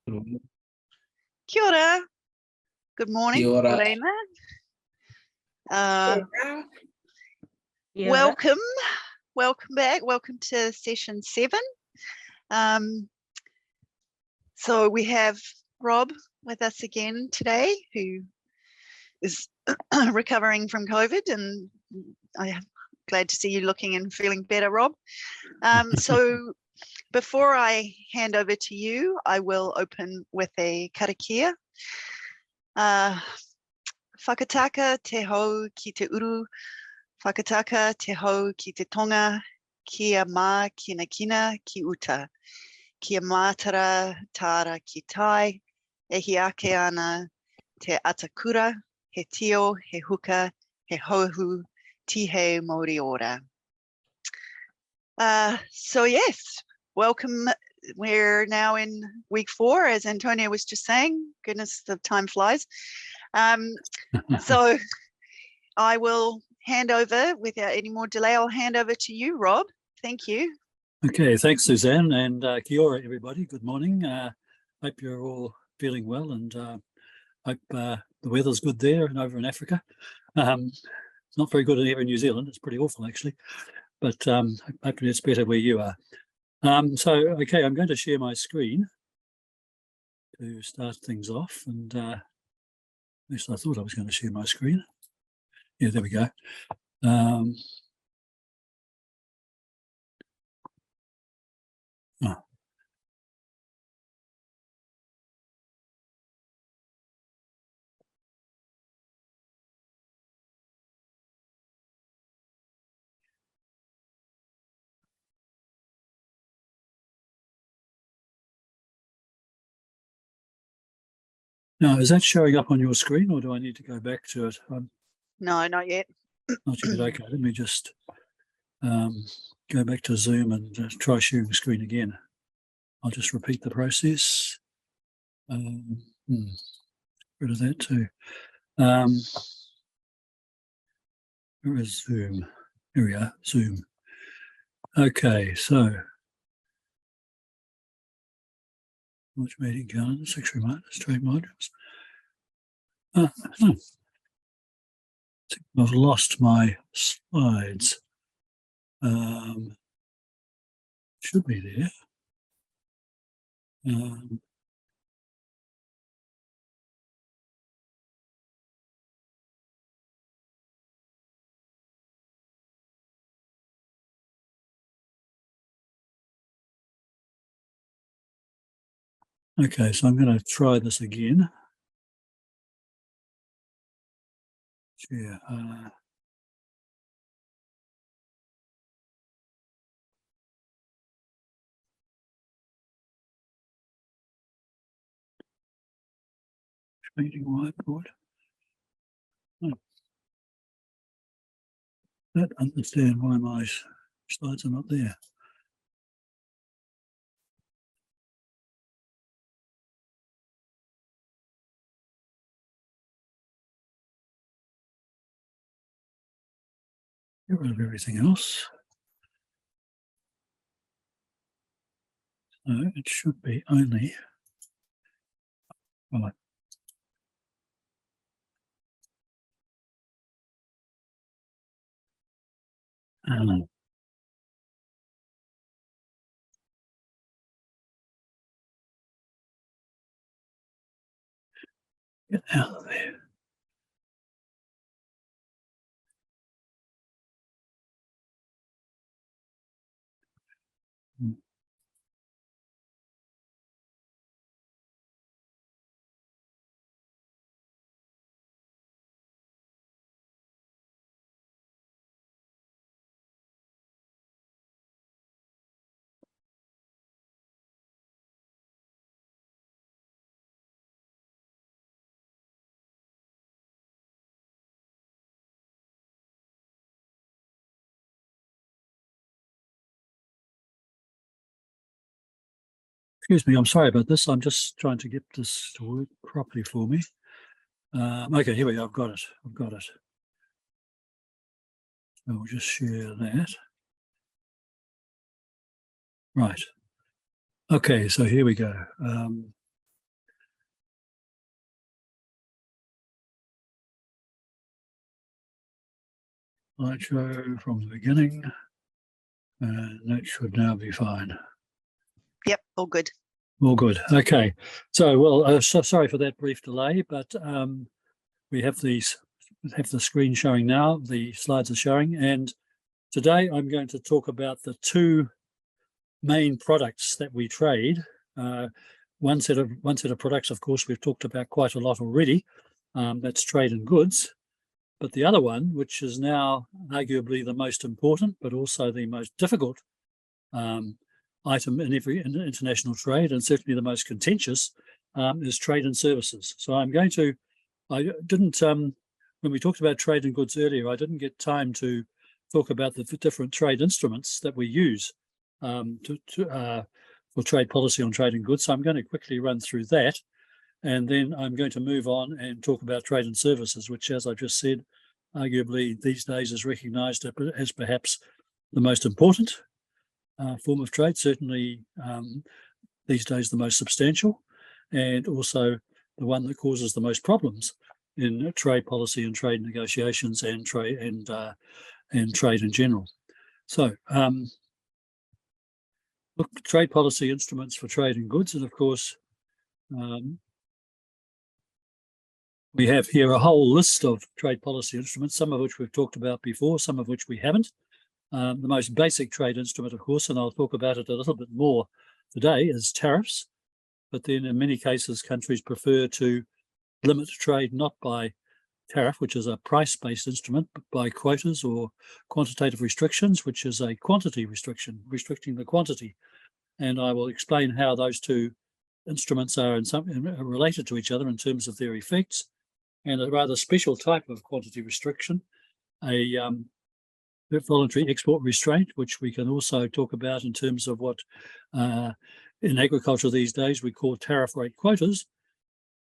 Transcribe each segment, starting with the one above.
Kia ora. Good morning, Kia ora. Lorena. Yeah. Welcome back. Welcome to session 7. So we have Rob with us again today, who is recovering from COVID, and I'm glad to see you looking and feeling better, Rob. So before I hand over to you, I will open with a karakia. Whakataka te hau ki te uru, whakataka te hau ki te tonga, kia mā kina kina ki uta, kia mātara tāra ki tai, e hi ake ana te atakura, he tio, he huka, he hauhu, tihe Māori ora. So yes, welcome. We're now in week 4, as Antonia was just saying. Goodness, the time flies. So I will hand over, without any more delay, I'll hand over to you, Rob. Thank you. Okay, thanks, Suzanne, and kia ora, everybody. Good morning. Hope you're all feeling well, and hope the weather's good there and over in Africa. It's not very good here in New Zealand. It's pretty awful, actually, but hopefully it's better where you are. Okay, I'm going to share my screen to start things off, and at least I thought I was going to share my screen. Yeah, there we go. Now, is that showing up on your screen, or do I need to go back to it? No, not yet. Not yet. Okay, let me just go back to Zoom and try sharing the screen again. I'll just repeat the process. Rid of that too. Where is Zoom? Here we are, Zoom. Okay, so launch meeting calendar, 6 reminders, trade modules. I've lost my slides. Should be there. Okay, so I'm going to try this again. Share. Meeting whiteboard. I don't understand why my slides are not there. Get rid of everything else. So it should be only. Right. Get out of there. Excuse me, I'm sorry about this. I'm just trying to get this to work properly for me. Okay, here we go. I've got it. So we'll just share that. Right. Okay, so here we go. slideshow from the beginning, and that should now be fine. Yep, all good. All good. Okay. So, well, sorry for that brief delay, but we have the screen showing now. The slides are showing, and today I'm going to talk about the two main products that we trade. One set of products, of course, we've talked about quite a lot already. That's trade in goods. But the other one, which is now arguably the most important, but also the most difficult item in every international trade, and certainly the most contentious, is trade and services. So I didn't, when we talked about trade and goods earlier, I didn't get time to talk about the different trade instruments that we use for trade policy on trade and goods. So I'm going to quickly run through that. And then I'm going to move on and talk about trade and services, which, as I just said, arguably these days is recognised as perhaps the most important form of trade, certainly these days the most substantial, and also the one that causes the most problems in trade policy and trade negotiations and trade in general. So, look, trade policy instruments for trade and goods, and of course, we have here a whole list of trade policy instruments, some of which we've talked about before, some of which we haven't. The most basic trade instrument, of course, and I'll talk about it a little bit more today, is tariffs. But then in many cases, countries prefer to limit trade not by tariff, which is a price-based instrument, but by quotas or quantitative restrictions, which is a quantity restriction, restricting the quantity. And I will explain how those two instruments are related to each other in terms of their effects. And a rather special type of quantity restriction, a voluntary export restraint, which we can also talk about in terms of what in agriculture these days we call tariff rate quotas.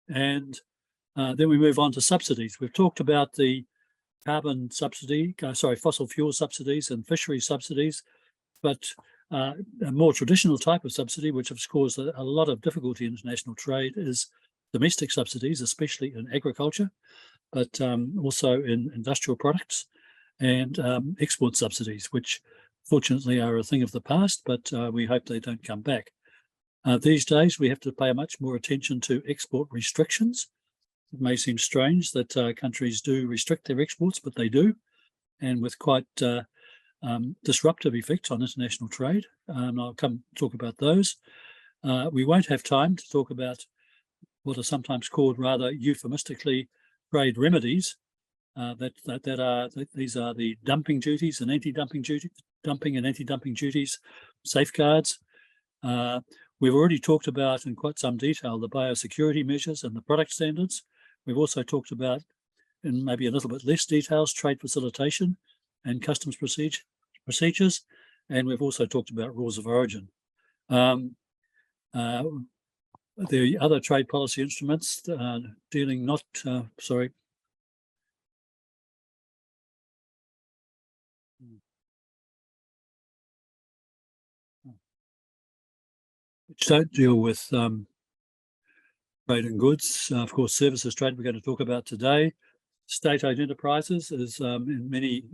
And then we move on to subsidies. We've talked about the carbon subsidy, fossil fuel subsidies and fishery subsidies, but a more traditional type of subsidy, which has caused a lot of difficulty in international trade, is domestic subsidies, especially in agriculture, but also in industrial products, and export subsidies, which fortunately are a thing of the past, but we hope they don't come back. These days, we have to pay much more attention to export restrictions. It may seem strange that countries do restrict their exports, but they do, and with quite disruptive effects on international trade. I'll come talk about those. We won't have time to talk about what are sometimes called rather euphemistically trade remedies. These are the dumping duties and anti-dumping duties, safeguards. We've already talked about in quite some detail the biosecurity measures and the product standards. We've also talked about, in maybe a little bit less details, trade facilitation and customs procedures, and we've also talked about rules of origin. The other trade policy instruments dealing which don't deal with trade and goods. Of course, services trade we're going to talk about today. State-owned enterprises is in many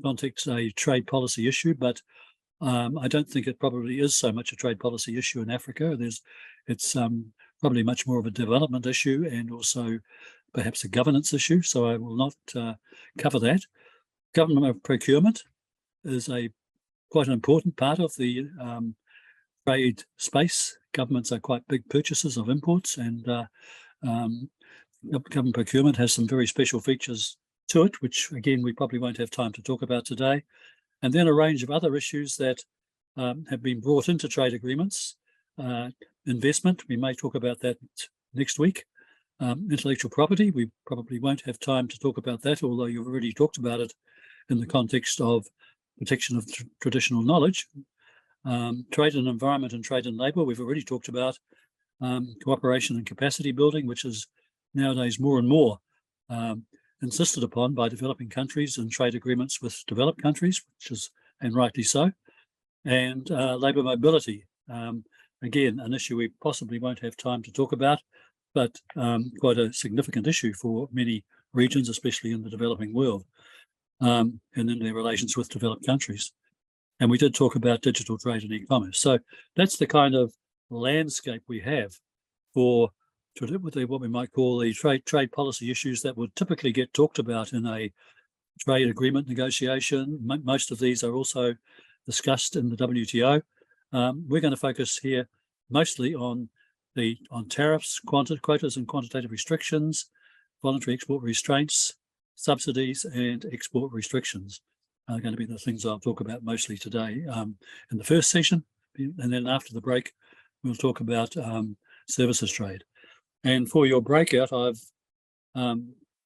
contexts a trade policy issue, but I don't think it probably is so much a trade policy issue in Africa. It's probably much more of a development issue and also perhaps a governance issue, so I will not cover that. Government procurement is quite an important part of the trade space. Governments are quite big purchasers of imports, and government procurement has some very special features to it, which again we probably won't have time to talk about today. And then a range of other issues that have been brought into trade agreements. Investment, we may talk about that next week. Intellectual property, we probably won't have time to talk about that, although you've already talked about it in the context of protection of traditional knowledge. Trade and environment and trade and labour, we've already talked about. Cooperation and capacity building, which is nowadays more and more insisted upon by developing countries and trade agreements with developed countries, which is, and rightly so. And labour mobility, again, an issue we possibly won't have time to talk about, but quite a significant issue for many regions, especially in the developing world. and then their relations with developed countries. And we did talk about digital trade and e-commerce. So that's the kind of landscape we have for what we might call the trade policy issues that would typically get talked about in a trade agreement negotiation. Most of these are also discussed in the WTO. We're going to focus here mostly on tariffs, quotas and quantitative restrictions, voluntary export restraints, subsidies and export restrictions are going to be the things I'll talk about mostly today in the first session. And then after the break, we'll talk about services trade. And for your breakout, I've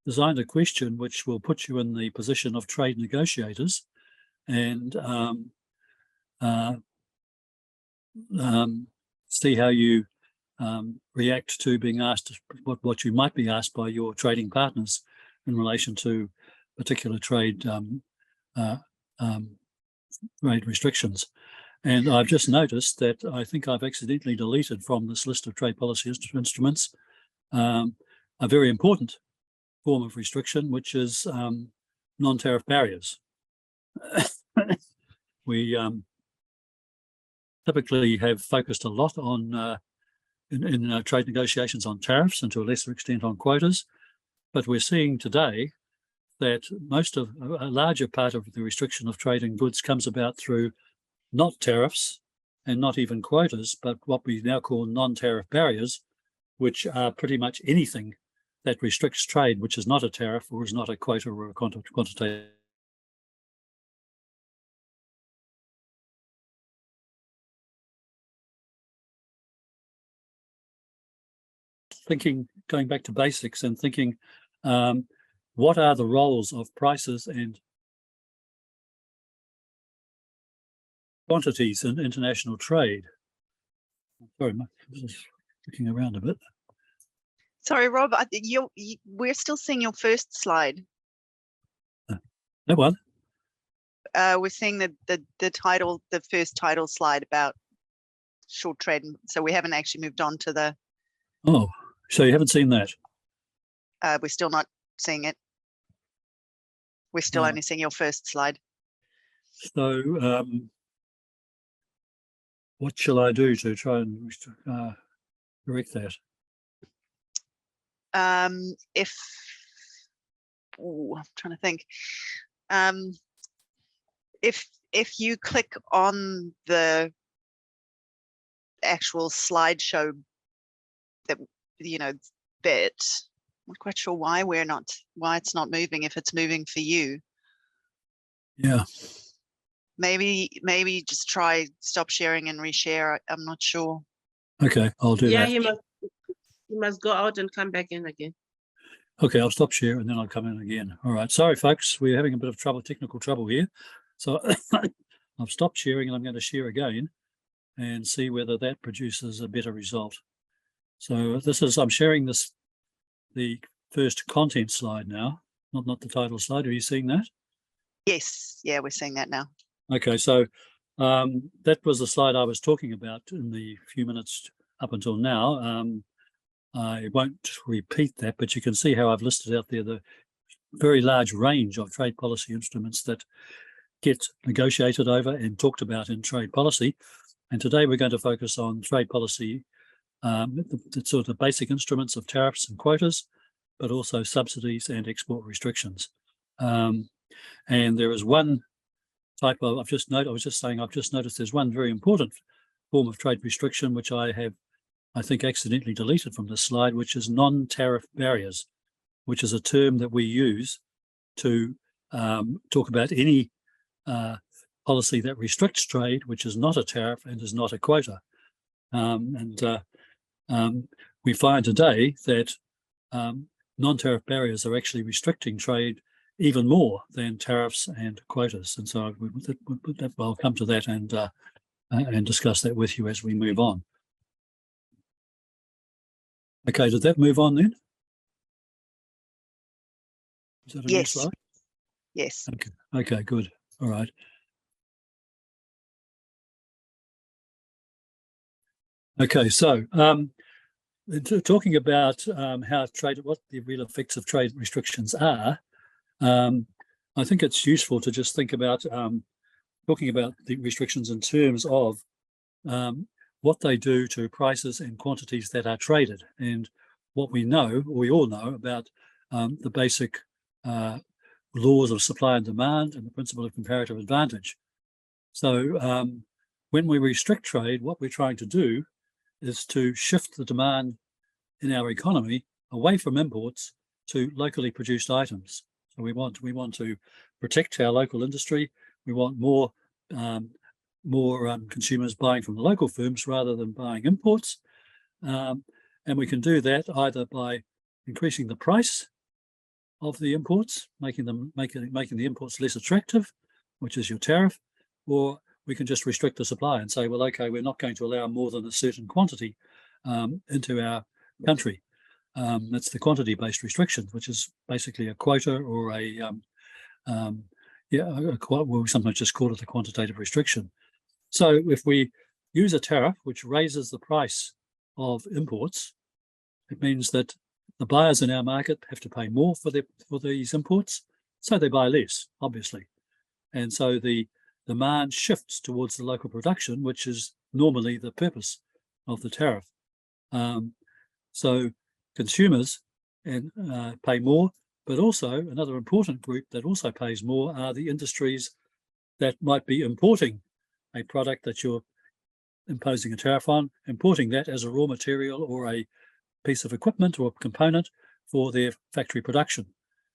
designed a question which will put you in the position of trade negotiators and see how you react to being asked what you might be asked by your trading partners in relation to particular trade restrictions. And I've just noticed that I think I've accidentally deleted from this list of trade policy instruments a very important form of restriction, which is non-tariff barriers. We typically have focused a lot on in trade negotiations on tariffs and to a lesser extent on quotas, but we're seeing today that a larger part of the restriction of trade in goods comes about through not tariffs and not even quotas, but what we now call non-tariff barriers, which are pretty much anything that restricts trade, which is not a tariff or is not a quota or a quantitative. Going back to basics and thinking, what are the roles of prices and quantities in international trade? Sorry, I'm just looking around a bit. Sorry, Rob, we're still seeing your first slide. That one? We're seeing the title, the first title slide about short trade. So we haven't actually moved on to the... Oh, so you haven't seen that? We're still not seeing it. We're still only seeing your first slide. So what shall I do to try and correct that? I'm trying to think. If you click on the actual slideshow bit, I'm not quite sure why it's not moving if it's moving for you. Yeah. Maybe just try stop sharing and reshare. I'm not sure. Okay, I'll do that. Yeah, you must go out and come back in again. Okay, I'll stop share and then I'll come in again. All right. Sorry, folks, we're having a bit of technical trouble here. So I've stopped sharing and I'm going to share again and see whether that produces a better result. So I'm sharing the first content slide now, not the title slide. Are you seeing that? Yes. Yeah, we're seeing that now. Okay, so that was the slide I was talking about in the few minutes up until now. I won't repeat that, but you can see how I've listed out there the very large range of trade policy instruments that get negotiated over and talked about in trade policy. And today we're going to focus on trade policy, the sort of basic instruments of tariffs and quotas, but also subsidies and export restrictions. And there is one type of, I've just noticed there's one very important form of trade restriction, which I think accidentally deleted from this slide, which is non-tariff barriers, which is a term that we use to talk about any policy that restricts trade, which is not a tariff and is not a quota. We find today that non-tariff barriers are actually restricting trade even more than tariffs and quotas. And so I'll come to that and discuss that with you as we move on. Okay, did that move on then? Is that a yes. Slide? Yes. Okay, good. All right. Okay, so talking about what the real effects of trade restrictions are, I I think it's useful to just think about talking about the restrictions in terms of what they do to prices and quantities that are traded, and what we all know about the basic laws of supply and demand and the principle of comparative advantage. So when we restrict trade, what we're trying to do is to shift the demand in our economy away from imports to locally produced items. So we want to protect our local industry. We want more consumers buying from the local firms rather than buying imports, and we can do that either by increasing the price of the imports, making the imports less attractive, which is your tariff, or we can just restrict the supply and say, well, okay, we're not going to allow more than a certain quantity into our country. That's the quantity-based restriction, which is basically a quota or we sometimes just call it a quantitative restriction. So if we use a tariff which raises the price of imports, it means that the buyers in our market have to pay more for these imports, so they buy less, obviously. And so the demand shifts towards the local production, which is normally the purpose of the tariff. So consumers pay more, but also another important group that also pays more are the industries that might be importing a product that you're imposing a tariff on, importing that as a raw material or a piece of equipment or component for their factory production.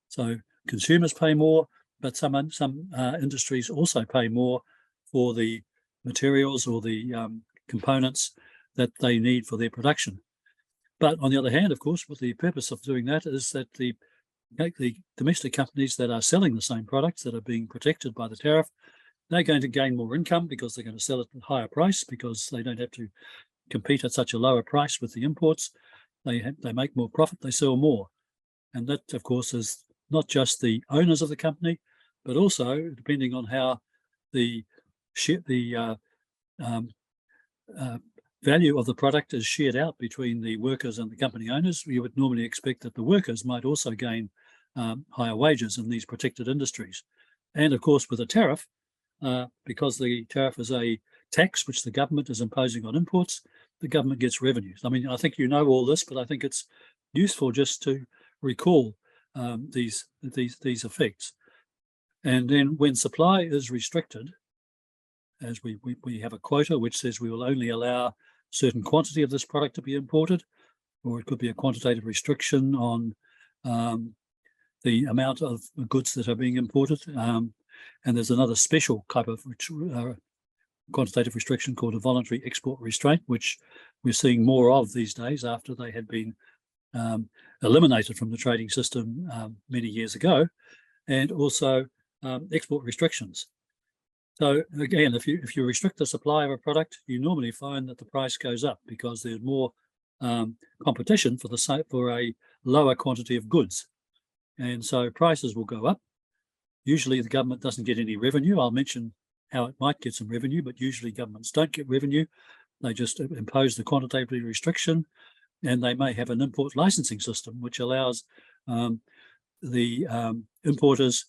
So consumers pay more, but some industries also pay more for the materials or the components that they need for their production. But on the other hand, of course, what the purpose of doing that is that the domestic companies that are selling the same products that are being protected by the tariff, they're going to gain more income because they're going to sell it at a higher price because they don't have to compete at such a lower price with the imports. They make more profit, they sell more. And that, of course, is not just the owners of the company, but also, depending on how the value of the product is shared out between the workers and the company owners, you would normally expect that the workers might also gain higher wages in these protected industries. And of course, with a tariff, because the tariff is a tax which the government is imposing on imports, the government gets revenues. I mean, I think you know all this, but I think it's useful just to recall these effects. And then when supply is restricted, as we have a quota which says we will only allow certain quantity of this product to be imported, or it could be a quantitative restriction on the amount of goods that are being imported. And there's another special type of quantitative restriction called a voluntary export restraint, which we're seeing more of these days after they had been eliminated from the trading system many years ago, and also export restrictions. So again, if you restrict the supply of a product, you normally find that the price goes up because there's more competition for a lower quantity of goods, and so prices will go up. Usually the government doesn't get any revenue. I'll mention how it might get some revenue, but usually governments don't get revenue. They just impose the quantitative restriction, and they may have an import licensing system which allows the importers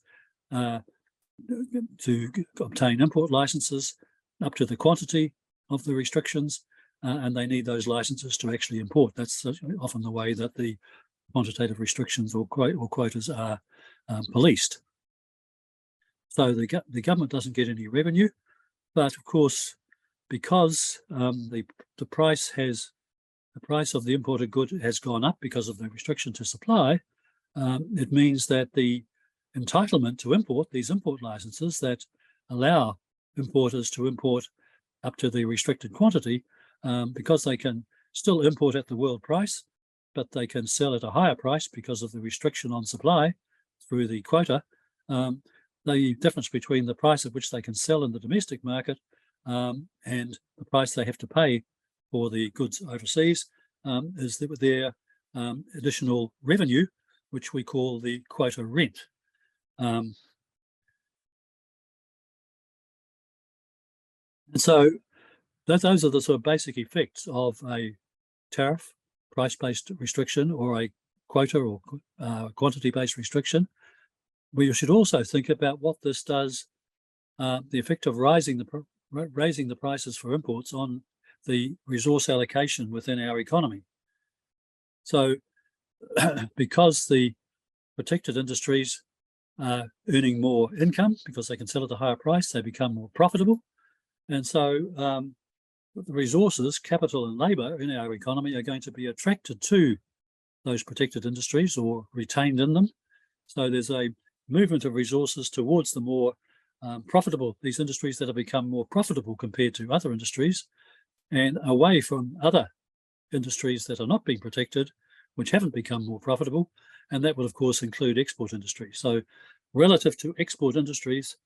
to obtain import licenses up to the quantity of the restrictions, and they need those licenses to actually import. That's often the way that the quantitative restrictions or quotas are policed. So the government doesn't get any revenue, but of course, because the price of the imported good has gone up because of the restriction to supply, it means that the entitlement to import, these import licenses that allow importers to import up to the restricted quantity, because they can still import at the world price, but they can sell at a higher price because of the restriction on supply through the quota. The difference between the price at which they can sell in the domestic market and the price they have to pay for the goods overseas is their additional revenue, which we call the quota rent. And so those are the sort of basic effects of a tariff, price-based restriction, or a quota or quantity-based restriction. we should also think about what this does, the effect of raising the prices for imports on the resource allocation within our economy. So because the protected industries are earning more income because they can sell at a higher price, they become more profitable. And so the resources, capital and labour in our economy are going to be attracted to those protected industries or retained in them. So there's a movement of resources towards the more profitable, these industries that have become more profitable compared to other industries, and away from other industries that are not being protected, which haven't become more profitable. And that will, of course, include export industries. So relative to export industries,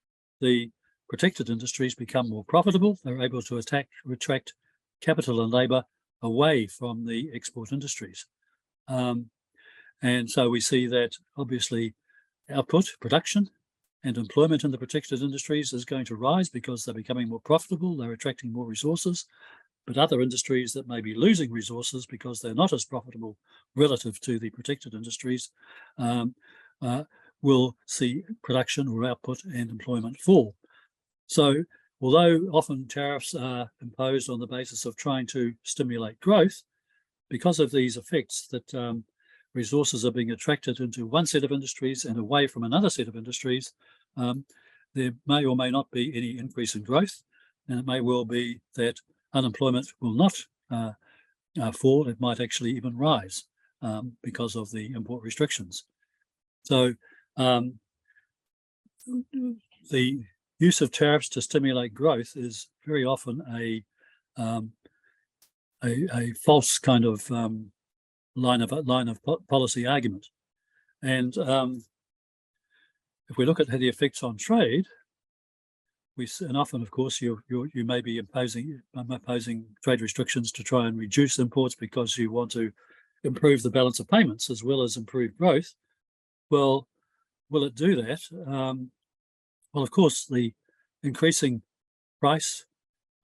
the protected industries become more profitable. They're able to attract capital and labour away from the export industries. And so we see that obviously output, production and employment in the protected industries is going to rise because they're becoming more profitable, they're attracting more resources. But other industries that may be losing resources because they're not as profitable relative to the protected industries will see production or output and employment fall. So although often tariffs are imposed on the basis of trying to stimulate growth, because of these effects that resources are being attracted into one set of industries and away from another set of industries, there may or may not be any increase in growth, and it may well be that unemployment will not fall. It might actually even rise because of the import restrictions. So the use of tariffs to stimulate growth is very often a false kind of line of policy argument. And if we look at the effects on trade, and often, of course, you may be imposing trade restrictions to try and reduce imports because you want to improve the balance of payments as well as improve growth. Well, will it do that? Well, of course, the increasing price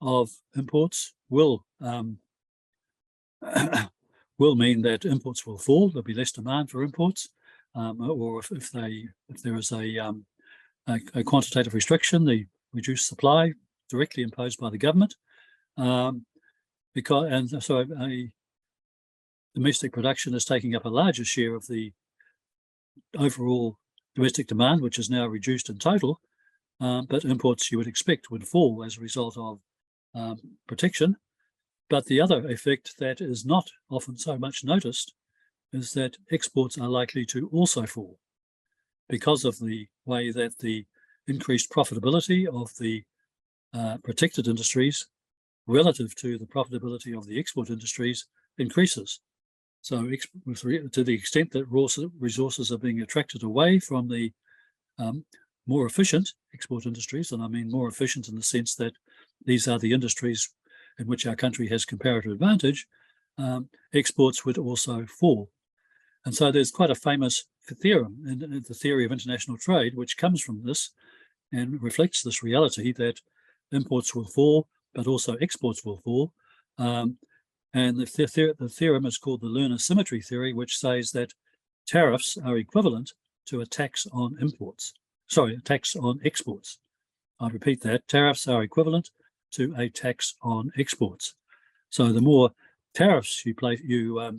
of imports will mean that imports will fall. There'll be less demand for imports, or if there is a quantitative restriction, the reduced supply directly imposed by the government, so a domestic production is taking up a larger share of the overall domestic demand, which is now reduced in total. But imports, you would expect, would fall as a result of protection. But the other effect that is not often so much noticed is that exports are likely to also fall because of the way that the increased profitability of the protected industries relative to the profitability of the export industries increases. So to the extent that resources are being attracted away from the more efficient export industries, and I mean more efficient in the sense that these are the industries in which our country has comparative advantage, exports would also fall. And so there's quite a famous theorem in the theory of international trade, which comes from this and reflects this reality that imports will fall, but also exports will fall. And the theorem is called the Lerner symmetry theory, which says that tariffs are equivalent to a tax on exports. I repeat that, tariffs are equivalent to a tax on exports. So the more tariffs you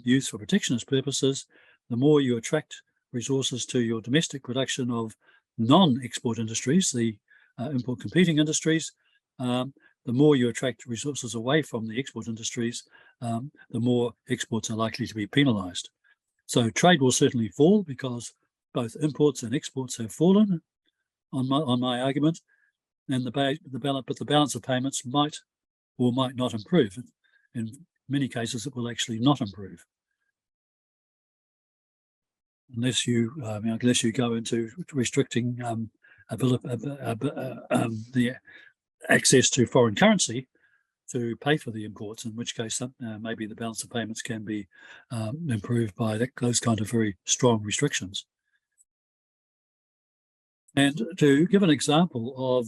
use for protectionist purposes, the more you attract resources to your domestic production of non-export industries, the import competing industries, the more you attract resources away from the export industries, the more exports are likely to be penalised. So trade will certainly fall because both imports and exports have fallen on my argument, and the balance of payments might or might not improve. In many cases, it will actually not improve unless you go into restricting the access to foreign currency to pay for the imports, in which case maybe the balance of payments can be improved by those kind of very strong restrictions. And to give an example of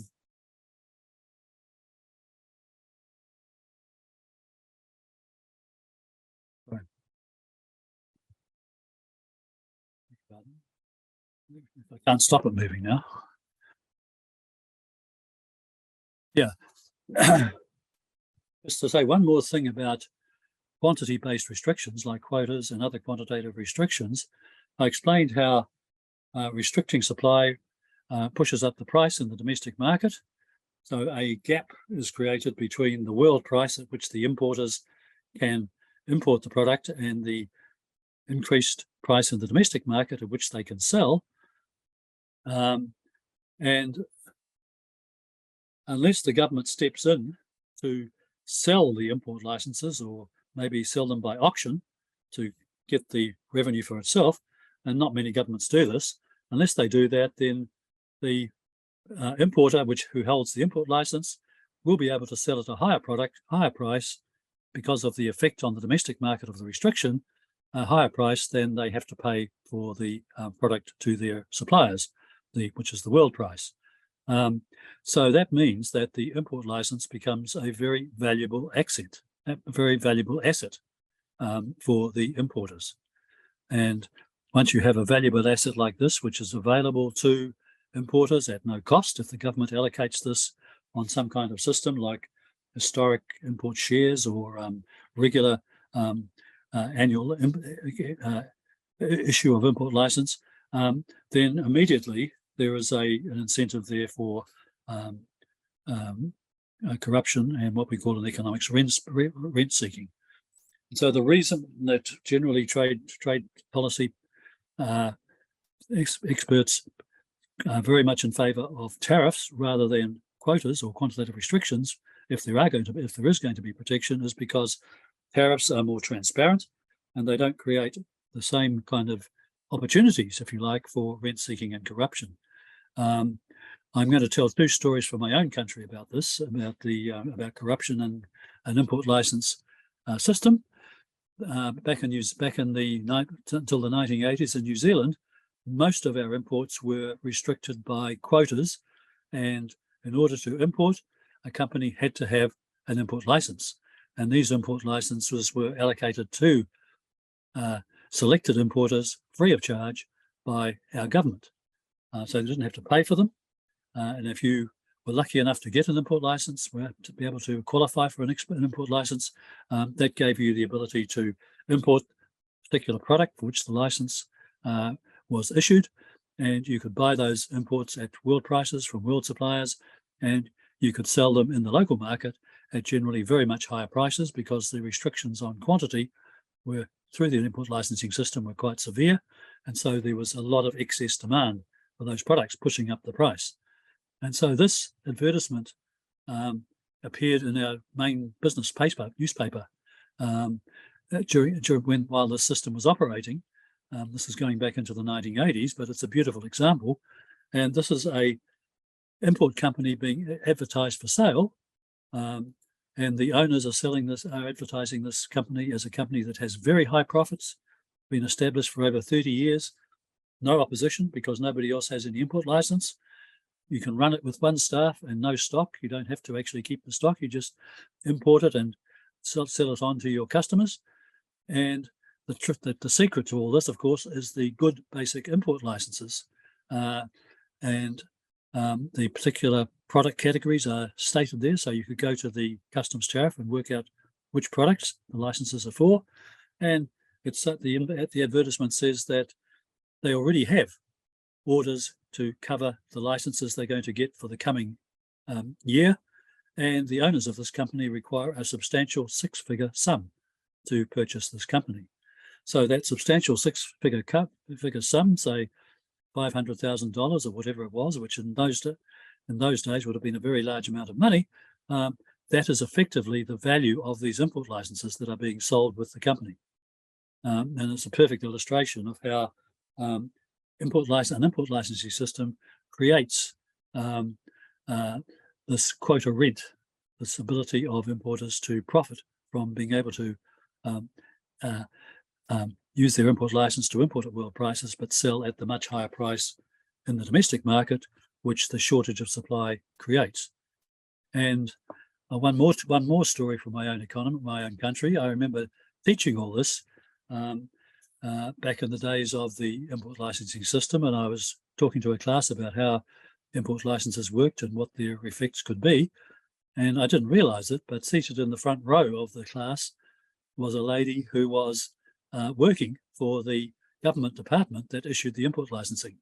I can't stop it moving now. Yeah. Just to say one more thing about quantity-based restrictions like quotas and other quantitative restrictions. I explained how restricting supply pushes up the price in the domestic market. So a gap is created between the world price at which the importers can import the product and the increased price in the domestic market at which they can sell. And unless the government steps in to sell the import licenses, or maybe sell them by auction to get the revenue for itself, and not many governments do this, unless they do that, then the importer who holds the import license will be able to sell at a higher price because of the effect on the domestic market of the restriction, a higher price than they have to pay for the product to their suppliers, which is the world price. So that means that the import license becomes a very valuable asset, for the importers. And once you have a valuable asset like this, which is available to importers at no cost, if the government allocates this on some kind of system like historic import shares or regular annual issue of import license, then immediately there is an incentive there for corruption and what we call in economics rent seeking. And so the reason that generally trade policy experts are very much in favour of tariffs rather than quotas or quantitative restrictions, if there is going to be protection, is because tariffs are more transparent and they don't create the same kind of opportunities, if you like, for rent seeking and corruption. I'm going to tell two stories from my own country about this, about corruption and an import license system. Back until the 1980s in New Zealand, most of our imports were restricted by quotas, and in order to import, a company had to have an import license, and these import licenses were allocated to selected importers free of charge by our government. So they didn't have to pay for them, and if you were lucky enough to get an import license, to be able to qualify for an import license, that gave you the ability to import a particular product for which the license was issued, and you could buy those imports at world prices from world suppliers, and you could sell them in the local market at generally very much higher prices because the restrictions on quantity were through the import licensing system were quite severe, and so there was a lot of excess demand for those products, pushing up the price. And so this advertisement appeared in our main business newspaper while the system was operating. This is going back into the 1980s, but it's a beautiful example. And this is a import company being advertised for sale, and the owners are advertising this company as a company that has very high profits, been established for over 30 years, no opposition because nobody else has any import license. You can run it with one staff and no stock. You don't have to actually keep the stock. You just import it and sell it on to your customers. And the secret to all this, of course, is the good basic import licenses. And the particular product categories are stated there. So you could go to the customs tariff and work out which products the licenses are for. And it's the advertisement says that they already have orders to cover the licenses they're going to get for the coming year. And the owners of this company require a substantial six-figure sum to purchase this company. So that substantial six-figure sum, say $500,000 or whatever it was, which in those days would have been a very large amount of money, that is effectively the value of these import licenses that are being sold with the company. And it's a perfect illustration of how an import licensing system creates this quota rent, this ability of importers to profit from being able to use their import license to import at world prices, but sell at the much higher price in the domestic market, which the shortage of supply creates. And one more story from my own country. I remember teaching all this back in the days of the import licensing system, and I was talking to a class about how import licenses worked and what their effects could be. And I didn't realize it, but seated in the front row of the class was a lady who was working for the government department that issued the import licenses.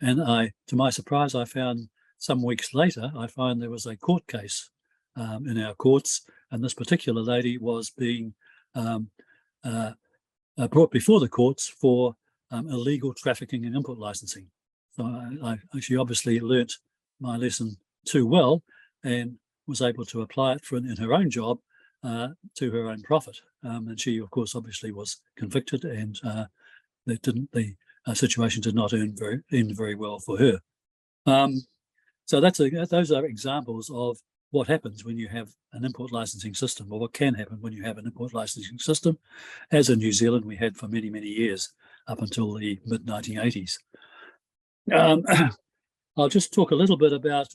And to my surprise, I found some weeks later, I find there was a court case in our courts, and this particular lady was being brought before the courts for illegal trafficking and import licensing. So she obviously learnt my lesson too well and was able to apply it in her own job to her own profit. And she, of course, obviously was convicted, and the situation did not end very well for her. So those are examples of what happens when you have an import licensing system, or what can happen when you have an import licensing system, as in New Zealand we had for many, many years up until the mid-1980s. I'll just talk a little bit about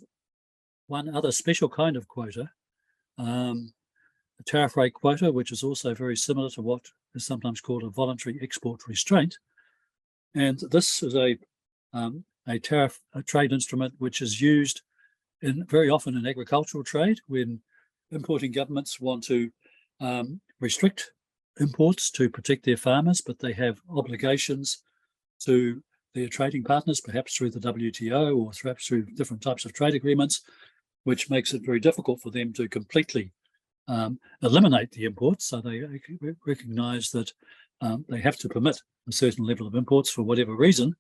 one other special kind of quota, a tariff rate quota, which is also very similar to what is sometimes called a voluntary export restraint. And this is a trade instrument which is used very often in agricultural trade, when importing governments want to restrict imports to protect their farmers, but they have obligations to their trading partners, perhaps through the WTO or perhaps through different types of trade agreements, which makes it very difficult for them to completely eliminate the imports. So they recognise that they have to permit a certain level of imports for whatever reason.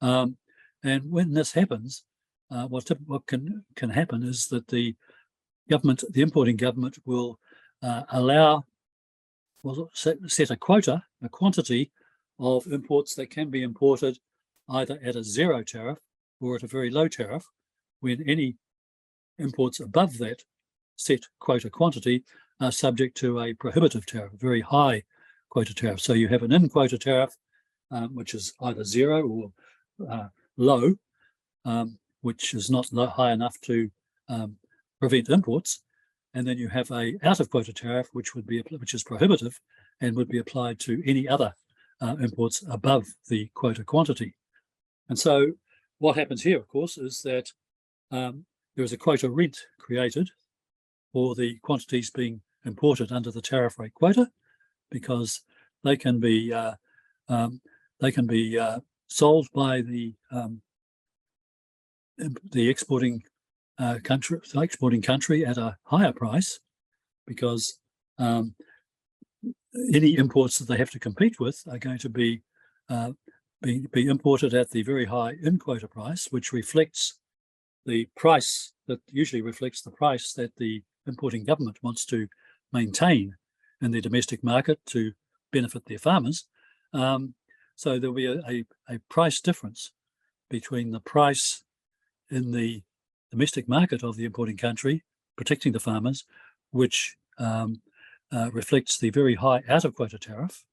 And when this happens, what can happen is that the importing government will set a quota, a quantity of imports that can be imported either at a zero tariff or at a very low tariff, when any imports above that set quota quantity are subject to a prohibitive tariff, a very high quota tariff. So you have an in-quota tariff, which is either zero or low, which is not high enough to prevent imports. And then you have a out-of-quota tariff, which is prohibitive and would be applied to any other imports above the quota quantity. And so what happens here, of course, is that there is a quota rent created for the quantities being imported under the tariff rate quota, because they can be sold by the exporting country at a higher price, because any imports that they have to compete with are going to be imported at the very high in-quota price, which reflects the price that usually reflects the price that the importing government wants to maintain in their domestic market to benefit their farmers. So there'll be a price difference between the price in the domestic market of the importing country, protecting the farmers, which reflects the very high out-of-quota tariff,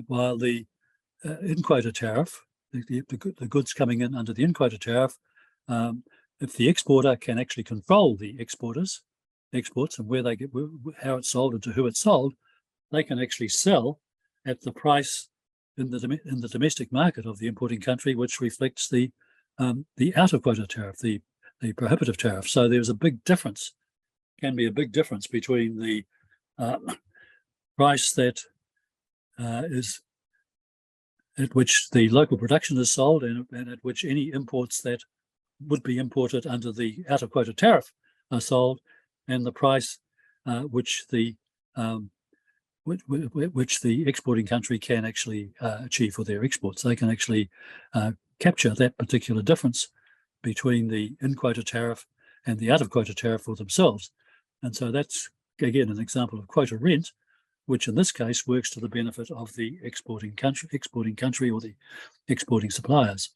while the in-quota tariff, the goods coming in under the in-quota tariff, if the exporter can actually control the exports and where they get, how it's sold and to who it's sold, they can actually sell at the price in the domestic market of the importing country, which reflects the out-of-quota tariff, the prohibitive tariff. So there's a big difference, can be a big difference between the price that is at which the local production is sold and at which any imports that would be imported under the out-of-quota tariff are sold, and the price which the exporting country can actually achieve for their exports. They can actually capture that particular difference between the in-quota tariff and the out-of-quota tariff for themselves. And so that's, again, an example of quota rent, which in this case works to the benefit of the exporting country or the exporting suppliers.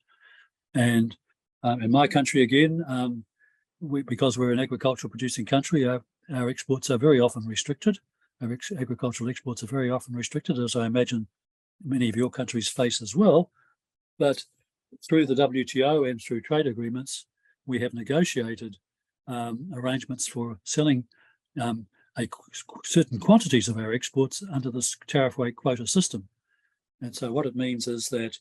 And in my country, again, because we're an agricultural producing country, our exports are very often restricted. Our agricultural exports are very often restricted, as I imagine many of your countries face as well. But through the WTO and through trade agreements, we have negotiated arrangements for selling certain quantities of our exports under this tariff rate quota system. And so what it means is that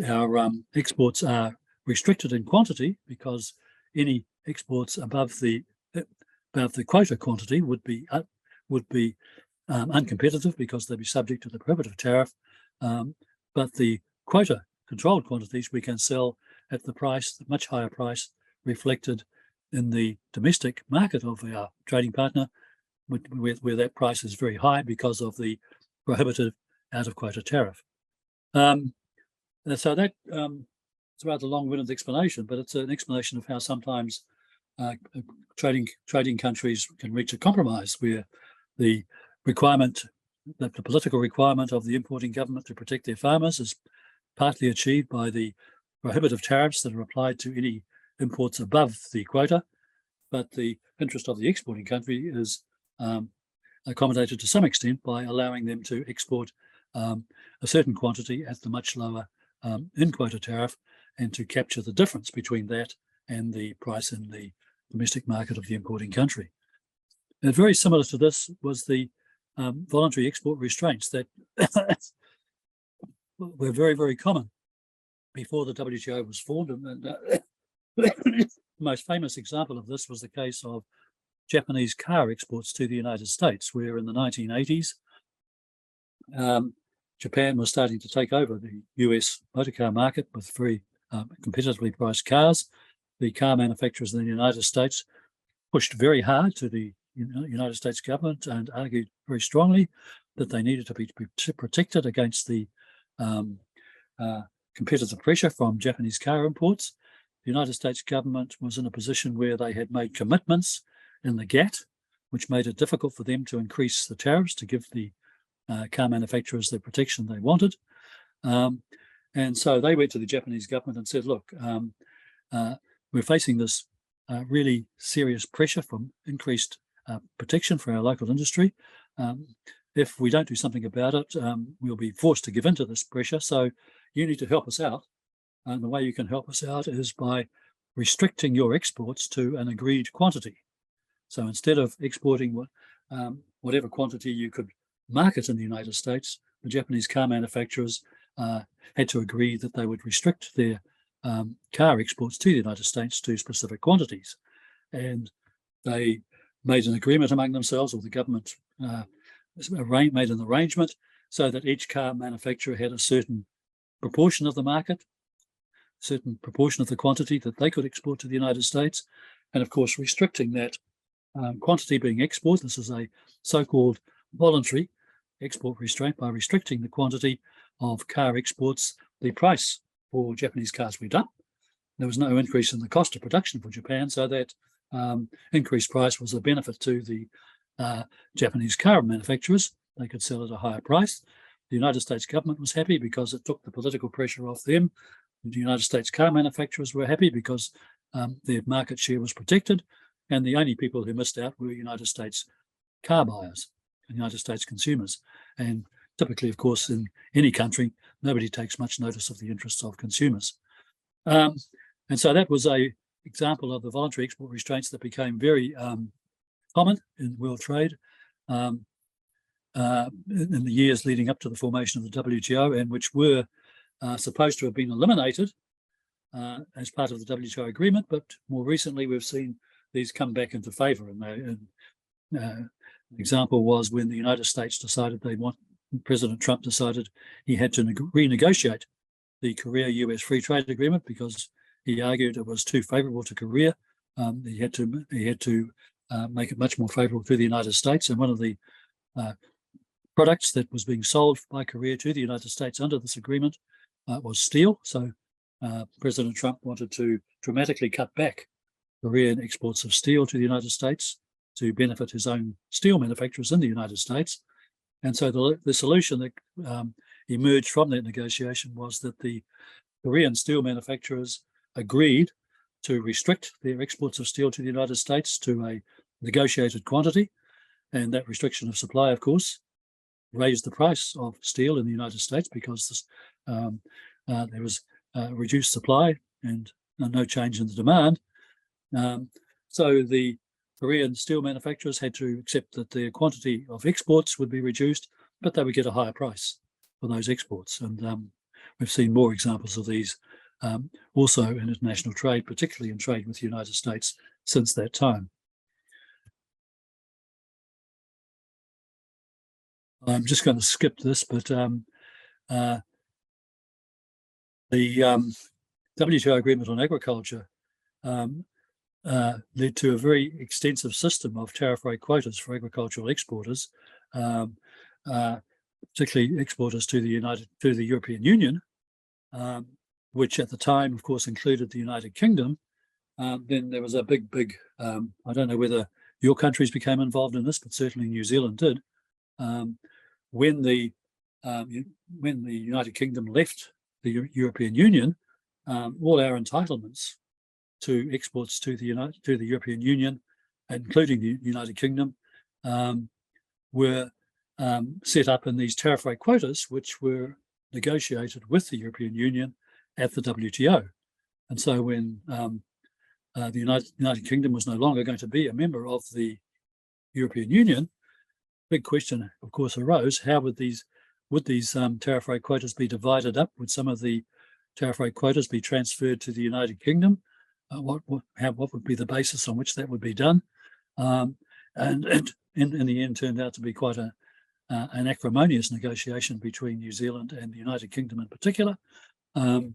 our exports are restricted in quantity, because any exports above the quota quantity would be uncompetitive, because they'd be subject to the prohibitive tariff. But the quota controlled quantities we can sell at the much higher price reflected in the domestic market of our trading partner, where that price is very high because of the prohibitive out of quota tariff. So that it's a rather long-winded explanation, but it's an explanation of how sometimes trading countries can reach a compromise where the political requirement of the importing government to protect their farmers is partly achieved by the prohibitive tariffs that are applied to any imports above the quota, but the interest of the exporting country is accommodated to some extent by allowing them to export a certain quantity at the much lower in quota tariff, and to capture the difference between that and the price in the domestic market of the importing country. And very similar to this was the voluntary export restraints that were very, very common before the WTO was formed. And the most famous example of this was the case of Japanese car exports to the United States, where in the 1980s, Japan was starting to take over the US motor car market with very competitively priced cars. The car manufacturers in the United States pushed very hard to the United States government and argued very strongly that they needed to be protected against the competitive pressure from Japanese car imports. The United States government was in a position where they had made commitments in the GATT, which made it difficult for them to increase the tariffs to give the car manufacturers the protection they wanted. And so they went to the Japanese government and said, look, we're facing this really serious pressure from increased protection for our local industry. If we don't do something about it, we'll be forced to give in to this pressure. So you need to help us out. And the way you can help us out is by restricting your exports to an agreed quantity. So instead of exporting whatever quantity you could market in the United States, the Japanese car manufacturers had to agree that they would restrict their car exports to the United States to specific quantities. And they made an agreement among themselves, or the government made an arrangement so that each car manufacturer had a certain proportion of the market, certain proportion of the quantity that they could export to the United States, and of course restricting that quantity being exported. This is a so-called voluntary export restraint. By restricting the quantity of car exports, the price for Japanese cars went up. There was no increase in the cost of production for Japan, so that increased price was a benefit to the Japanese car manufacturers. They could sell at a higher price. The United States government was happy because it took the political pressure off them. The United States car manufacturers were happy because their market share was protected, and the only people who missed out were United States car buyers and United States consumers. And typically, of course, in any country, nobody takes much notice of the interests of consumers. And so that was an example of the voluntary export restraints that became very common in world trade in the years leading up to the formation of the WTO, and which were supposed to have been eliminated as part of the WTO agreement. But more recently, we've seen these come back into favour. And an example was when the United States decided President Trump decided he had to renegotiate the Korea-US free trade agreement because he argued it was too favourable to Korea. He had to make it much more favourable to the United States. And one of the products that was being sold by Korea to the United States under this agreement was steel. So President Trump wanted to dramatically cut back Korean exports of steel to the United States to benefit his own steel manufacturers in the United States. And so the solution that emerged from that negotiation was that the Korean steel manufacturers agreed to restrict their exports of steel to the United States to a negotiated quantity. And that restriction of supply, of course, raised the price of steel in the United States because there was reduced supply and no change in the demand. So the Korean steel manufacturers had to accept that their quantity of exports would be reduced, but they would get a higher price for those exports. And we've seen more examples of these also in international trade, particularly in trade with the United States since that time. I'm just going to skip this, but the WTO agreement on agriculture led to a very extensive system of tariff rate quotas for agricultural exporters, particularly exporters to the European Union, which at the time, of course, included the United Kingdom. Then there was a big, I don't know whether your countries became involved in this, but certainly New Zealand did. When the United Kingdom left the European Union, all our entitlements to exports to the European Union, including the United Kingdom, were set up in these tariff rate quotas, which were negotiated with the European Union at the WTO. And so when the United Kingdom was no longer going to be a member of the European Union, big question, of course, arose: how would these tariff rate quotas be divided up? Would some of the tariff rate quotas be transferred to the United Kingdom? What would be the basis on which that would be done? And in the end, turned out to be quite an acrimonious negotiation between New Zealand and the United Kingdom in particular, and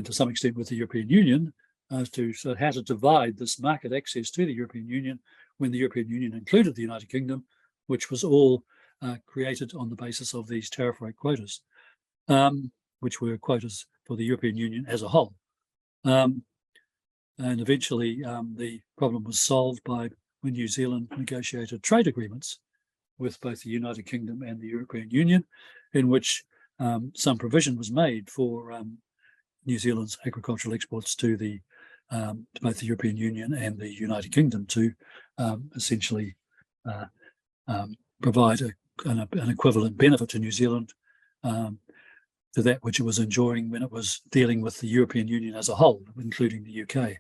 to some extent with the European Union, as to how to divide this market access to the European Union when the European Union included the United Kingdom, which was all created on the basis of these tariff rate quotas, which were quotas for the European Union as a whole. And eventually the problem was solved when New Zealand negotiated trade agreements with both the United Kingdom and the European Union, in which some provision was made for New Zealand's agricultural exports to both the European Union and the United Kingdom to essentially provide an equivalent benefit to New Zealand to that which it was enjoying when it was dealing with the European Union as a whole, including the UK.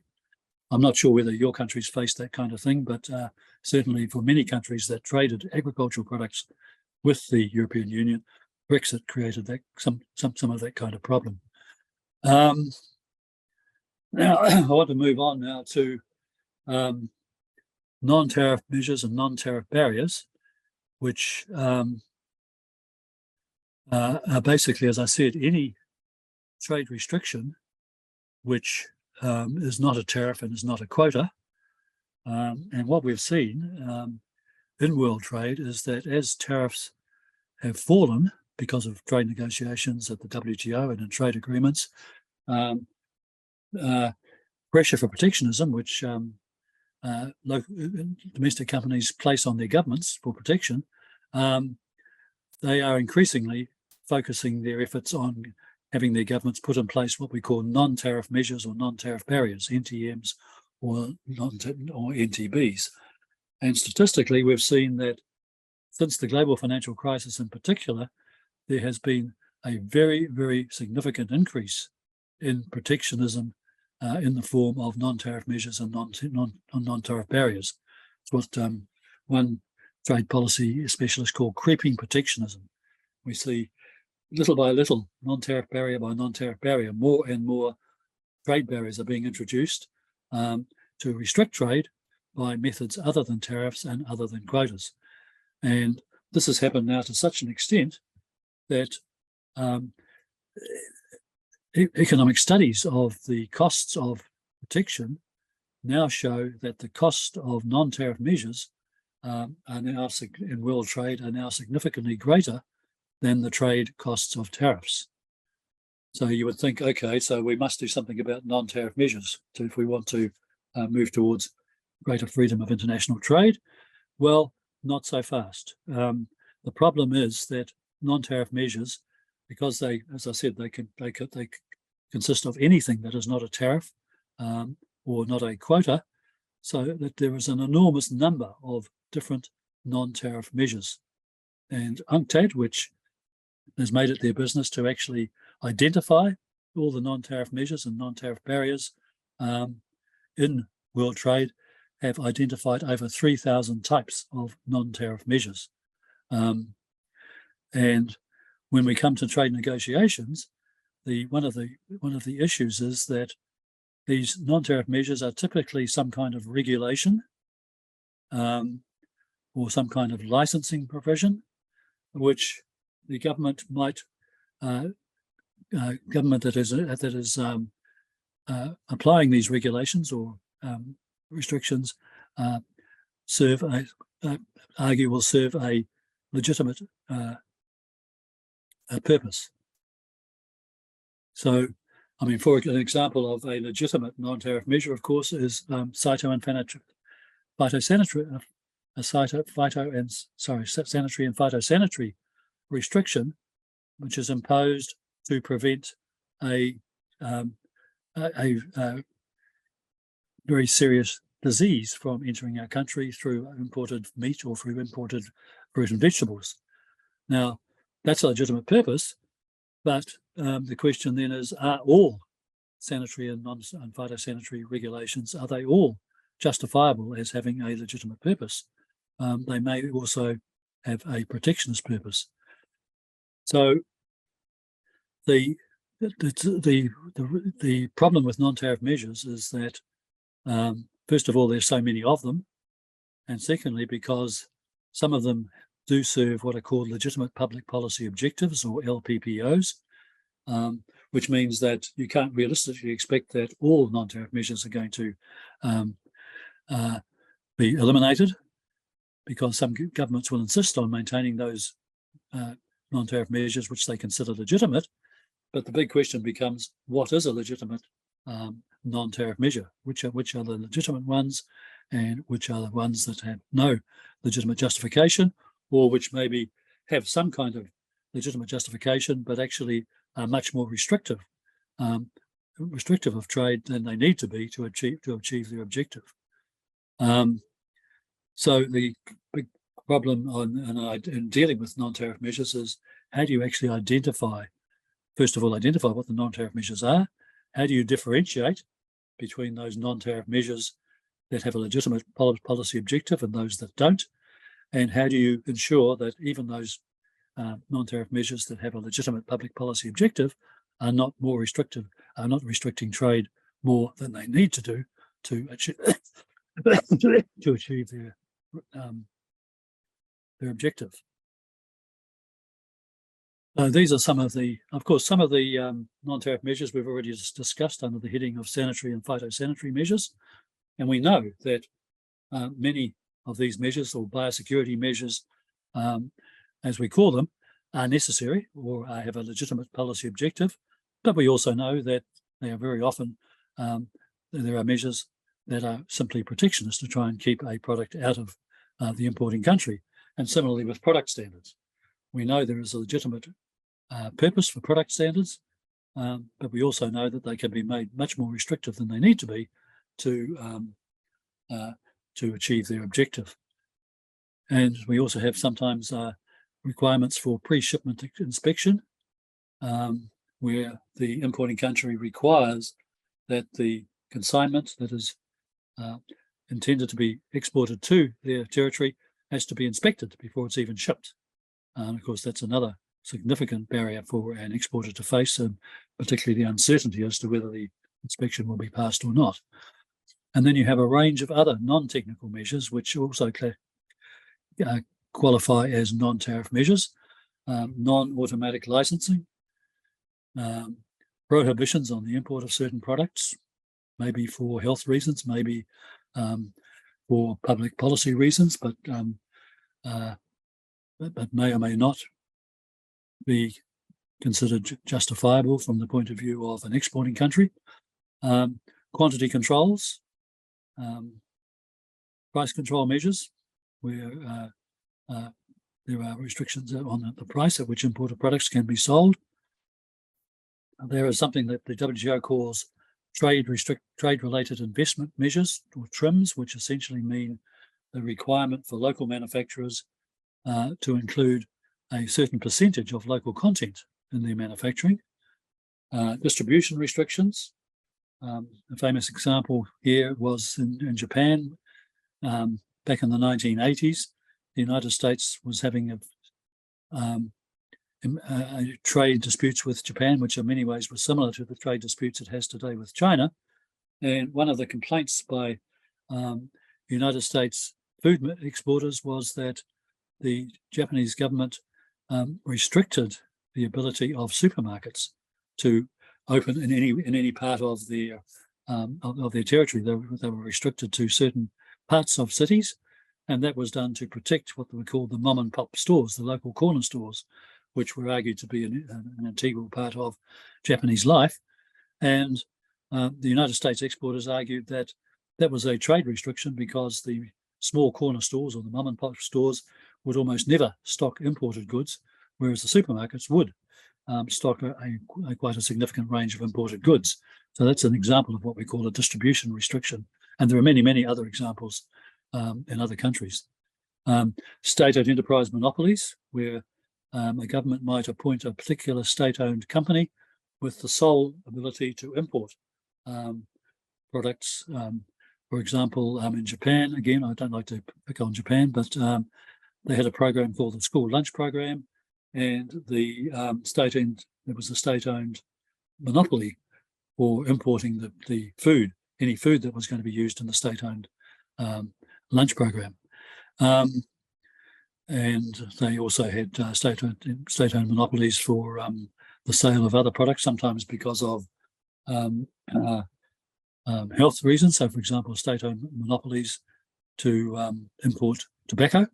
I'm not sure whether your countries faced that kind of thing, but certainly for many countries that traded agricultural products with the European Union, Brexit created some of that kind of problem. Now, I want to move on now to non-tariff measures and non-tariff barriers, which are basically, as I said, any trade restriction which is not a tariff and is not a quota. And what we've seen in world trade is that as tariffs have fallen because of trade negotiations at the WTO and in trade agreements, pressure for protectionism, which domestic companies place on their governments for protection, they are increasingly focusing their efforts on having their governments put in place what we call non-tariff measures or non-tariff barriers, NTMs or NTBs. And statistically, we've seen that since the global financial crisis in particular, there has been a very, very significant increase in protectionism in the form of non-tariff measures and non-tariff barriers. It's what one trade policy specialist called creeping protectionism. We see little by little, non-tariff barrier by non-tariff barrier, more and more trade barriers are being introduced to restrict trade by methods other than tariffs and other than quotas. And this has happened now to such an extent that economic studies of the costs of protection now show that the cost of non-tariff measures are now in world trade are now significantly greater than the trade costs of tariffs. So you would think, okay, so we must do something about non-tariff measures if we want to move towards greater freedom of international trade. Well, not so fast. The problem is that non-tariff measures, because they, as I said, they consist of anything that is not a tariff or not a quota, so that there is an enormous number of different non-tariff measures. And UNCTAD, which has made it their business to actually identify all the non-tariff measures and non-tariff barriers in world trade, have identified over 3,000 types of non-tariff measures. And when we come to trade negotiations, one of the issues is that these non-tariff measures are typically some kind of regulation or some kind of licensing provision, which the government might government that is applying these regulations or restrictions will serve a legitimate purpose. So, I mean, for an example of a legitimate non-tariff measure, of course, is sanitary and phytosanitary restriction, which is imposed to prevent a very serious disease from entering our country through imported meat or through imported fruit and vegetables. Now, that's a legitimate purpose, but the question then is, are all sanitary and phytosanitary regulations, are they all justifiable as having a legitimate purpose? They may also have a protectionist purpose. So the problem with non-tariff measures is that, first of all, there's so many of them, and secondly, because some of them do serve what are called legitimate public policy objectives, or LPPOs, which means that you can't realistically expect that all non-tariff measures are going to be eliminated, because some governments will insist on maintaining those non-tariff measures which they consider legitimate. But the big question becomes, what is a legitimate non-tariff measure? Which are the legitimate ones, and which are the ones that have no legitimate justification, or which maybe have some kind of legitimate justification, but actually are much more restrictive of trade than they need to be to achieve their objective. So the big problem in dealing with non-tariff measures is, how do you actually identify, first of all, identify what the non-tariff measures are? How do you differentiate between those non-tariff measures that have a legitimate policy objective and those that don't? And how do you ensure that even those non-tariff measures that have a legitimate public policy objective are not more restrictive, are not restricting trade more than they need to do to achieve their objective? These are some of the non-tariff measures we've already discussed under the heading of sanitary and phytosanitary measures. And we know that many of these measures, or biosecurity measures, as we call them, are necessary or have a legitimate policy objective. But we also know that they are very often, there are measures that are simply protectionist to try and keep a product out of the importing country. And similarly with product standards. We know there is a legitimate purpose for product standards, but we also know that they can be made much more restrictive than they need to be to achieve their objective. And we also have sometimes requirements for pre-shipment inspection, where the importing country requires that the consignment that is intended to be exported to their territory has to be inspected before it's even shipped. And of course, that's another significant barrier for an exporter to face, and particularly the uncertainty as to whether the inspection will be passed or not. And then you have a range of other non-technical measures which also qualify as non-tariff measures: non-automatic licensing, prohibitions on the import of certain products, maybe for health reasons, maybe for public policy reasons, but may or may not be considered justifiable from the point of view of an exporting country. Quantity controls, price control measures, where there are restrictions on the price at which imported products can be sold. There is something that the WTO calls trade-related investment measures, or TRIMs, which essentially mean the requirement for local manufacturers to include a certain percentage of local content in their manufacturing. Distribution restrictions. A famous example here was in Japan, back in the 1980s, the United States was having trade disputes with Japan, which in many ways were similar to the trade disputes it has today with China. And one of the complaints by United States food exporters was that the Japanese government restricted the ability of supermarkets to open in any part of their territory. They were restricted to certain parts of cities, and that was done to protect what we call the mom and pop stores, the local corner stores, which were argued to be an integral part of Japanese life. And the United States exporters argued that that was a trade restriction because the small corner stores or the mom and pop stores would almost never stock imported goods, whereas the supermarkets would stock quite a significant range of imported goods. So that's an example of what we call a distribution restriction. And there are many, many other examples in other countries. State-owned enterprise monopolies, where a government might appoint a particular state-owned company with the sole ability to import products. For example, in Japan, again, I don't like to pick on Japan, but they had a program called the School Lunch Program, and there was a state-owned monopoly for importing the food, any food that was going to be used in the state-owned lunch program. And they also had state-owned monopolies for the sale of other products, sometimes because of health reasons. So, for example, state-owned monopolies to import tobacco.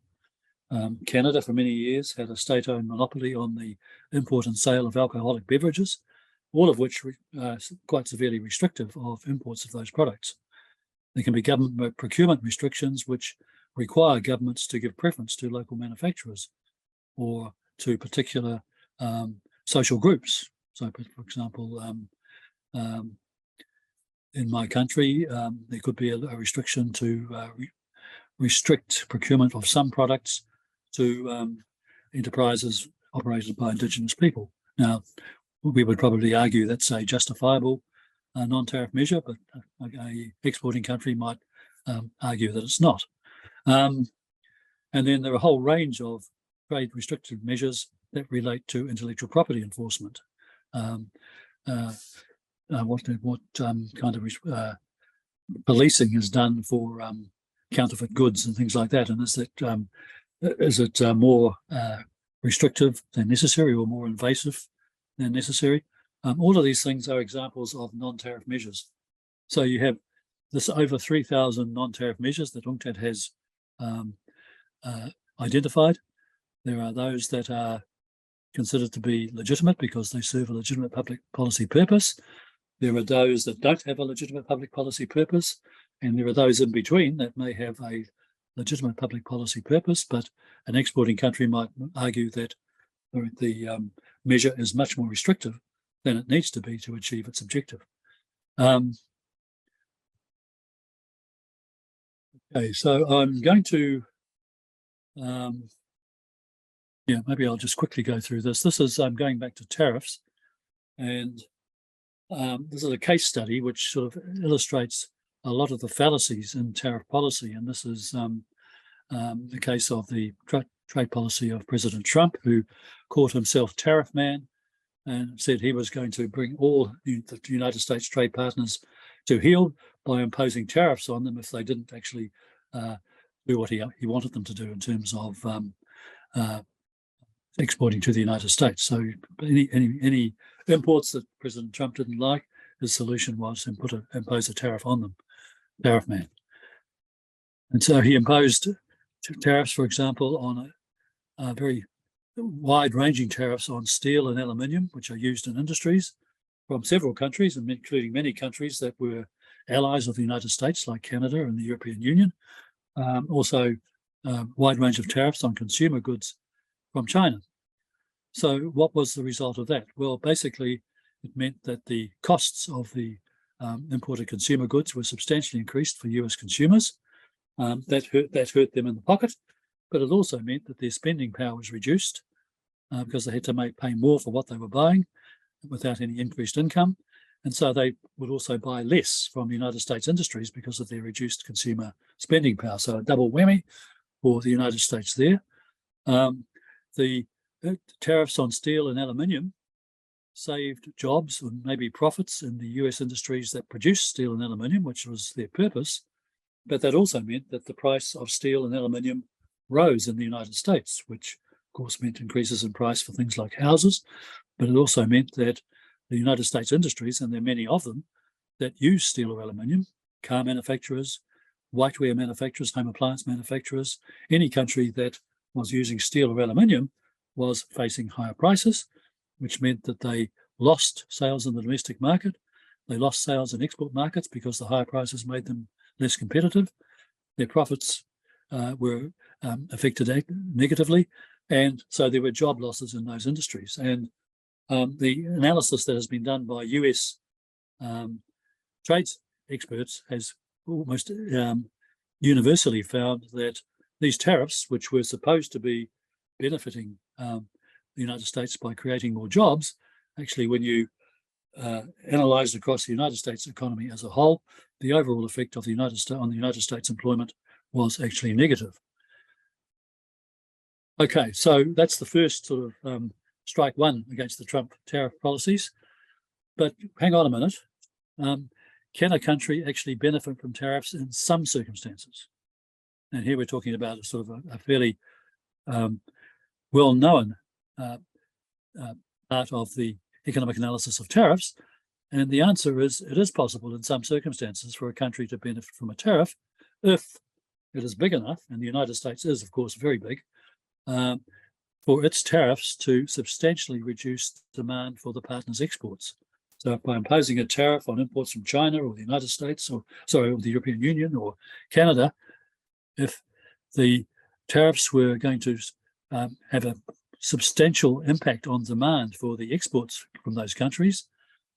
Canada, for many years, had a state-owned monopoly on the import and sale of alcoholic beverages, all of which are quite severely restrictive of imports of those products. There can be government procurement restrictions which require governments to give preference to local manufacturers or to particular social groups. So, for example, in my country, there could be a restriction to restrict procurement of some products to enterprises operated by Indigenous people. Now, we would probably argue that's a justifiable non-tariff measure, but an exporting country might argue that it's not. And then there are a whole range of trade restrictive measures that relate to intellectual property enforcement. What kind of policing is done for counterfeit goods and things like that, and is it more restrictive than necessary or more invasive than necessary? All of these things are examples of non-tariff measures. So you have this over 3,000 non-tariff measures that UNCTAD has identified. There are those that are considered to be legitimate because they serve a legitimate public policy purpose. There are those that don't have a legitimate public policy purpose, and there are those in between that may have a legitimate public policy purpose, but an exporting country might argue that the measure is much more restrictive than it needs to be to achieve its objective. Okay, so I'm going to, maybe I'll just quickly go through this. This is going back to tariffs, and this is a case study which sort of illustrates a lot of the fallacies in tariff policy, and this is the case of the trade policy of President Trump, who called himself Tariff Man and said he was going to bring all the United States trade partners to heel by imposing tariffs on them if they didn't actually do what he wanted them to do in terms of exporting to the United States. So any imports that President Trump didn't like, his solution was to impose a tariff on them, Tariff Man. And so he imposed tariffs, for example, on a very wide-ranging tariffs on steel and aluminium, which are used in industries from several countries, including many countries that were allies of the United States, like Canada and the European Union. Also, a wide range of tariffs on consumer goods from China. So what was the result of that? Well, basically, it meant that the costs of the imported consumer goods were substantially increased for US consumers. That hurt them in the pocket, but it also meant that their spending power was reduced because they had to pay more for what they were buying without any increased income. And so they would also buy less from the United States industries because of their reduced consumer spending power. So a double whammy for the United States there. The tariffs on steel and aluminium saved jobs and maybe profits in the US industries that produce steel and aluminium, which was their purpose. But that also meant that the price of steel and aluminium rose in the United States, which of course meant increases in price for things like houses. But it also meant that the United States industries, and there are many of them that use steel or aluminium, car manufacturers, whiteware manufacturers, home appliance manufacturers, any country that was using steel or aluminium was facing higher prices, which meant that they lost sales in the domestic market. They lost sales in export markets because the higher prices made them less competitive. Their profits were affected negatively. And so there were job losses in those industries. And the analysis that has been done by US trade experts has almost universally found that these tariffs, which were supposed to be benefiting the United States by creating more jobs, actually, when you analysed across the United States economy as a whole, the overall effect of the United States on the United States employment was actually negative. Okay, so that's the first sort of strike one against the Trump tariff policies. But hang on a minute. Can a country actually benefit from tariffs in some circumstances? And here we're talking about a sort of a fairly well-known part of the economic analysis of tariffs. And the answer is it is possible in some circumstances for a country to benefit from a tariff if it is big enough, and the United States is, of course, very big, for its tariffs to substantially reduce demand for the partner's exports. So by imposing a tariff on imports from China or the United States, or the European Union or Canada, if the tariffs were going to have a substantial impact on demand for the exports from those countries,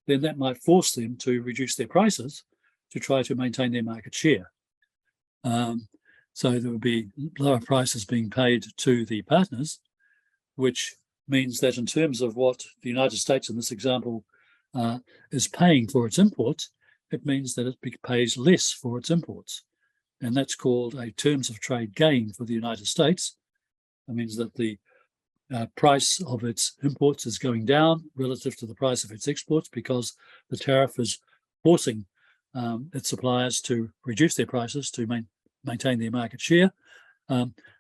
then that might force them to reduce their prices to try to maintain their market share. So there would be lower prices being paid to the partners, which means that in terms of what the United States in this example is paying for its imports, it means that it pays less for its imports. And that's called a terms of trade gain for the United States. That means that the price of its imports is going down relative to the price of its exports because the tariff is forcing its suppliers to reduce their prices to maintain their market share.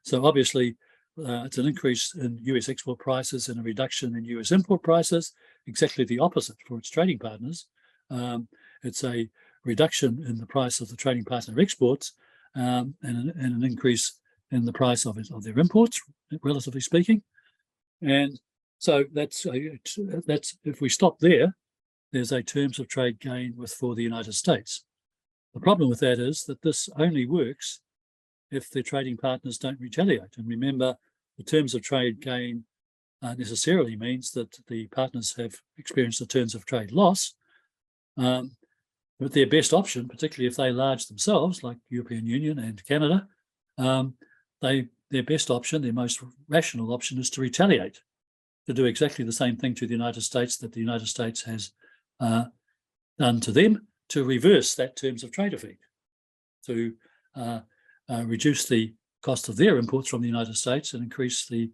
So obviously, it's an increase in US export prices and a reduction in US import prices, exactly the opposite for its trading partners. It's a reduction in the price of the trading partner exports and an increase in the price of their imports, relatively speaking. And so that's if we stop there, there's a terms of trade gain for the United States. The problem with that is that this only works if the trading partners don't retaliate. And remember, the terms of trade gain necessarily means that the partners have experienced a terms of trade loss. But their best option, particularly if they enlarge themselves, like European Union and Canada, their best option, their most rational option, is to retaliate, to do exactly the same thing to the United States that the United States has done to them, to reverse that terms of trade effect, to reduce the cost of their imports from the United States and increase the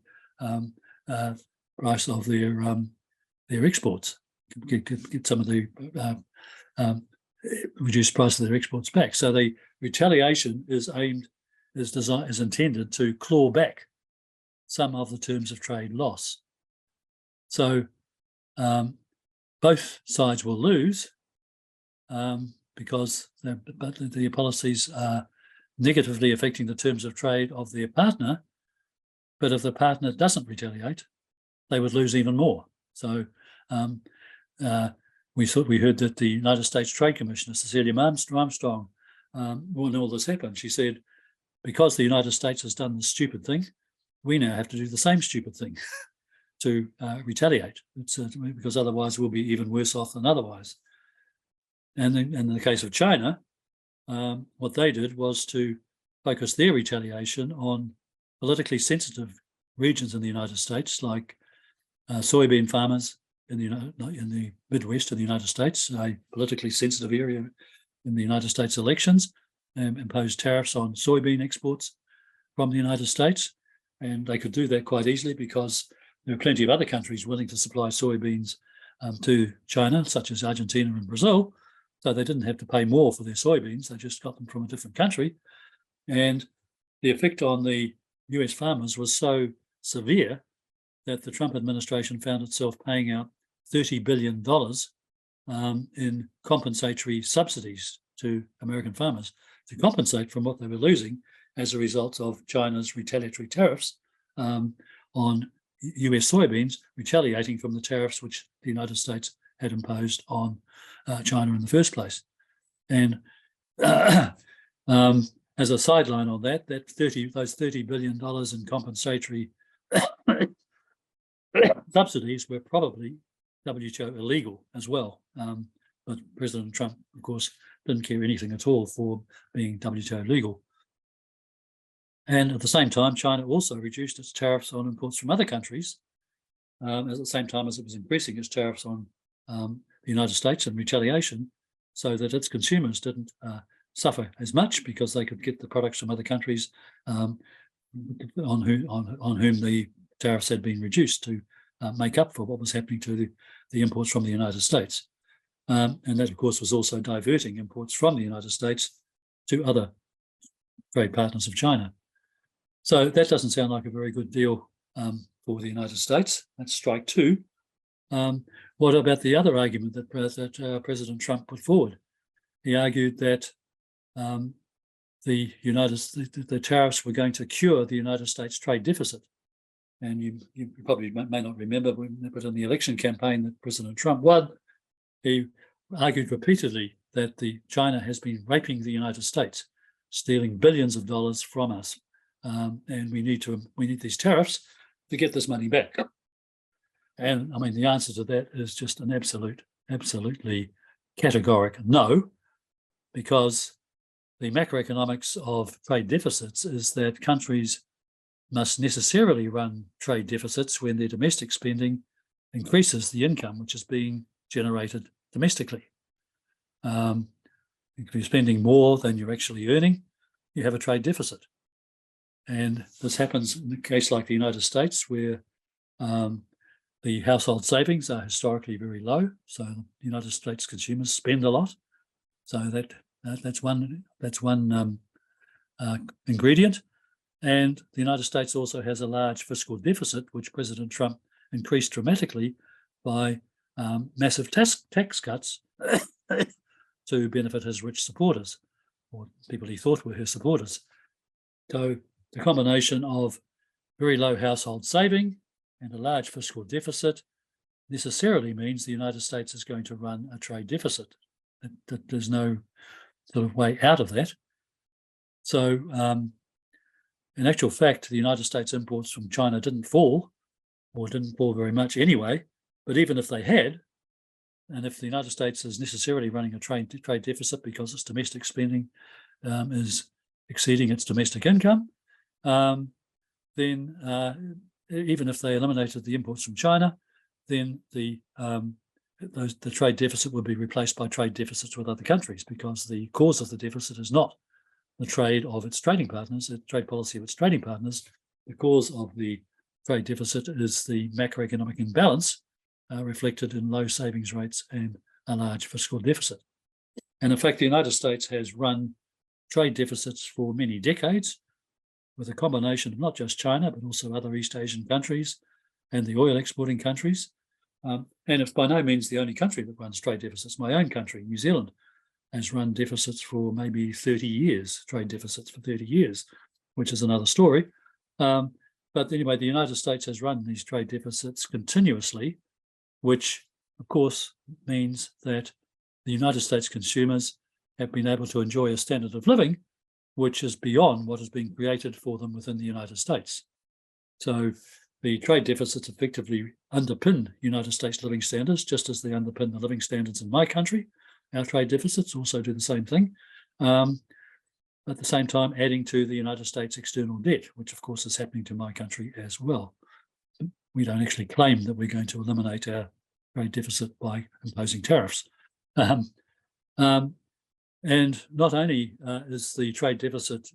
price of their exports, get some of the reduced price of their exports back. So the retaliation is intended to claw back some of the terms of trade loss. So both sides will lose because the policies are negatively affecting the terms of trade of their partner. But if the partner doesn't retaliate, they would lose even more. So we heard that the United States Trade Commissioner, Cecilia Armstrong, when all this happened, she said, because the United States has done this stupid thing, we now have to do the same stupid thing to retaliate. Because otherwise we'll be even worse off than otherwise. And in the case of China, what they did was to focus their retaliation on politically sensitive regions in the United States, like soybean farmers in the Midwest of the United States, a politically sensitive area in the United States elections, imposed tariffs on soybean exports from the United States. And they could do that quite easily because there are plenty of other countries willing to supply soybeans to China, such as Argentina and Brazil. So they didn't have to pay more for their soybeans. They just got them from a different country. And the effect on the US farmers was so severe that the Trump administration found itself paying out $30 billion in compensatory subsidies to American farmers to compensate from what they were losing as a result of China's retaliatory tariffs on US soybeans, retaliating from the tariffs which the United States had imposed on China in the first place. And as a sideline on that, those $30 billion in compensatory subsidies were probably WTO illegal as well. But President Trump, of course, didn't care anything at all for being WTO legal. And at the same time, China also reduced its tariffs on imports from other countries, at the same time as it was increasing its tariffs on the United States in retaliation, so that its consumers didn't suffer as much because they could get the products from other countries on whom the tariffs had been reduced to make up for what was happening to the imports from the United States. And that, of course, was also diverting imports from the United States to other trade partners of China. So that doesn't sound like a very good deal for the United States. That's strike two. What about the other argument that President Trump put forward? He argued that the tariffs were going to cure the United States trade deficit. And you probably may not remember, but in the election campaign that President Trump won, he argued repeatedly that China has been raping the United States, stealing billions of dollars from us, and we need these tariffs to get this money back. And I mean, the answer to that is just an absolutely categoric no, because the macroeconomics of trade deficits is that countries must necessarily run trade deficits when their domestic spending increases the income which is being generated domestically. If you're spending more than you're actually earning, you have a trade deficit. And this happens in a case like the United States, where the household savings are historically very low. So the United States consumers spend a lot. So that's one ingredient. And the United States also has a large fiscal deficit, which President Trump increased dramatically by massive tax cuts to benefit his rich supporters, or people he thought were his supporters. So the combination of very low household saving and a large fiscal deficit necessarily means the United States is going to run a trade deficit. That there's no sort of way out of that. So in actual fact, the United States imports from China didn't fall very much anyway. But even if they had, and if the United States is necessarily running a trade deficit because its domestic spending is exceeding its domestic income, then even if they eliminated the imports from China, then the trade deficit would be replaced by trade deficits with other countries, because the cause of the deficit is not the trade of its trading partners, the trade policy of its trading partners. The cause of the trade deficit is the macroeconomic imbalance reflected in low savings rates and a large fiscal deficit. And in fact, the United States has run trade deficits for many decades, with a combination of not just China, but also other East Asian countries and the oil exporting countries. And it's by no means the only country that runs trade deficits. My own country, New Zealand, has run deficits for maybe 30 years, trade deficits for 30 years, which is another story. But anyway, the United States has run these trade deficits continuously, which of course means that the United States consumers have been able to enjoy a standard of living which is beyond what has been created for them within the United States. So the trade deficits effectively underpin United States living standards, just as they underpin the living standards in my country. Our trade deficits also do the same thing. At the same time, adding to the United States external debt, which of course is happening to my country as well. We don't actually claim that we're going to eliminate our trade deficit by imposing tariffs. And not only is the trade deficit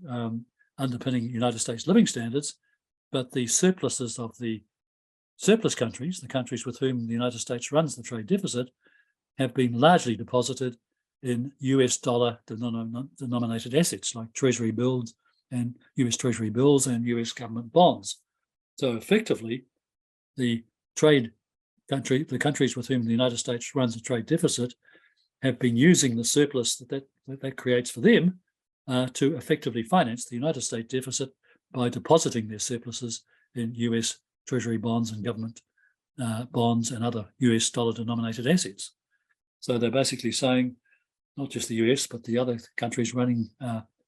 underpinning United States living standards, but the surpluses of the surplus countries, the countries with whom the United States runs the trade deficit, have been largely deposited in US dollar denominated assets like Treasury bills and US Treasury bills and US government bonds. So effectively, the countries with whom the United States runs a trade deficit have been using the surplus that creates for them to effectively finance the United States deficit by depositing their surpluses in US Treasury bonds and government bonds and other US dollar denominated assets. So they're basically saying, not just the US, but the other countries running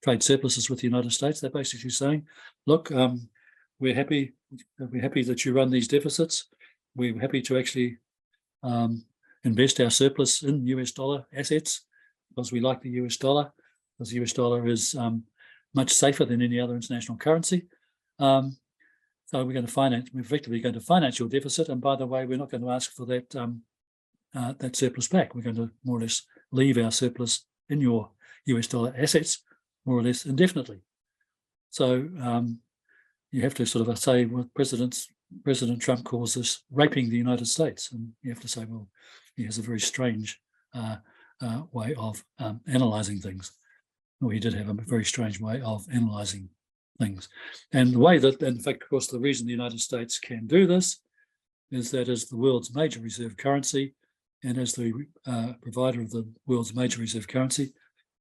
trade surpluses with the United States, they're basically saying, look, we're happy that you run these deficits. We're happy to actually invest our surplus in US dollar assets because we like the US dollar, because the US dollar is much safer than any other international currency. So we're effectively going to finance your deficit. And by the way, we're not going to ask for that that surplus back. We're going to more or less leave our surplus in your US dollar assets more or less indefinitely. So you have to sort of say what President Trump calls this raping the United States. And you have to say, well, he has a very strange way of analysing things. Or he did have a very strange way of analysing things. And the way that, in fact, of course, the reason the United States can do this is that as the world's major reserve currency and as the provider of the world's major reserve currency,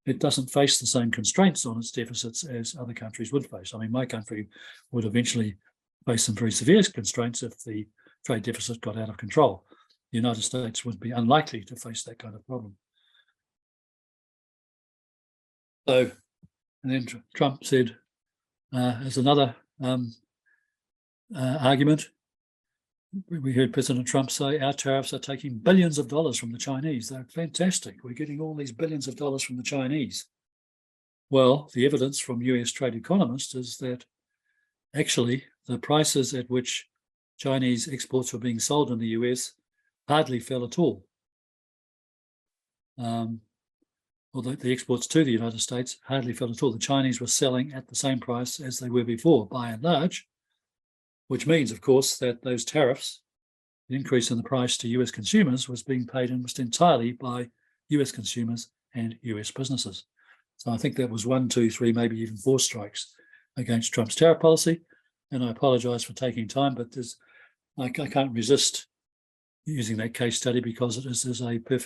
it doesn't face the same constraints on its deficits as other countries would face. I mean, my country would eventually face some very severe constraints if the trade deficit got out of control. The United States would be unlikely to face that kind of problem. So, and then Trump said, as another argument, we heard President Trump say our tariffs are taking billions of dollars from the Chinese. They're fantastic. We're getting all these billions of dollars from the Chinese. Well, the evidence from US trade economists is that actually the prices at which Chinese exports were being sold in the US hardly fell at all. Although the exports to the United States hardly fell at all. The Chinese were selling at the same price as they were before, by and large, which means, of course, that those tariffs, the increase in the price to US consumers, was being paid almost entirely by US consumers and US businesses. So I think that was 1, 2, 3, maybe even 4 strikes against Trump's tariff policy. And I apologize for taking time, but I can't resist using that case study because it is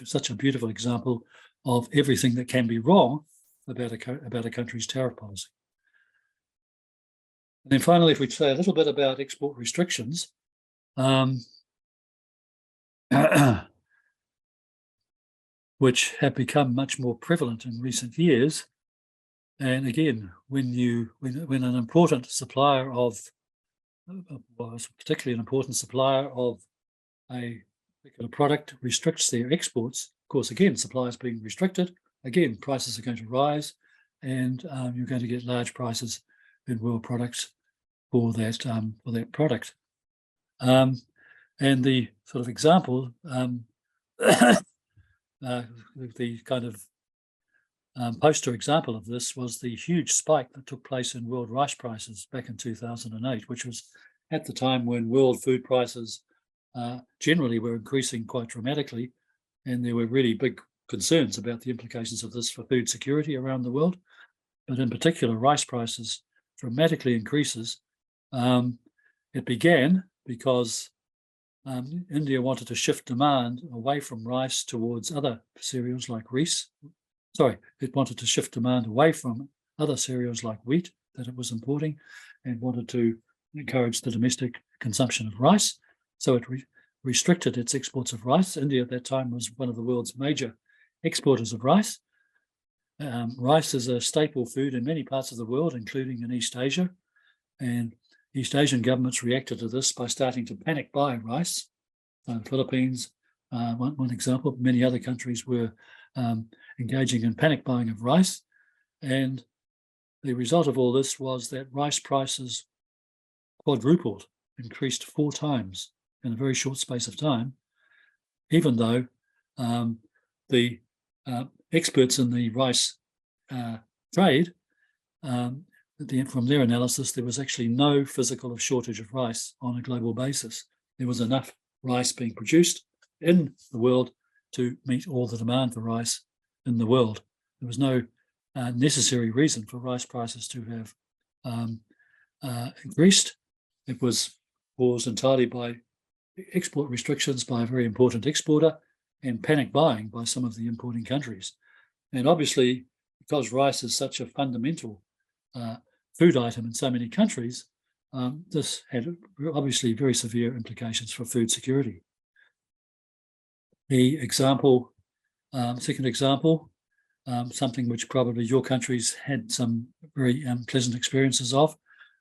such a beautiful example of everything that can be wrong about a country's tariff policy. And then finally, if we say a little bit about export restrictions, which have become much more prevalent in recent years. And again, when an important supplier of, particularly an important supplier of a particular product restricts their exports, of course, again, supplies being restricted, again, prices are going to rise, and you're going to get large prices in world products for that product. And the sort of example, the kind of poster example of this was the huge spike that took place in world rice prices back in 2008, which was at the time when world food prices generally were increasing quite dramatically, and there were really big concerns about the implications of this for food security around the world. But in particular, rice prices dramatically increases. It began because India wanted to shift demand away from rice towards other cereals like rice. Sorry, it wanted to shift demand away from other cereals like wheat that it was importing and wanted to encourage the domestic consumption of rice. So it restricted its exports of rice. India at that time was one of the world's major exporters of rice. Rice is a staple food in many parts of the world, including in East Asia. And East Asian governments reacted to this by starting to panic buy rice. The Philippines, one example, many other countries were engaging in panic buying of rice. And the result of all this was that rice prices quadrupled, increased 4 times in a very short space of time. even though the experts in the rice trade, from their analysis, there was actually no physical shortage of rice on a global basis. There was enough rice being produced in the world to meet all the demand for rice in the world. There was no necessary reason for rice prices to have increased. It was caused entirely by export restrictions by a very important exporter and panic buying by some of the importing countries. And obviously, because rice is such a fundamental food item in so many countries, this had obviously very severe implications for food security. The example, second example, something which probably your countries had some very pleasant experiences of,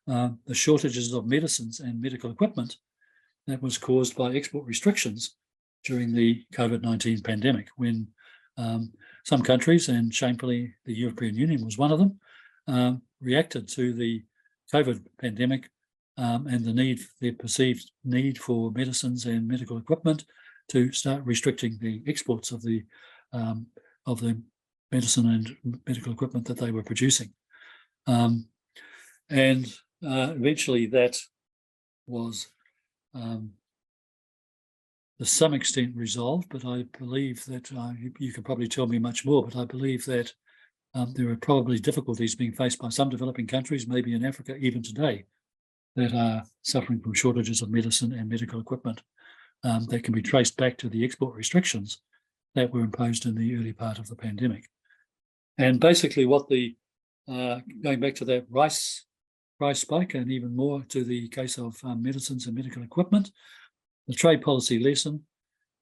the shortages of medicines and medical equipment that was caused by export restrictions during the COVID-19 pandemic, when some countries, and shamefully the European Union was one of them, reacted to the COVID pandemic and the perceived need for medicines and medical equipment to start restricting the exports of the medicine and medical equipment that they were producing. And eventually that was to some extent resolved, but I believe that you can probably tell me much more, but I believe that there are probably difficulties being faced by some developing countries, maybe in Africa even today, that are suffering from shortages of medicine and medical equipment that can be traced back to the export restrictions that were imposed in the early part of the pandemic. And basically what going back to that rice price spike, and even more to the case of medicines and medical equipment, the trade policy lesson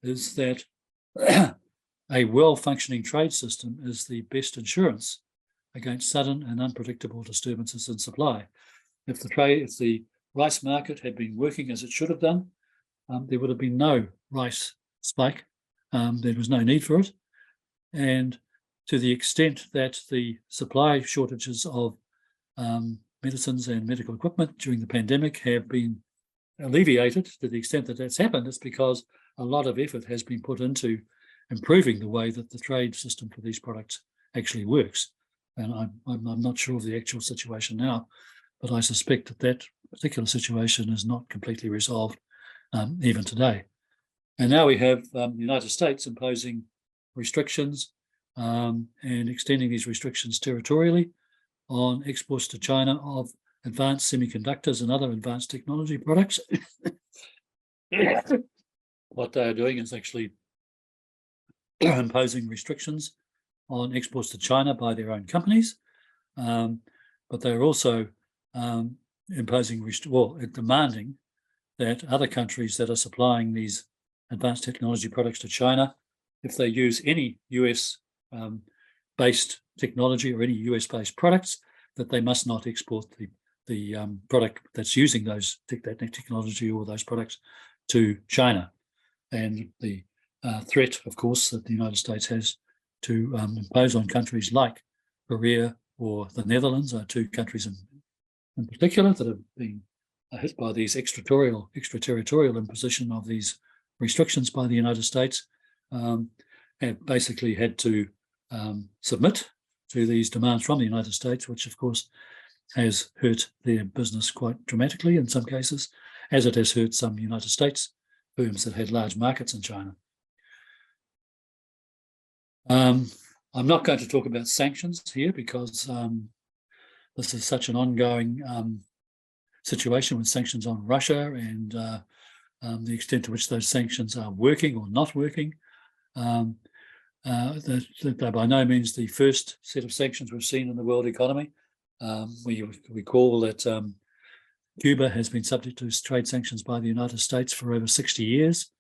is that a well-functioning trade system is the best insurance against sudden and unpredictable disturbances in supply. If the rice market had been working as it should have done, there would have been no rice spike. There was no need for it. And to the extent that the supply shortages of medicines and medical equipment during the pandemic have been alleviated, to the extent that that's happened, it's because a lot of effort has been put into improving the way that the trade system for these products actually works. And I'm not sure of the actual situation now, but I suspect that that particular situation is not completely resolved even today. And now we have the United States imposing restrictions and extending these restrictions territorially on exports to China of advanced semiconductors and other advanced technology products. What they are doing is actually imposing restrictions on exports to China by their own companies, but they're also demanding that other countries that are supplying these advanced technology products to China, if they use any US based technology or any US based products, that they must not export the product that's using that technology or those products to China. And the threat, of course, that the United States has to impose on countries like Korea or the Netherlands are two countries in particular that have been hit by these extraterritorial imposition of these restrictions by the United States, have basically had to submit to these demands from the United States, which of course has hurt their business quite dramatically in some cases, as it has hurt some United States firms that had large markets in China. I'm not going to talk about sanctions here because this is such an ongoing situation with sanctions on Russia and the extent to which those sanctions are working or not working. They're by no means the first set of sanctions we've seen in the world economy. We recall that Cuba has been subject to trade sanctions by the United States for over 60 years.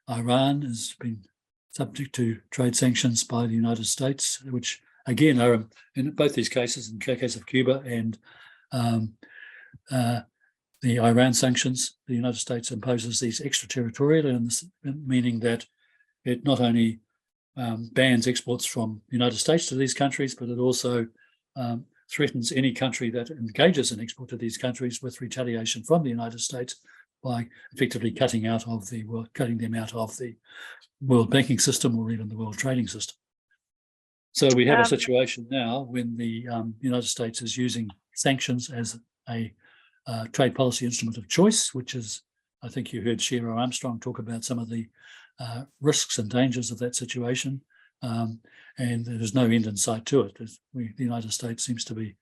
Iran has been subject to trade sanctions by the United States, which again are in both these cases, in the case of Cuba and the Iran sanctions, the United States imposes these extraterritorially, meaning that it not only bans exports from the United States to these countries, but it also threatens any country that engages in export to these countries with retaliation from the United States by effectively cutting them out of the world banking system or even the world trading system. So we have a situation now when the United States is using sanctions as a trade policy instrument of choice, which is, I think you heard Shira Armstrong talk about some of the risks and dangers of that situation. And there's no end in sight to it. The United States seems to be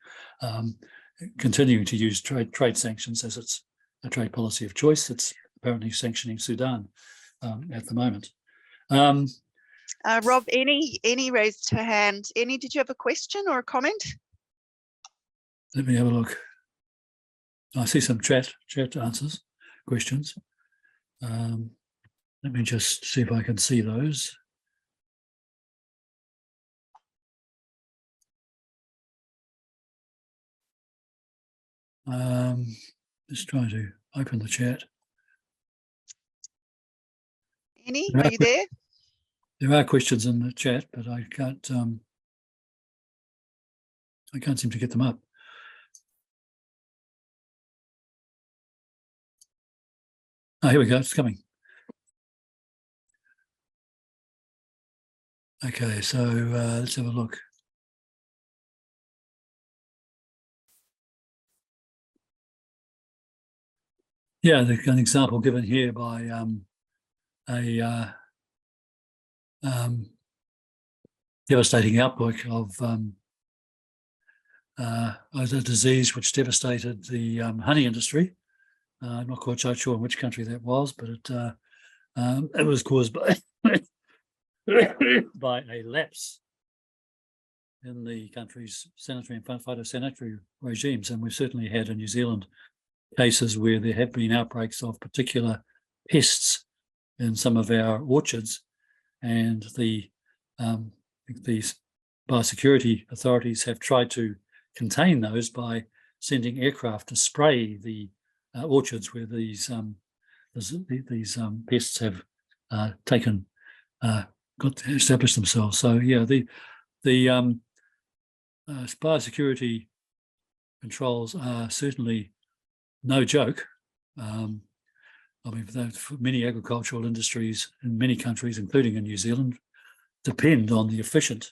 continuing to use trade sanctions as its a trade policy of choice. It's apparently sanctioning Sudan at the moment. Rob, any raised her hand? Did you have a question or a comment? Let me have a look. I see some chat answers, questions. Let me just see if I can see those. Just trying to open the chat. Are you there? There are questions in the chat, but I can't seem to get them up. Oh, here we go. It's coming. Okay, so let's have a look. Yeah, an example given here by a devastating outbreak of a disease which devastated the honey industry. I'm not quite sure in which country that was, but it was caused by by a lapse in the country's sanitary and phytosanitary regimes, and we've certainly had in New Zealand cases where there have been outbreaks of particular pests in some of our orchards, and these biosecurity authorities have tried to contain those by sending aircraft to spray the orchards where these pests have established themselves. So yeah, the biosecurity controls are certainly no joke. I mean, many agricultural industries in many countries, including in New Zealand, depend on the efficient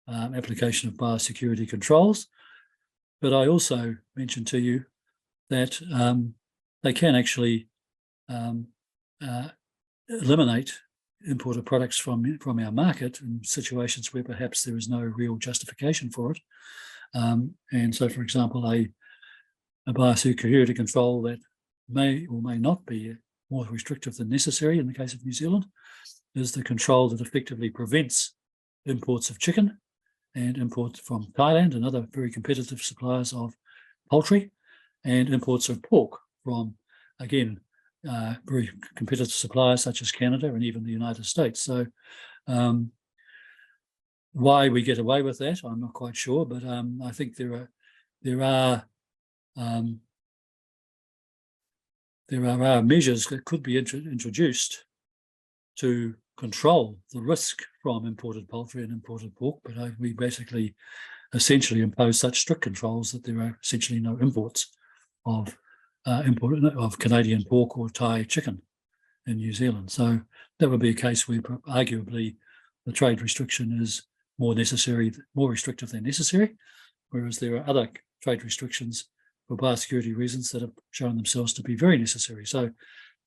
application of biosecurity controls. But I also mentioned to you that they can actually eliminate imported products from our market in situations where perhaps there is no real justification for it. And so, for example, a biosecurity control that may or may not be more restrictive than necessary in the case of New Zealand is the control that effectively prevents imports of chicken and imports from Thailand and other very competitive suppliers of poultry, and imports of pork from, again, very competitive suppliers such as Canada and even the United States. So why we get away with that, I'm not quite sure, but I think there are measures that could be introduced to control the risk from imported poultry and imported pork, but we basically essentially impose such strict controls that there are essentially no imports of Canadian pork or Thai chicken in New Zealand. So that would be a case where arguably the trade restriction is more restrictive than necessary, whereas there are other trade restrictions for biosecurity reasons that have shown themselves to be very necessary. So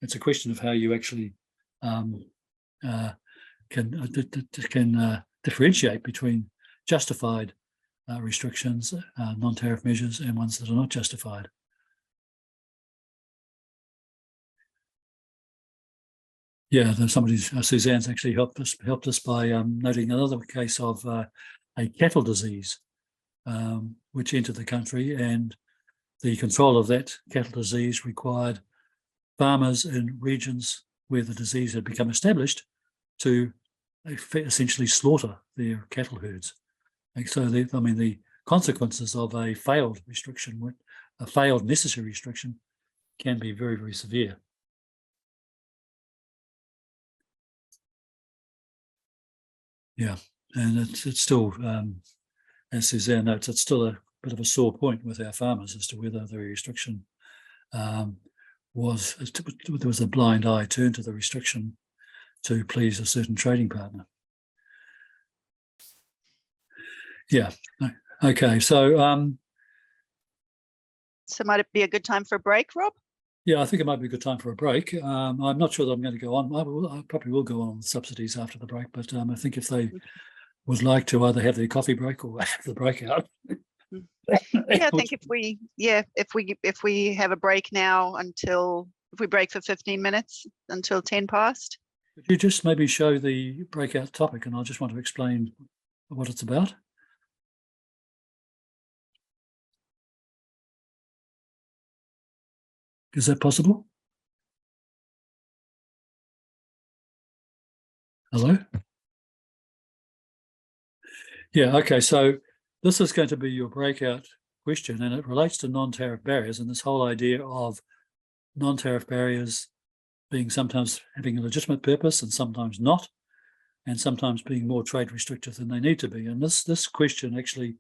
it's a question of how you actually can differentiate between justified restrictions, non-tariff measures, and ones that are not justified. Yeah, Suzanne's actually helped us by noting another case of a cattle disease which entered the country, and the control of that cattle disease required farmers in regions where the disease had become established to essentially slaughter their cattle herds. And so, the consequences of a failed restriction, a failed necessary restriction, can be very, very severe. Yeah, and it's still, as Suzanne notes, it's still a bit of a sore point with our farmers as to whether the restriction there was a blind eye turned to the restriction to please a certain trading partner. Yeah. Okay. So So might it be a good time for a break, Rob? yeah, I think it might be a good time for a break. I'm not sure that I'm going to go on. I probably will go on with subsidies after the break, but I think if they would like to either have their coffee break or have the breakout. Yeah, I think if we have a break now if we break for 15 minutes until 10 past. Could you just maybe show the breakout topic, and I just want to explain what it's about? Is that possible? Hello? Yeah, okay. So this is going to be your breakout question, and it relates to non-tariff barriers and this whole idea of non-tariff barriers being sometimes having a legitimate purpose and sometimes not, and sometimes being more trade restrictive than they need to be. And this question actually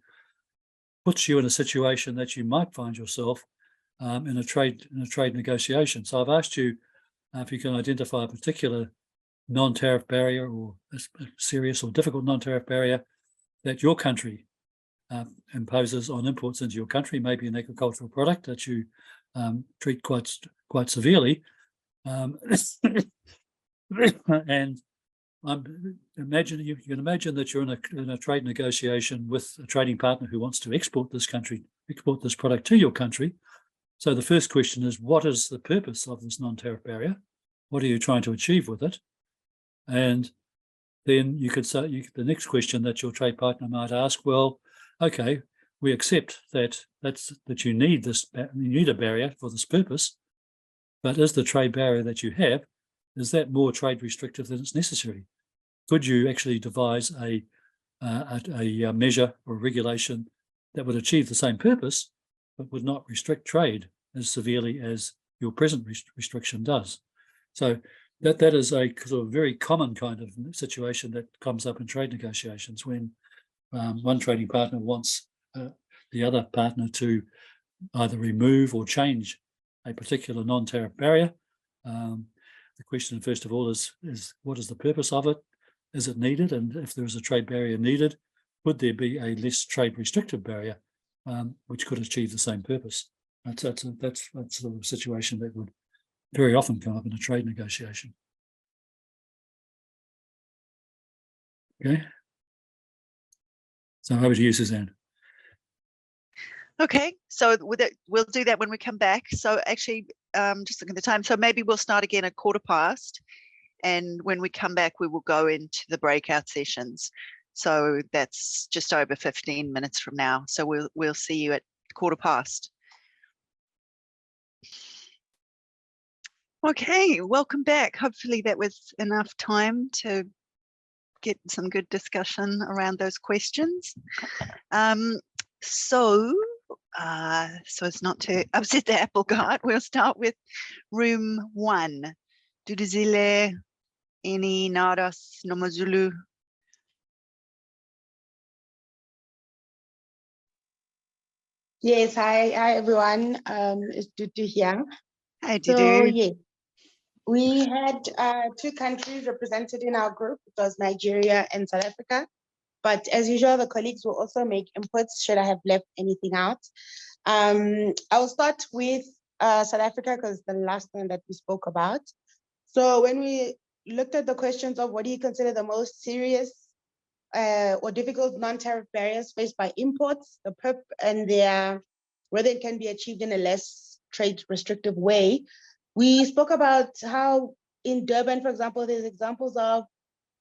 puts you in a situation that you might find yourself in a trade negotiation. So I've asked you if you can identify a particular non-tariff barrier or a serious or difficult non-tariff barrier that your country imposes on imports into your country, maybe an agricultural product that you treat quite severely. And you can imagine that you're in a trade negotiation with a trading partner who wants to export this product to your country. So the first question is, what is the purpose of this non-tariff barrier? What are you trying to achieve with it? And then you could say the next question that your trade partner might ask, well, okay, we accept that you need a barrier for this purpose, but is the trade barrier that you have, is that more trade restrictive than it's necessary? Could you actually devise a measure or regulation that would achieve the same purpose, but would not restrict trade as severely as your present restriction does? So that is a sort of very common kind of situation that comes up in trade negotiations when one trading partner wants the other partner to either remove or change a particular non-tariff barrier. The question, first of all, is what is the purpose of it? Is it needed? And if there is a trade barrier needed, would there be a less trade restrictive barrier which could achieve the same purpose? That's sort of a situation that would very often come up in a trade negotiation. Okay. So over to you, Suzanne. Okay, so we'll do that when we come back. So actually, just looking at the time, so maybe we'll start again at 15:15, and when we come back, we will go into the breakout sessions. So that's just over 15 minutes from now. So we'll see you at 15:15. Okay, welcome back. Hopefully that was enough time to get some good discussion around those questions. So as not to upset the apple cart, we'll start with room 1. Duduzile, Eni, Nadas, Nomazulu. Yes, hi everyone. It's Dudu here. Hi, Dudu. So yeah, we had 2 countries represented in our group. It was Nigeria and South Africa. But as usual, the colleagues will also make inputs should I have left anything out. I will start with South Africa because the last one that we spoke about. So when we looked at the questions of what do you consider the most serious or difficult non-tariff barriers faced by imports, the PIP, and whether it can be achieved in a less trade restrictive way, we spoke about how in Durban, for example, there's examples of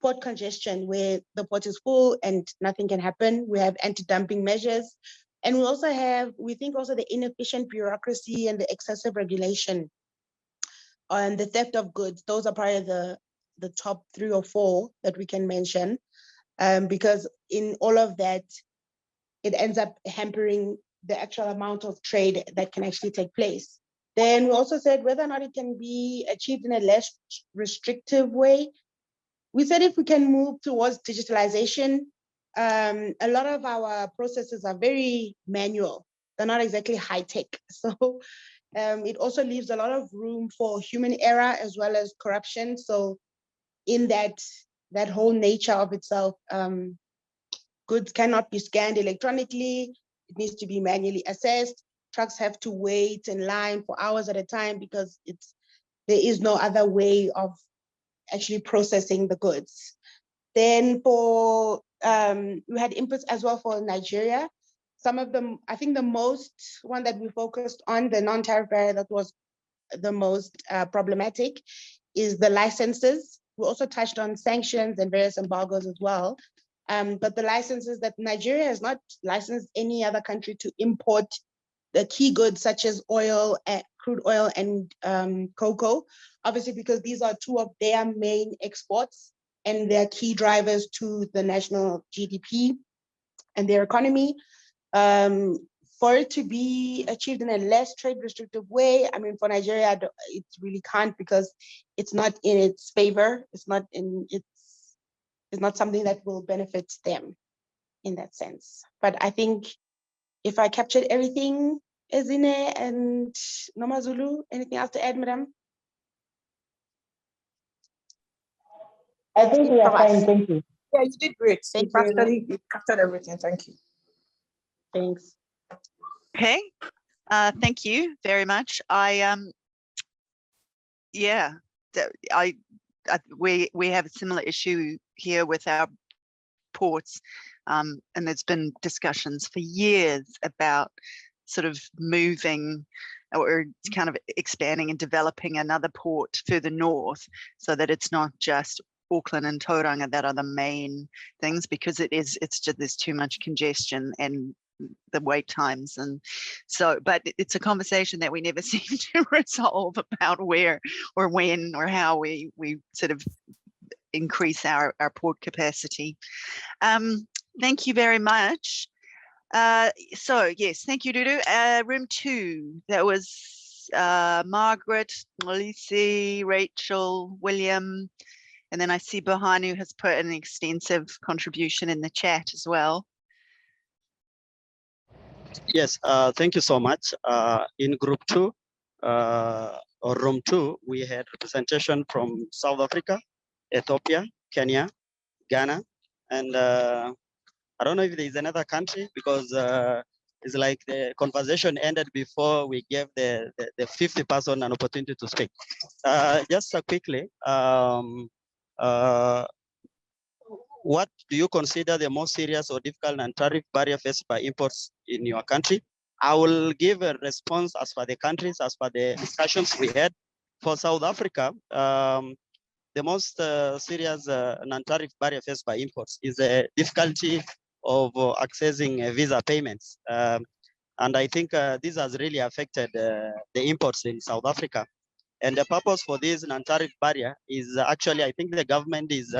port congestion where the port is full and nothing can happen. We have anti-dumping measures. And we also have, we think also the inefficient bureaucracy and the excessive regulation and the theft of goods. Those are probably the top 3 or 4 that we can mention. Because in all of that, it ends up hampering the actual amount of trade that can actually take place. Then we also said whether or not it can be achieved in a less restrictive way. We said if we can move towards digitalization, a lot of our processes are very manual. They're not exactly high tech. So It also leaves a lot of room for human error as well as corruption. So in that whole nature of itself, goods cannot be scanned electronically. It needs to be manually assessed. Trucks have to wait in line for hours at a time because there is no other way of actually processing the goods. Then for, we had inputs as well for Nigeria. Some of them, I think the most one that we focused on, the non-tariff barrier that was the most problematic, is the licenses. We also touched on sanctions and various embargoes as well. But the licenses that Nigeria has not licensed any other country to import the key goods such as oil, crude oil and cocoa, obviously because these are two of their main exports and they're key drivers to the national GDP and their economy. For it to be achieved in a less trade restrictive way, I mean, for Nigeria, it really can't because it's not in its favor. It's not something that will benefit them in that sense. But I think if I captured everything, Ezine and Noma Zulu, anything else to add, madam? I think we are fine, thank you. Yeah, you did great. Thank you. You captured everything. Thank you. Thanks. Okay, thank you very much. Yeah, we have a similar issue here with our ports, and there's been discussions for years about sort of moving or kind of expanding and developing another port further north so that it's not just Auckland and Tauranga that are the main things, because it's just there's too much congestion and the wait times. And so, but it's a conversation that we never seem to resolve about where or when or how we sort of increase our port capacity. Thank you very much. So yes, thank you, Dudu. Room 2, that was Margaret, Melissa, Rachel, William, and then I see Bahanu has put an extensive contribution in the chat as well. Yes, thank you so much. In group 2 or room 2, we had representation from South Africa, Ethiopia, Kenya, Ghana, and I don't know if there is another country because it's like the conversation ended before we gave the 50th person an opportunity to speak. Just quickly, what do you consider the most serious or difficult non-tariff barrier faced by imports in your country? I will give a response as per the countries, as per the discussions we had. For South Africa, the most serious non-tariff barrier faced by imports is the difficulty of accessing visa payments. And I think this has really affected the imports in South Africa. And the purpose for this non-tariff barrier is actually, I think the government is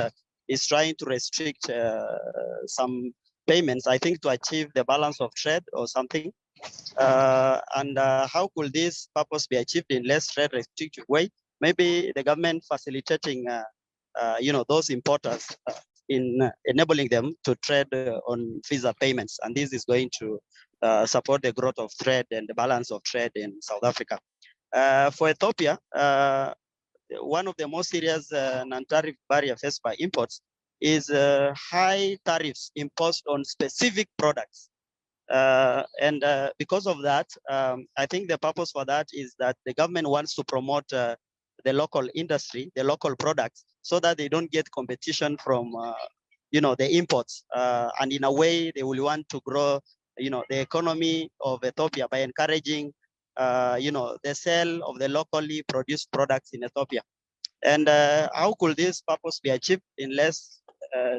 trying to restrict some payments, I think to achieve the balance of trade or something. And how could this purpose be achieved in less trade restrictive way? Maybe the government facilitating, those importers in enabling them to trade on visa payments. And this is going to support the growth of trade and the balance of trade in South Africa. For Ethiopia, one of the most serious non-tariff barrier faced by imports is high tariffs imposed on specific products. And because of that, I think the purpose for that is that the government wants to promote the local industry, the local products, so that they don't get competition from, the imports. And in a way, they will want to grow, the economy of Ethiopia by encouraging, the sale of the locally produced products in Ethiopia. And how could this purpose be achieved in less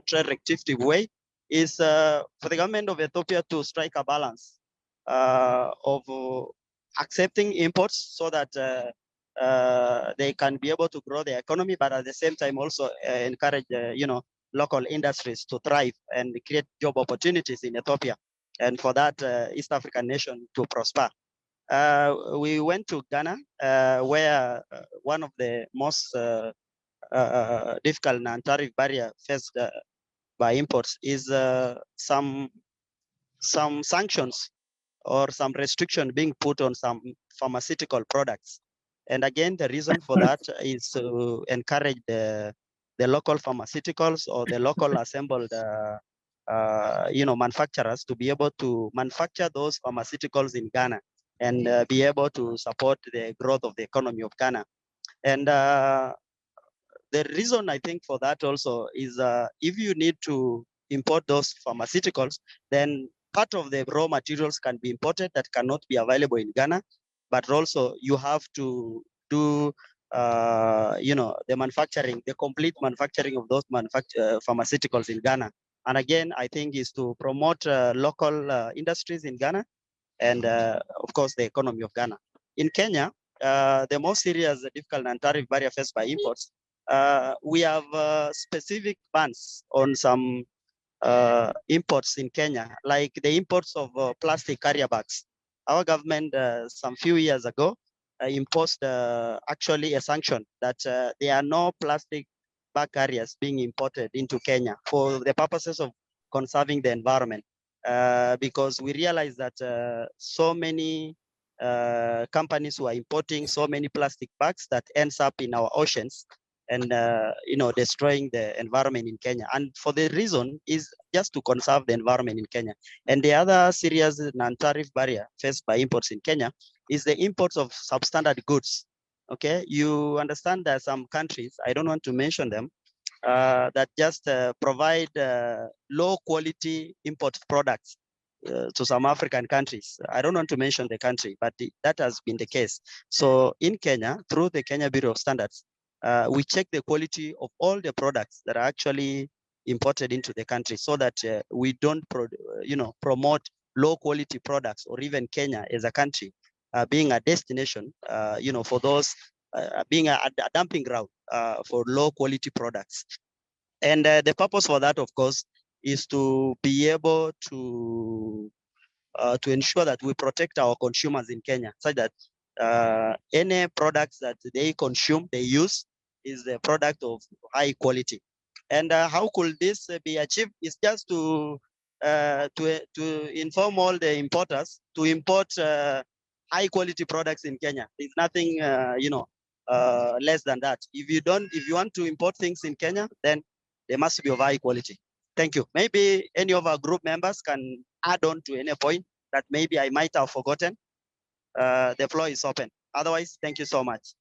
trade restrictive way? Is for the government of Ethiopia to strike a balance of accepting imports so that they can be able to grow the economy, but at the same time also encourage, local industries to thrive and create job opportunities in Ethiopia. And for that, East African nation to prosper. We went to Ghana, where one of the most difficult non-tariff barrier faced by imports is some sanctions or some restriction being put on some pharmaceutical products. And again, the reason for that is to encourage the local pharmaceuticals or the local assembled manufacturers to be able to manufacture those pharmaceuticals in Ghana and be able to support the growth of the economy of Ghana. And the reason I think for that also is if you need to import those pharmaceuticals, then part of the raw materials can be imported that cannot be available in Ghana, but also you have to do the manufacturing, the complete manufacturing of those pharmaceuticals in Ghana. And again, I think is to promote local industries in Ghana and of course the economy of Ghana. In Kenya, the most serious difficult and tariff barrier faced by imports, we have specific bans on some imports in Kenya, like the imports of plastic carrier bags. Our government some few years ago imposed actually a sanction that there are no plastic bag carriers being imported into Kenya for the purposes of conserving the environment. Because we realize that so many companies who are importing so many plastic bags that ends up in our oceans and destroying the environment in Kenya. And for the reason is just to conserve the environment in Kenya. And the other serious non-tariff barrier faced by imports in Kenya is the imports of substandard goods. Okay, you understand that some countries, I don't want to mention them, that just provide low quality import products to some African countries. I don't want to mention the country, but that has been the case. So in Kenya, through the Kenya Bureau of Standards, we check the quality of all the products that are actually imported into the country so that we don't promote low quality products, or even Kenya as a country being a destination for those being a dumping ground for low quality products. And the purpose for that, of course, is to be able to ensure that we protect our consumers in Kenya, such that any products that they consume, they use, is a product of high quality. And how could this be achieved? Is just to inform all the importers to import high quality products in Kenya. There's nothing less than that. If you want to import things in Kenya, then they must be of high quality. Thank you. Maybe any of our group members can add on to any point that maybe I might have forgotten. The floor is open. Otherwise, thank you so much.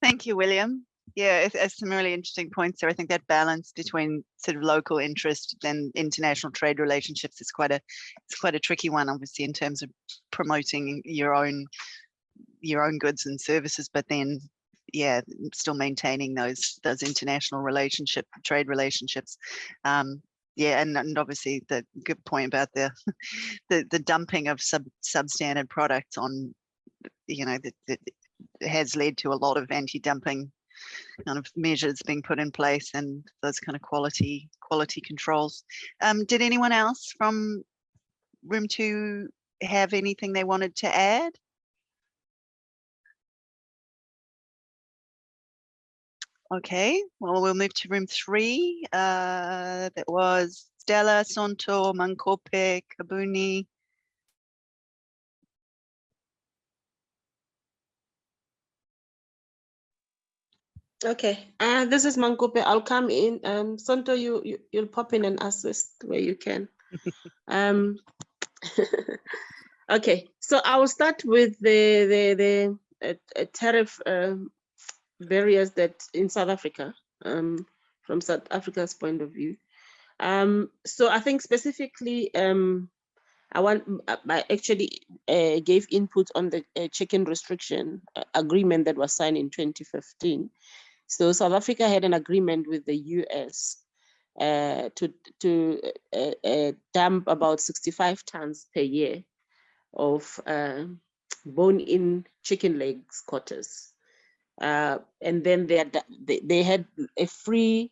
Thank you, William. Yeah, it's some really interesting points there. I think that balance between sort of local interest and international trade relationships is quite a tricky one, obviously, in terms of promoting your own goods and services, but then still maintaining those international trade relationships. Yeah, and obviously the good point about the dumping of substandard products on, that has led to a lot of anti-dumping kind of measures being put in place and those kind of quality controls. Did anyone else from room 2 have anything they wanted to add? Okay, well, we'll move to room 3. That was Stella, Sonto, Mankope, Kabuni. Okay, this is Mankope. I'll come in. Sonto, you'll pop in and assist where you can. Okay, so I will start with the tariff barriers that in South Africa, from South Africa's point of view. So I think specifically, I actually gave input on the chicken restriction agreement that was signed in 2015. So South Africa had an agreement with the US to dump about 65 tons per year of bone-in chicken legs quarters. And then they had a free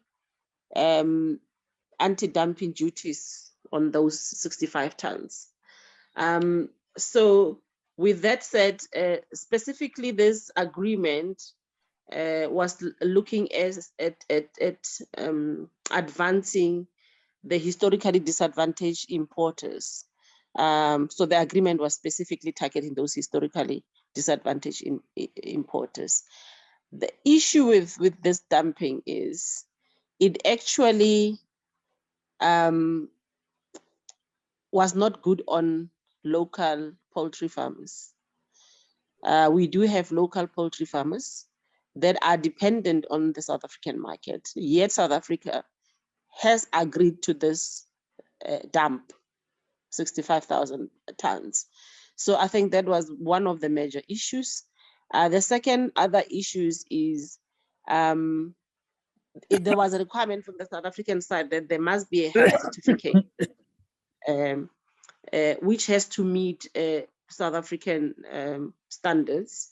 anti-dumping duties on those 65 tons. So with that said, specifically this agreement was looking at advancing the historically disadvantaged importers So the agreement was specifically targeting those historically disadvantaged importers. The issue with this dumping is it actually was not good on local poultry farmers. We do have local poultry farmers that are dependent on the South African market, yet South Africa has agreed to this dump, 65,000 tons. So I think that was one of the major issues. The second other issues is there was a requirement from the South African side that there must be a health certificate, which has to meet South African standards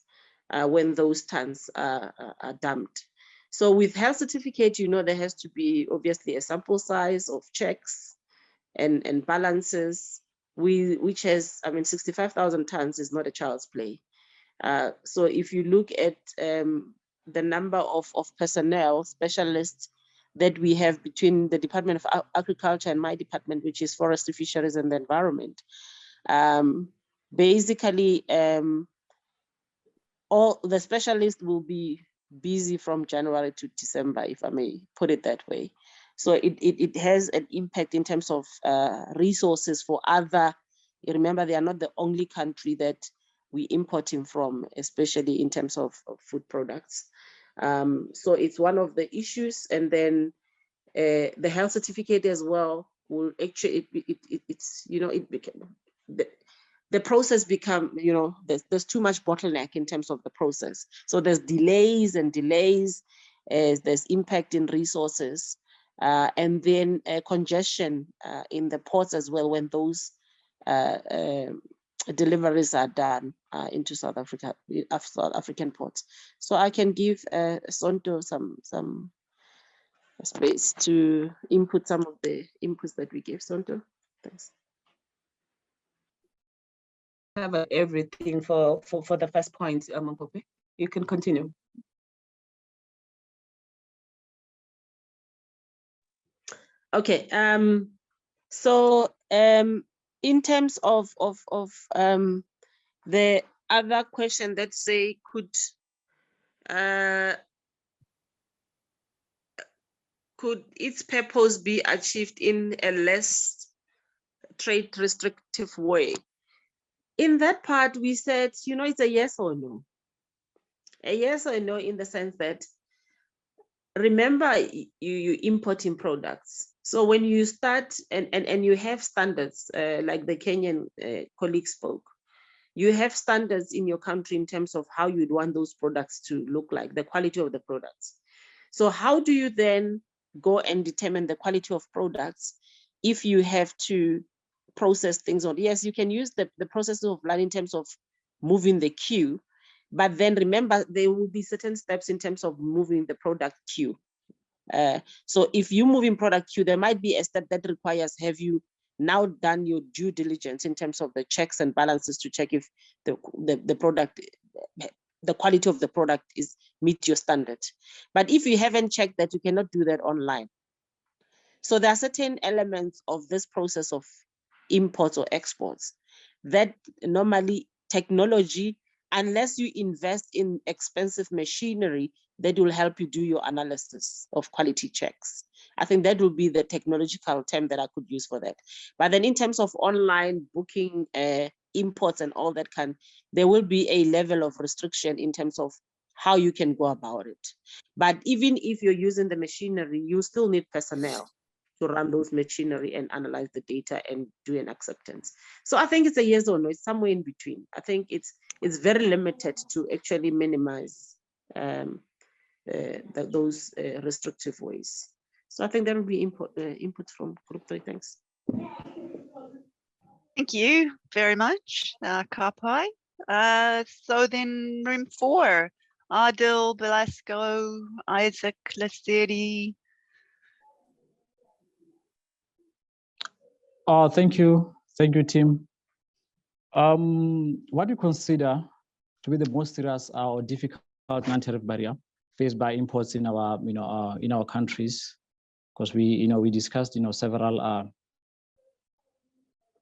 when those tons are dumped. So with health certificate, there has to be obviously a sample size of checks and balances, which has, 65,000 tons is not a child's play. So if you look at the number of personnel, specialists that we have between the Department of Agriculture and my department, which is Forestry, Fisheries and the Environment, basically all the specialists will be busy from January to December, if I may put it that way. So it has an impact in terms of resources for other. You remember, they are not the only country that we importing from, especially in terms of food products. So it's one of the issues. And then the health certificate as well will actually, the process become, there's too much bottleneck in terms of the process. So there's delays and delays, there's impact in resources, and then congestion in the ports as well when those deliveries are done into South Africa, South African ports. So I can give Sonto some space to input some of the inputs that we gave. Sonto, thanks. Cover everything for the first point, Mpope. You can continue. Okay. So in terms of the other question that say could its purpose be achieved in a less trade restrictive way? In that part, we said, it's a yes or no. A yes or no in the sense that, remember, you importing products. So when you start and you have standards, like the Kenyan colleague spoke, you have standards in your country in terms of how you'd want those products to look like, the quality of the products. So how do you then go and determine the quality of products if you have to process things on? Yes, you can use the process of line in terms of moving the queue, but then remember, there will be certain steps in terms of moving the product queue. So if you move in product queue, there might be a step that requires, have you now done your due diligence in terms of the checks and balances to check if the product, the quality of the product is meet your standard. But if you haven't checked that, you cannot do that online. So there are certain elements of this process of imports or exports that normally technology, unless you invest in expensive machinery, that will help you do your analysis of quality checks. I think that will be the technological term that I could use for that. But then in terms of online booking, imports and all that there will be a level of restriction in terms of how you can go about it. But even if you're using the machinery, you still need personnel to run those machinery and analyze the data and do an acceptance. So I think it's a yes or no, it's somewhere in between. I think it's very limited to actually minimize those restrictive ways. So I think there will be input from Group 3. Thanks. Thank you very much, Kapai. So then room 4, Adil, Velasco, Isaac, Lesteri. Thank you, team. What do you consider to be the most serious or difficult non-tariff barrier faced by imports in our, in our countries? Because we discussed, several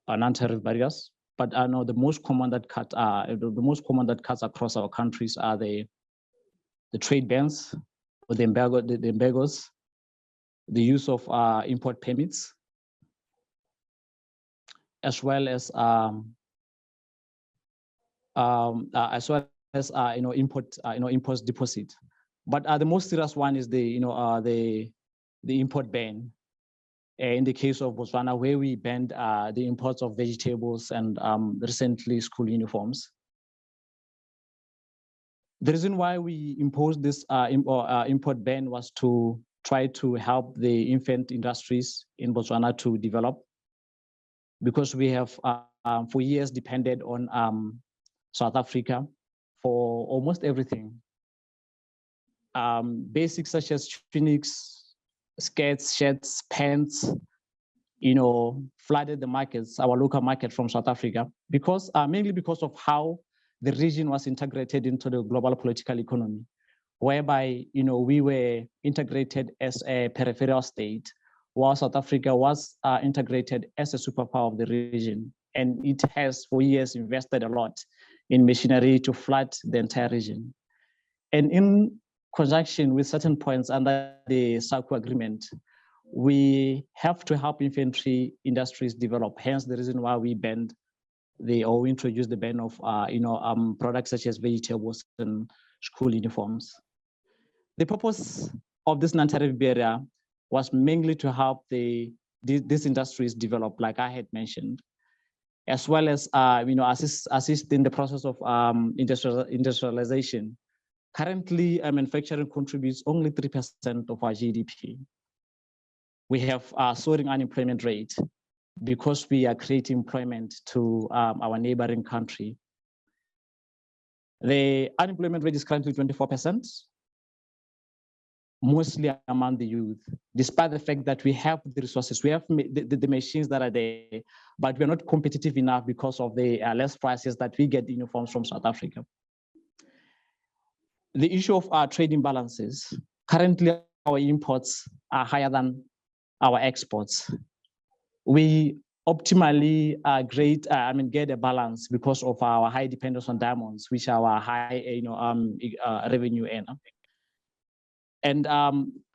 non-tariff barriers. But I know the most common that cuts across our countries are the trade bans, or the embargoes, the use of import permits, as well as import deposit. But the most serious one is the import ban. In the case of Botswana, where we banned the imports of vegetables and recently school uniforms. The reason why we imposed this import ban was to try to help the infant industries in Botswana to develop, because we have for years depended on South Africa for almost everything. Basics such as tunics, skirts, shirts, pants, flooded the markets, our local market from South Africa, because mainly because of how the region was integrated into the global political economy, whereby we were integrated as a peripheral state, while South Africa was integrated as a superpower of the region, and it has for years invested a lot in machinery to flood the entire region. And in conjunction with certain points under the SACU agreement, we have to help infantry industries develop. Hence the reason why we banned or introduced the ban of products such as vegetables and school uniforms. The purpose of this non-tariff barrier was mainly to help these industries develop, like I had mentioned, as well as assist in the process of industrialization. Currently, manufacturing contributes only 3% of our GDP. We have a soaring unemployment rate because we are creating employment to our neighboring country. The unemployment rate is currently 24%, mostly among the youth, despite the fact that we have the resources, we have the machines that are there, but we're not competitive enough because of the less prices that we get uniforms from South Africa. The issue of our trade imbalances. Currently, our imports are higher than our exports. We optimally get a balance because of our high dependence on diamonds, which are our high revenue earner. And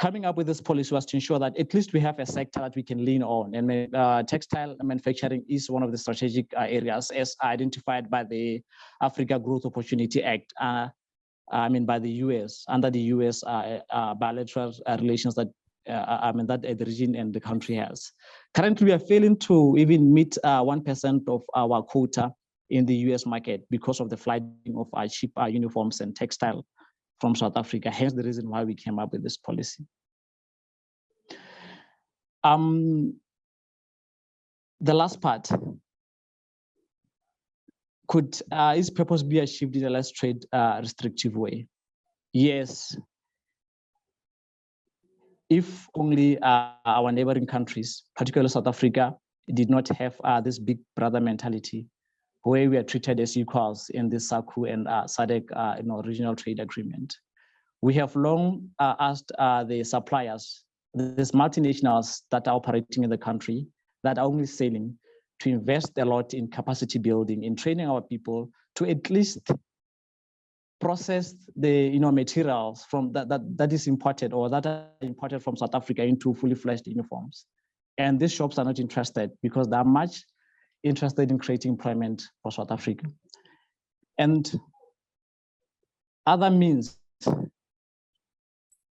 coming up with this policy was to ensure that at least we have a sector that we can lean on. And textile manufacturing is one of the strategic areas as identified by the Africa Growth Opportunity Act, by the US, under the US bilateral relations that that the region and the country has. Currently, we are failing to even meet 1% of our quota in the US market because of the flooding of our cheap uniforms and textile from South Africa. Hence the reason why we came up with this policy. The last part, could its purpose be achieved in a less trade restrictive way? Yes. If only our neighboring countries, particularly South Africa, did not have this big brother mentality, where we are treated as equals in the SACU and SADC regional trade agreement. We have long asked the suppliers, these multinationals that are operating in the country, that are only selling, to invest a lot in capacity building, in training our people to at least process the materials from that is imported or that are imported from South Africa into fully fledged uniforms. And these shops are not interested because they are much interested in creating employment for South Africa. And other means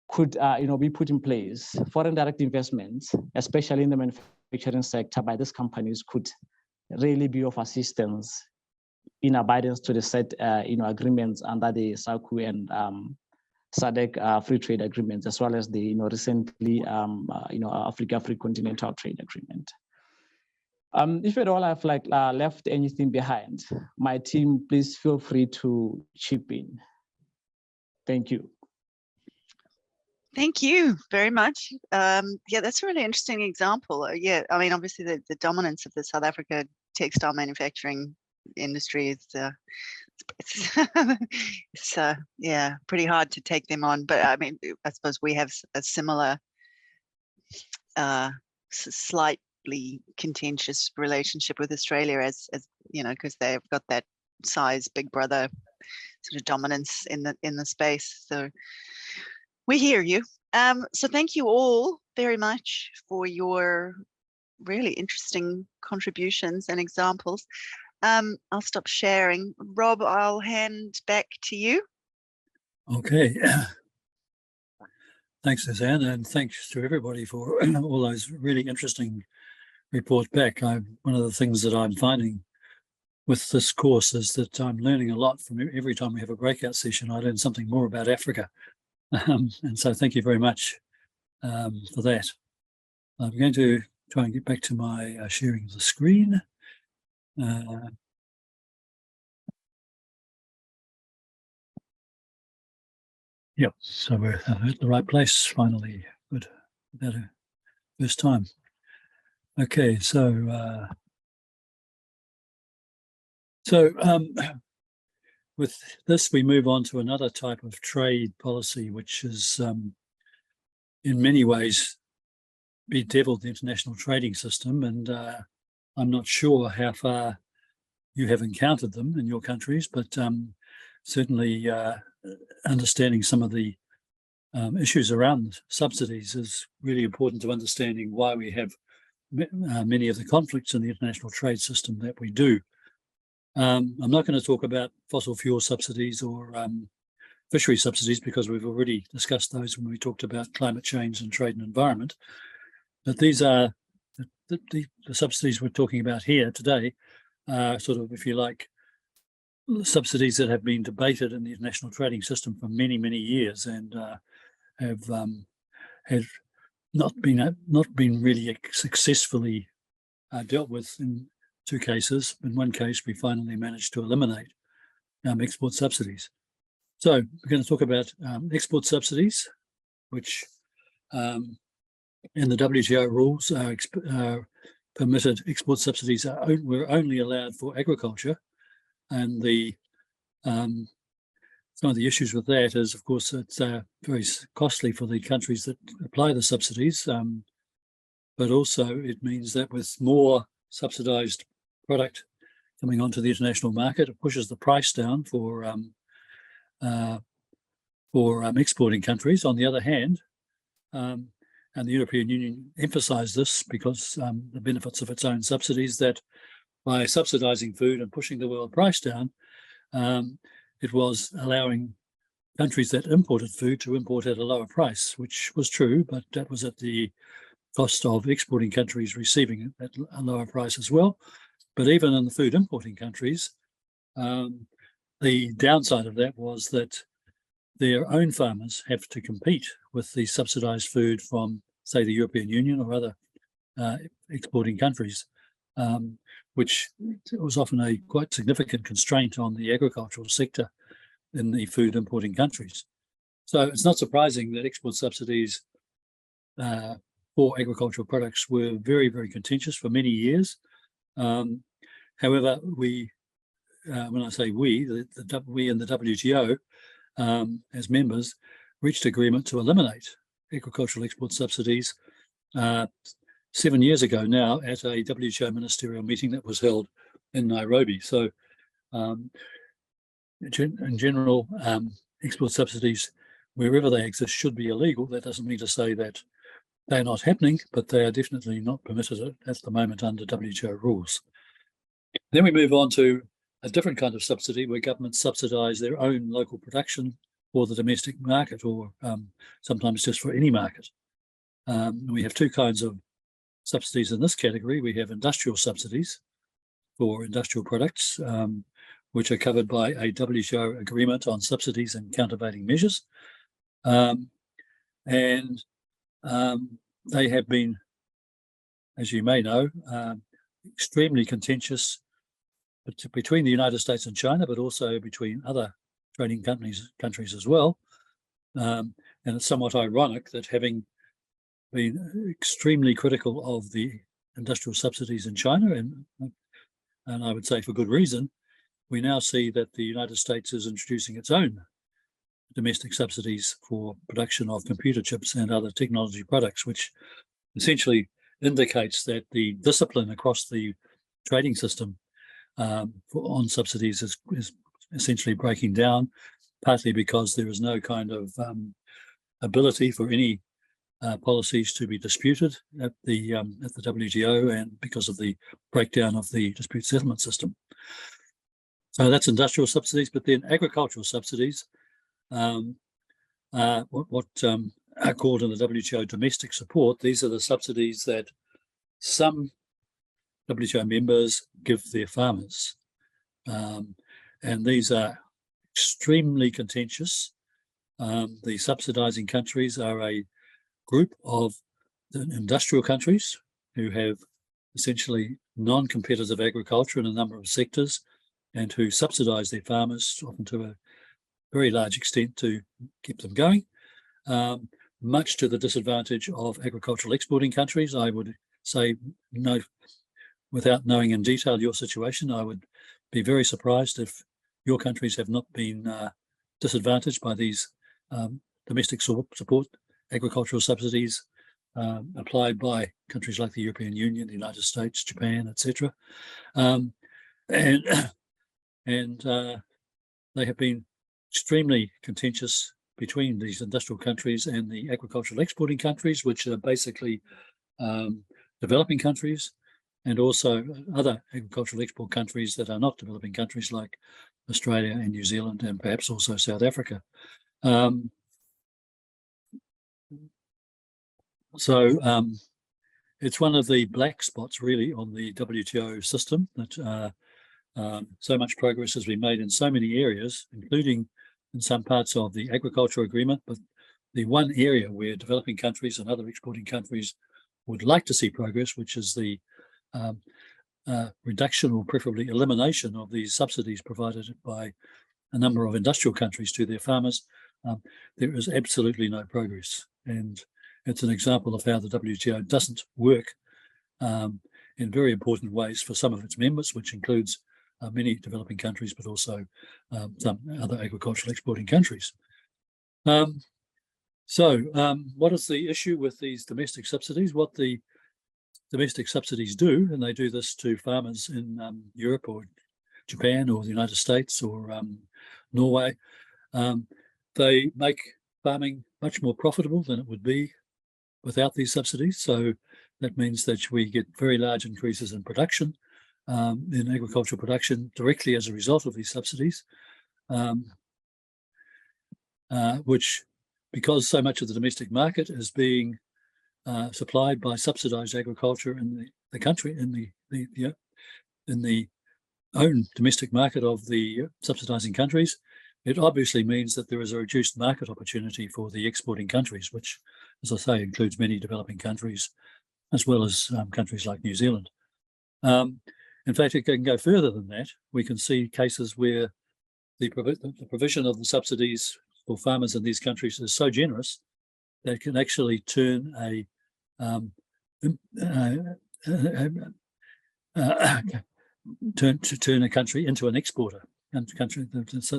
could be put in place. Foreign direct investments, especially in the manufacturing sector by these companies, could really be of assistance in abidance to the set agreements under the SACU and SADC free trade agreements, as well as the recently Africa Free Continental Trade Agreement. If at all I've left anything behind, my team, please feel free to chip in. Thank you. Thank you very much. Yeah, that's a really interesting example. Yeah, I mean, obviously the dominance of the South Africa textile manufacturing industry is it's yeah, pretty hard to take them on. But I mean, I suppose we have a similar slight incredibly contentious relationship with Australia, as you know, because they've got that size Big Brother sort of dominance in the space. So we hear you. So thank you all very much for your really interesting contributions and examples. I'll stop sharing. Rob, I'll hand back to you. Okay. Thanks, Suzanne, and thanks to everybody for all those really interesting reports back. One of the things that I'm finding with this course is that I'm learning a lot from every time we have a breakout session. I learn something more about Africa. And so thank you very much for that. I'm going to try and get back to my sharing of the screen. Yep, so we're at the right place finally. Good, about a first time. Okay, so with this, we move on to another type of trade policy, which is in many ways bedeviled the international trading system. And I'm not sure how far you have encountered them in your countries, but certainly understanding some of the issues around subsidies is really important to understanding why we have many of the conflicts in the international trade system that we do. I'm not going to talk about fossil fuel subsidies or fishery subsidies because we've already discussed those when we talked about climate change and trade and environment. But these are the subsidies we're talking about here today, sort of, if you like, subsidies that have been debated in the international trading system for many, many years and have not been really successfully dealt with in 2 cases. In 1 case, we finally managed to eliminate export subsidies. So we're going to talk about export subsidies, which in the WTO rules are permitted. Export subsidies were only allowed for agriculture, and some of the issues with that is, of course, it's very costly for the countries that apply the subsidies, but also it means that with more subsidised product coming onto the international market, it pushes the price down for exporting countries. On the other hand, and the European Union emphasised this because the benefits of its own subsidies, that by subsidising food and pushing the world price down, it was allowing countries that imported food to import at a lower price, which was true, but that was at the cost of exporting countries receiving it at a lower price as well. But even in the food importing countries, the downside of that was that their own farmers have to compete with the subsidised food from, say, the European Union or other exporting countries, which was often a quite significant constraint on the agricultural sector in the food importing countries. So it's not surprising that export subsidies for agricultural products were very, very contentious for many years. However, we, when I say we in the WTO, as members, reached agreement to eliminate agricultural export subsidies 7 years ago now at a WTO ministerial meeting that was held in Nairobi. So in general, export subsidies, wherever they exist, should be illegal. That doesn't mean to say that they're not happening, but they are definitely not permitted at the moment under WTO rules. Then we move on to a different kind of subsidy where governments subsidise their own local production for the domestic market, or sometimes just for any market. We have 2 kinds of subsidies in this category. We have industrial subsidies for industrial products, which are covered by a WTO agreement on subsidies and countervailing measures. They have been, as you may know, extremely contentious between the United States and China, but also between other trading countries as well. And it's somewhat ironic that, having been extremely critical of the industrial subsidies in China, and I would say for good reason, we now see that the United States is introducing its own domestic subsidies for production of computer chips and other technology products, which essentially indicates that the discipline across the trading system on subsidies is essentially breaking down, partly because there is no kind of ability for any policies to be disputed at the WTO, and because of the breakdown of the dispute settlement system. So that's industrial subsidies, but then agricultural subsidies, what are called in the WTO domestic support. These are the subsidies that some WTO members give their farmers, and these are extremely contentious. The subsidizing countries are a group of industrial countries who have essentially non-competitive agriculture in a number of sectors, and who subsidize their farmers, often to a very large extent, to keep them going, much to the disadvantage of agricultural exporting countries. I would say, no, without knowing in detail your situation, I would be very surprised if your countries have not been disadvantaged by these domestic support agricultural subsidies applied by countries like the European Union, the United States, Japan, etc. And they have been extremely contentious between these industrial countries and the agricultural exporting countries, which are basically developing countries, and also other agricultural export countries that are not developing countries like Australia and New Zealand, and perhaps also South Africa. It's one of the black spots really on the WTO system, that so much progress has been made in so many areas, including in some parts of the agriculture agreement, but the one area where developing countries and other exporting countries would like to see progress, which is the reduction or preferably elimination of these subsidies provided by a number of industrial countries to their farmers, there is absolutely no progress. And it's an example of how the WTO doesn't work in very important ways for some of its members, which includes many developing countries, but also some other agricultural exporting countries. What is the issue with these domestic subsidies? What the domestic subsidies do, and they do this to farmers in Europe or Japan or the United States or Norway, they make farming much more profitable than it would be without these subsidies. So that means that we get very large increases in production, in agricultural production, directly as a result of these subsidies, which, because so much of the domestic market is being supplied by subsidized agriculture in the country, in the own domestic market of the subsidizing countries, it obviously means that there is a reduced market opportunity for the exporting countries, which, as I say, includes many developing countries, as well as countries like New Zealand. In fact, it can go further than that. We can see cases where the provision of the subsidies for farmers in these countries is so generous that it can actually turn a turn a country into an exporter. So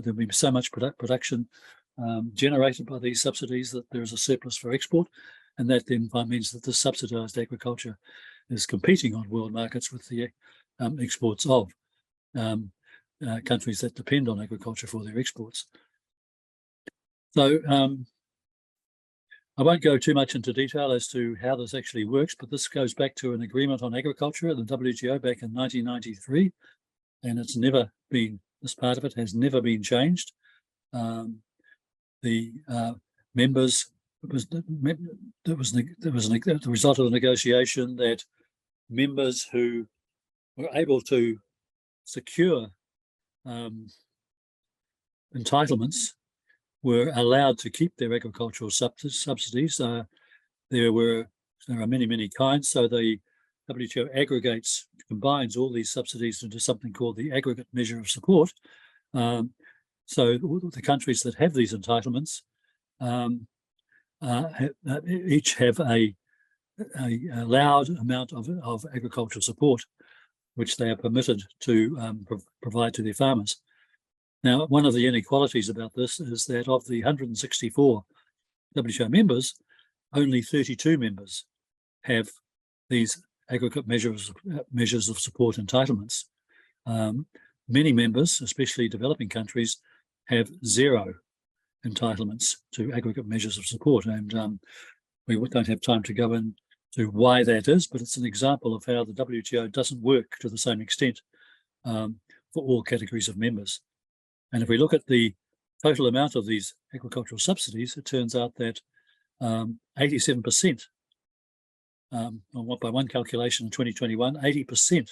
there'll be so much production generated by these subsidies that there is a surplus for export, and that then means that the subsidized agriculture is competing on world markets with the exports of countries that depend on agriculture for their exports. So I won't go too much into detail as to how this actually works, but this goes back to an agreement on agriculture at the WTO back in 1993, and it's never been, this part of it has never been changed. The members, it was the result of the negotiation that members who were able to secure entitlements were allowed to keep their agricultural subsidies. There are many kinds. So the WTO aggregates, combines all these subsidies into something called the aggregate measure of support. So the countries that have these entitlements each have a allowed amount of agricultural support, which they are permitted to provide to their farmers. Now, one of the inequalities about this is that of the 164 WTO members, only 32 members have these aggregate measures of support entitlements, many members, especially developing countries, have zero entitlements to aggregate measures of support. And we don't have time to go into why that is, but it's an example of how the WTO doesn't work to the same extent for all categories of members. And if we look at the total amount of these agricultural subsidies, it turns out that 87%, by one calculation in 2021, 80%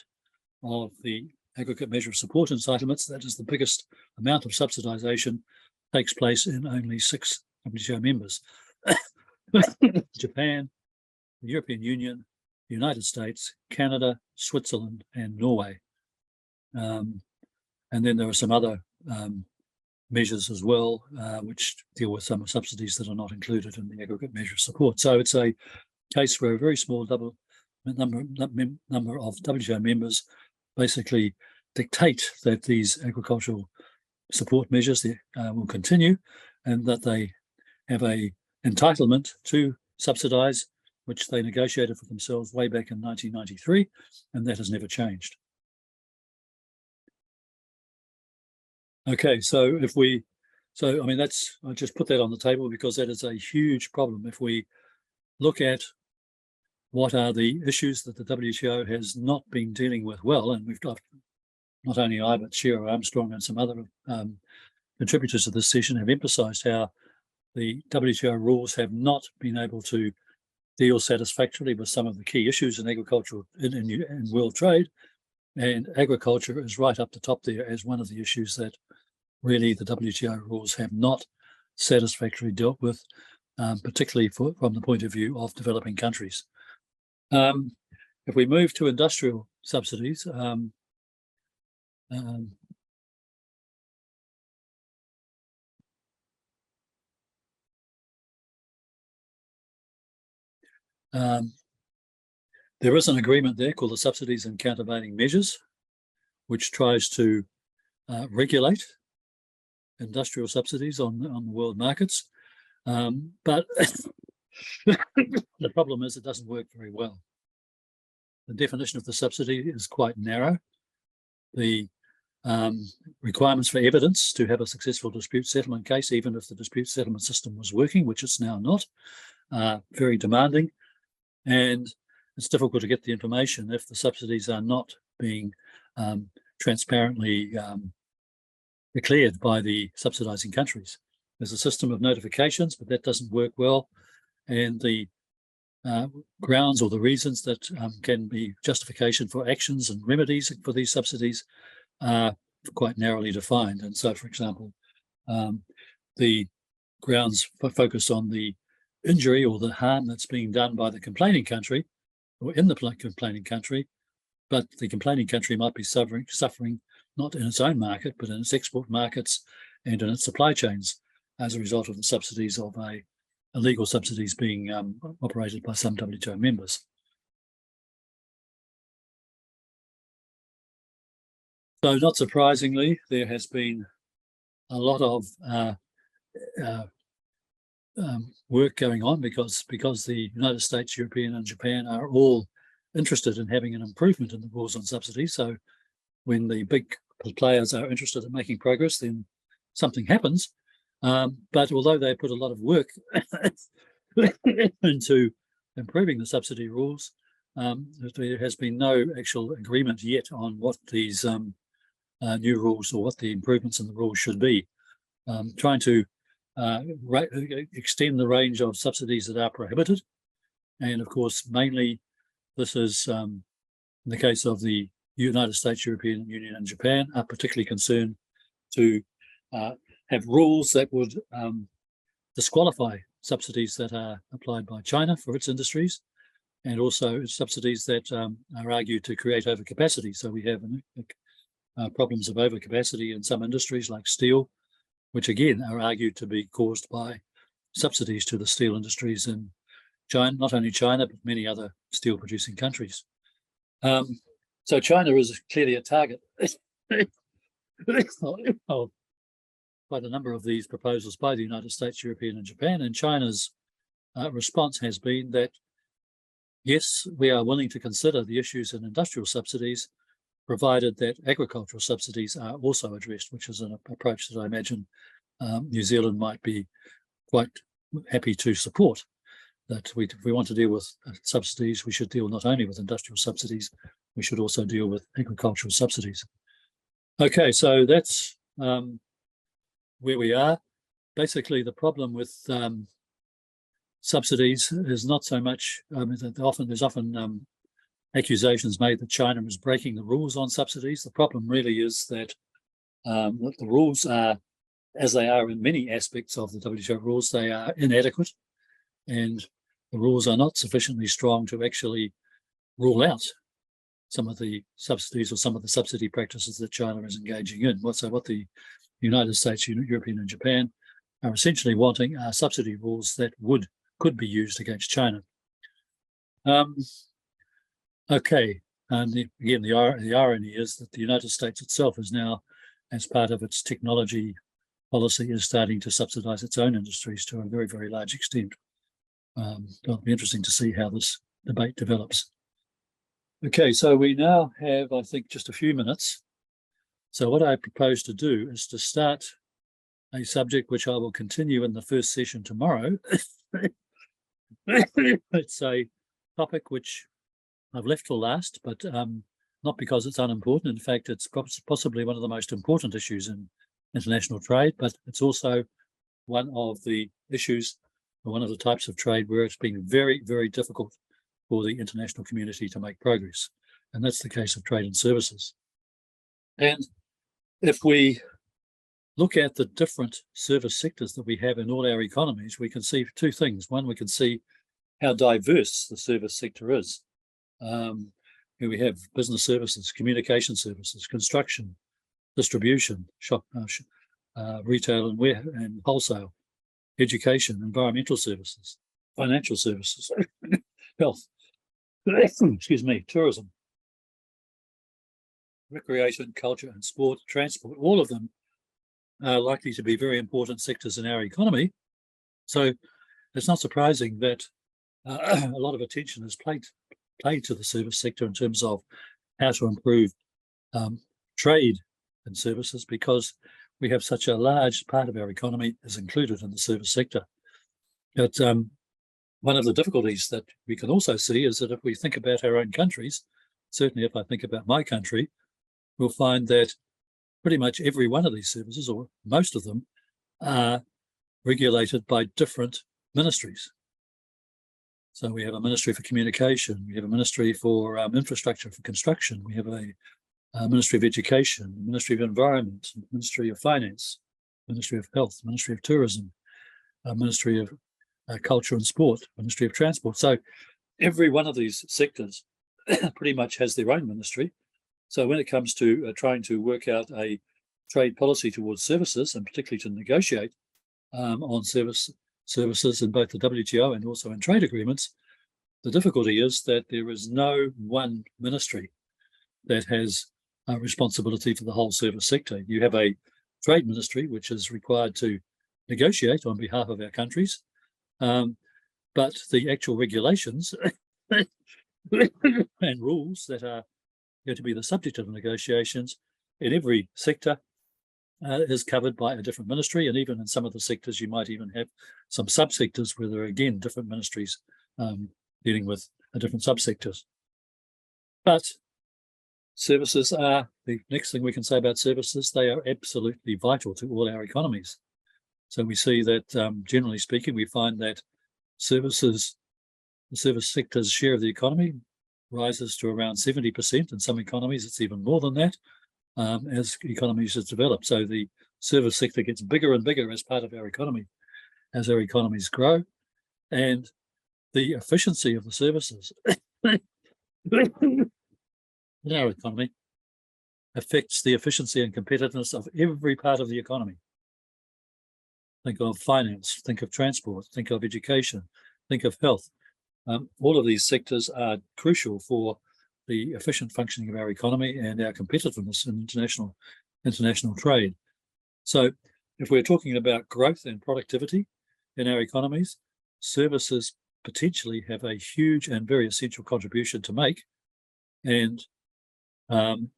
of the aggregate measure of support entitlements, that is the biggest amount of subsidization, takes place in only 6 WTO members. Japan, the European Union, the United States, Canada, Switzerland, and Norway. And then there are some other measures as well, which deal with some subsidies that are not included in the aggregate measure of support. So it's a case where a very small number of WTO members basically dictate that these agricultural support measures will continue, and that they have a entitlement to subsidize, which they negotiated for themselves way back in 1993, and that has never changed. Okay, so I mean, I just put that on the table because that is a huge problem. If we look at what are the issues that the WTO has not been dealing with well, and we've got not only I, but Shearer Armstrong and some other contributors to this session have emphasized how the WTO rules have not been able to deal satisfactorily with some of the key issues in agricultural and world trade. And agriculture is right up the top there as one of the issues that really the WTO rules have not satisfactorily dealt with, particularly from the point of view of developing countries. If we move to industrial subsidies, there is an agreement there called the Subsidies and Countervailing Measures, which tries to regulate industrial subsidies on the world markets. But the problem is it doesn't work very well. The definition of the subsidy is quite narrow. The requirements for evidence to have a successful dispute settlement case, even if the dispute settlement system was working, which it's now not, very demanding. And it's difficult to get the information if the subsidies are not being transparently declared by the subsidizing countries. There's a system of notifications, but that doesn't work well. And the grounds or the reasons that can be justification for actions and remedies for these subsidies are quite narrowly defined. And so, for example, the grounds focus on the injury or the harm that's being done by the complaining country or in the complaining country, but the complaining country might be suffering not in its own market, but in its export markets and in its supply chains as a result of the subsidies of illegal subsidies being operated by some WTO members. So not surprisingly, there has been a lot of work going on because the United States, European and Japan are all interested in having an improvement in the rules on subsidies. So when the big players are interested in making progress, then something happens. But although they put a lot of work into improving the subsidy rules, there has been no actual agreement yet on what these new rules or what the improvements in the rules should be. Trying to extend the range of subsidies that are prohibited. And of course, mainly this is in the case of the United States, European Union and Japan are particularly concerned to have rules that would disqualify subsidies that are applied by China for its industries, and also subsidies that are argued to create overcapacity. So we have problems of overcapacity in some industries like steel, which again are argued to be caused by subsidies to the steel industries in China, not only China, but many other steel producing countries. So China is clearly a target of quite a number of these proposals by the United States, European and Japan. And China's response has been that yes, we are willing to consider the issues in industrial subsidies, provided that agricultural subsidies are also addressed, which is an approach that I imagine New Zealand might be quite happy to support. That if we want to deal with subsidies, we should deal not only with industrial subsidies, we should also deal with agricultural subsidies. Okay, so that's where we are. Basically, the problem with subsidies is not so much, there's often accusations made that China is breaking the rules on subsidies. The problem really is that the rules are, as they are in many aspects of the WTO rules, they are inadequate, and the rules are not sufficiently strong to actually rule out some of the subsidies or some of the subsidy practices that China is engaging in. So what the United States, European and Japan are essentially wanting are subsidy rules that could be used against China. Okay, and again, the irony is that the United States itself is now, as part of its technology policy, is starting to subsidize its own industries to a very, very large extent. It'll be interesting to see how this debate develops. Okay, so we now have, I think, just a few minutes. So what I propose to do is to start a subject which I will continue in the first session tomorrow. It's a topic which I've left for last, but not because it's unimportant. In fact, it's possibly one of the most important issues in international trade, but it's also one of the issues, or one of the types of trade where it's been very, very difficult for the international community to make progress. And that's the case of trade and services. And if we look at the different service sectors that we have in all our economies, we can see two things. One, we can see how diverse the service sector is. Here we have business services, communication services, construction, distribution, retail and wholesale, education, environmental services, financial services, health, excuse me, tourism, recreation, culture and sport, transport. All of them are likely to be very important sectors in our economy. So it's not surprising that a lot of attention is paid to the service sector in terms of how to improve trade and services, because we have such a large part of our economy is included in the service sector. But one of the difficulties that we can also see is that if we think about our own countries, certainly if I think about my country, we'll find that pretty much every one of these services, or most of them, are regulated by different ministries. So we have a ministry for communication, we have a ministry for infrastructure for construction, we have a Ministry of Education, Ministry of Environment, Ministry of Finance, Ministry of Health, Ministry of Tourism, Ministry of Culture and Sport, Ministry of Transport. So every one of these sectors pretty much has their own ministry. So when it comes to trying to work out a trade policy towards services, and particularly to negotiate on services in both the WTO and also in trade agreements, the difficulty is that there is no one ministry that has responsibility for the whole service sector. You have a trade ministry, which is required to negotiate on behalf of our countries, but the actual regulations and rules that are going to be the subject of negotiations in every sector is covered by a different ministry. And even in some of the sectors, you might even have some subsectors where there are, again, different ministries dealing with different subsectors. But services are, the next thing we can say about services, they are absolutely vital to all our economies. So we see that, generally speaking, we find that services, the service sector's share of the economy rises to around 70%. In some economies, it's even more than that as economies have developed. So the service sector gets bigger and bigger as part of our economy, as our economies grow. And the efficiency of the services in our economy affects the efficiency and competitiveness of every part of the economy. Think of finance, think of transport, think of education, think of health. All of these sectors are crucial for the efficient functioning of our economy and our competitiveness in international trade. So if we're talking about growth and productivity in our economies, services potentially have a huge and very essential contribution to make. And I'm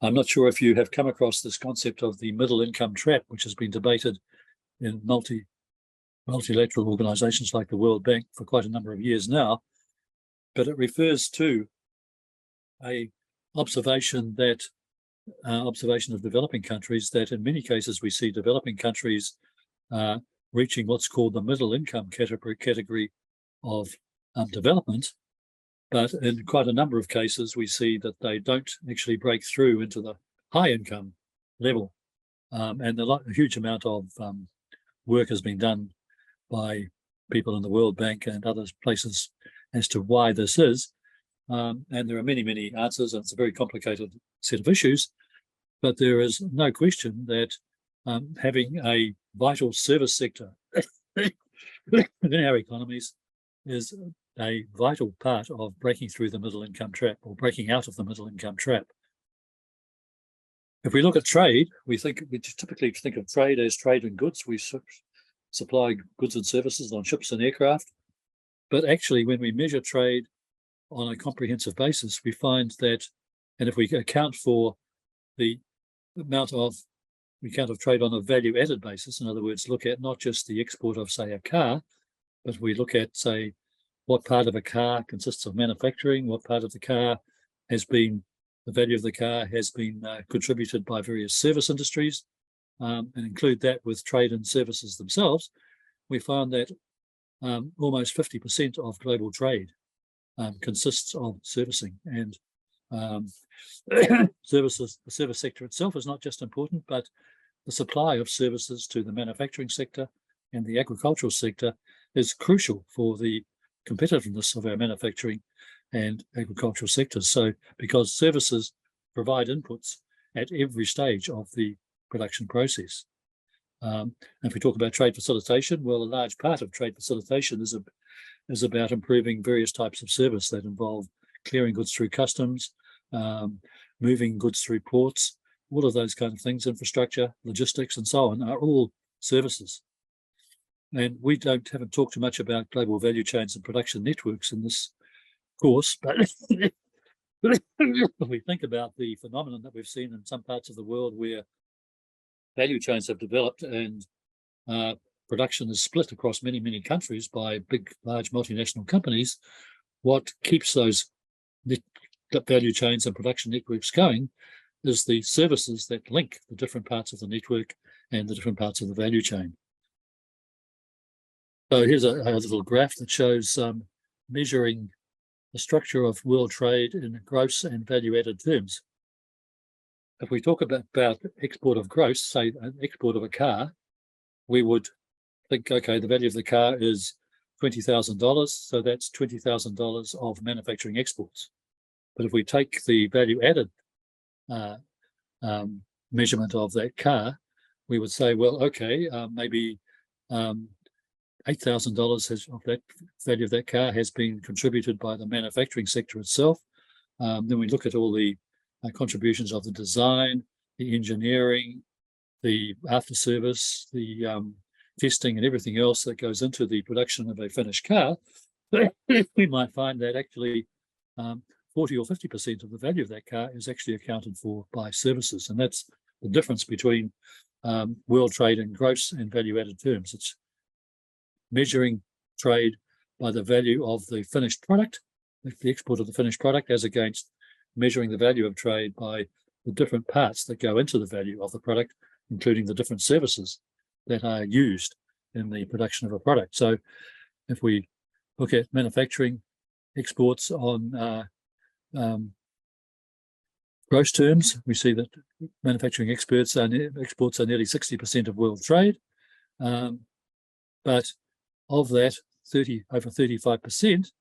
not sure if you have come across this concept of the middle income trap, which has been debated in multilateral organizations like the World Bank for quite a number of years now, but it refers to a observation of developing countries that in many cases we see developing countries reaching what's called the middle income category of development, but in quite a number of cases we see that they don't actually break through into the high income level, and a huge amount of work has been done by people in the World Bank and other places as to why this is. And there are many, many answers, and it's a very complicated set of issues. But there is no question that having a vital service sector in our economies is a vital part of breaking through the middle income trap, or breaking out of the middle income trap. If we look at trade, we typically think of trade as trade in goods. We supply goods and services on ships and aircraft. But actually, when we measure trade on a comprehensive basis, we find that, and if we account for the amount of trade on a value added basis, in other words, look at not just the export of, say, a car, but we look at, say, what part of a car consists of manufacturing, what part of the car has been, the value of the car has been contributed by various service industries, and include that with trade and services themselves, we found that almost 50% of global trade consists of servicing, and services. The service sector itself is not just important, but the supply of services to the manufacturing sector and the agricultural sector is crucial for the competitiveness of our manufacturing and agricultural sectors. So, because services provide inputs at every stage of the production process. If we talk about trade facilitation, well, a large part of trade facilitation is about improving various types of service that involve clearing goods through customs, moving goods through ports, all of those kind of things, infrastructure, logistics, and so on, are all services. And we haven't talked too much about global value chains and production networks in this course, but if we think about the phenomenon that we've seen in some parts of the world where value chains have developed and production is split across many, many countries by big, large multinational companies, what keeps those value chains and production networks going is the services that link the different parts of the network and the different parts of the value chain. So here's a little graph that shows measuring the structure of world trade in gross and value-added terms. If we talk about export of gross, say an export of a car, we would think, okay, the value of the car is $20,000, so that's $20,000 of manufacturing exports. But if we take the value-added measurement of that car, we would say, well, okay, maybe $8,000 of that value of that car has been contributed by the manufacturing sector itself. Then we look at all the contributions of the design, the engineering, the after service, the testing, and everything else that goes into the production of a finished car. We might find that actually 40 or 50% of the value of that car is actually accounted for by services, and that's the difference between world trade in gross and value-added terms. It's measuring trade by the value of the finished product, the export of the finished product, as against measuring the value of trade by the different parts that go into the value of the product, including the different services that are used in the production of a product. So if we look at manufacturing exports on gross terms, we see that manufacturing exports are nearly 60% of world trade. But of that, over 35%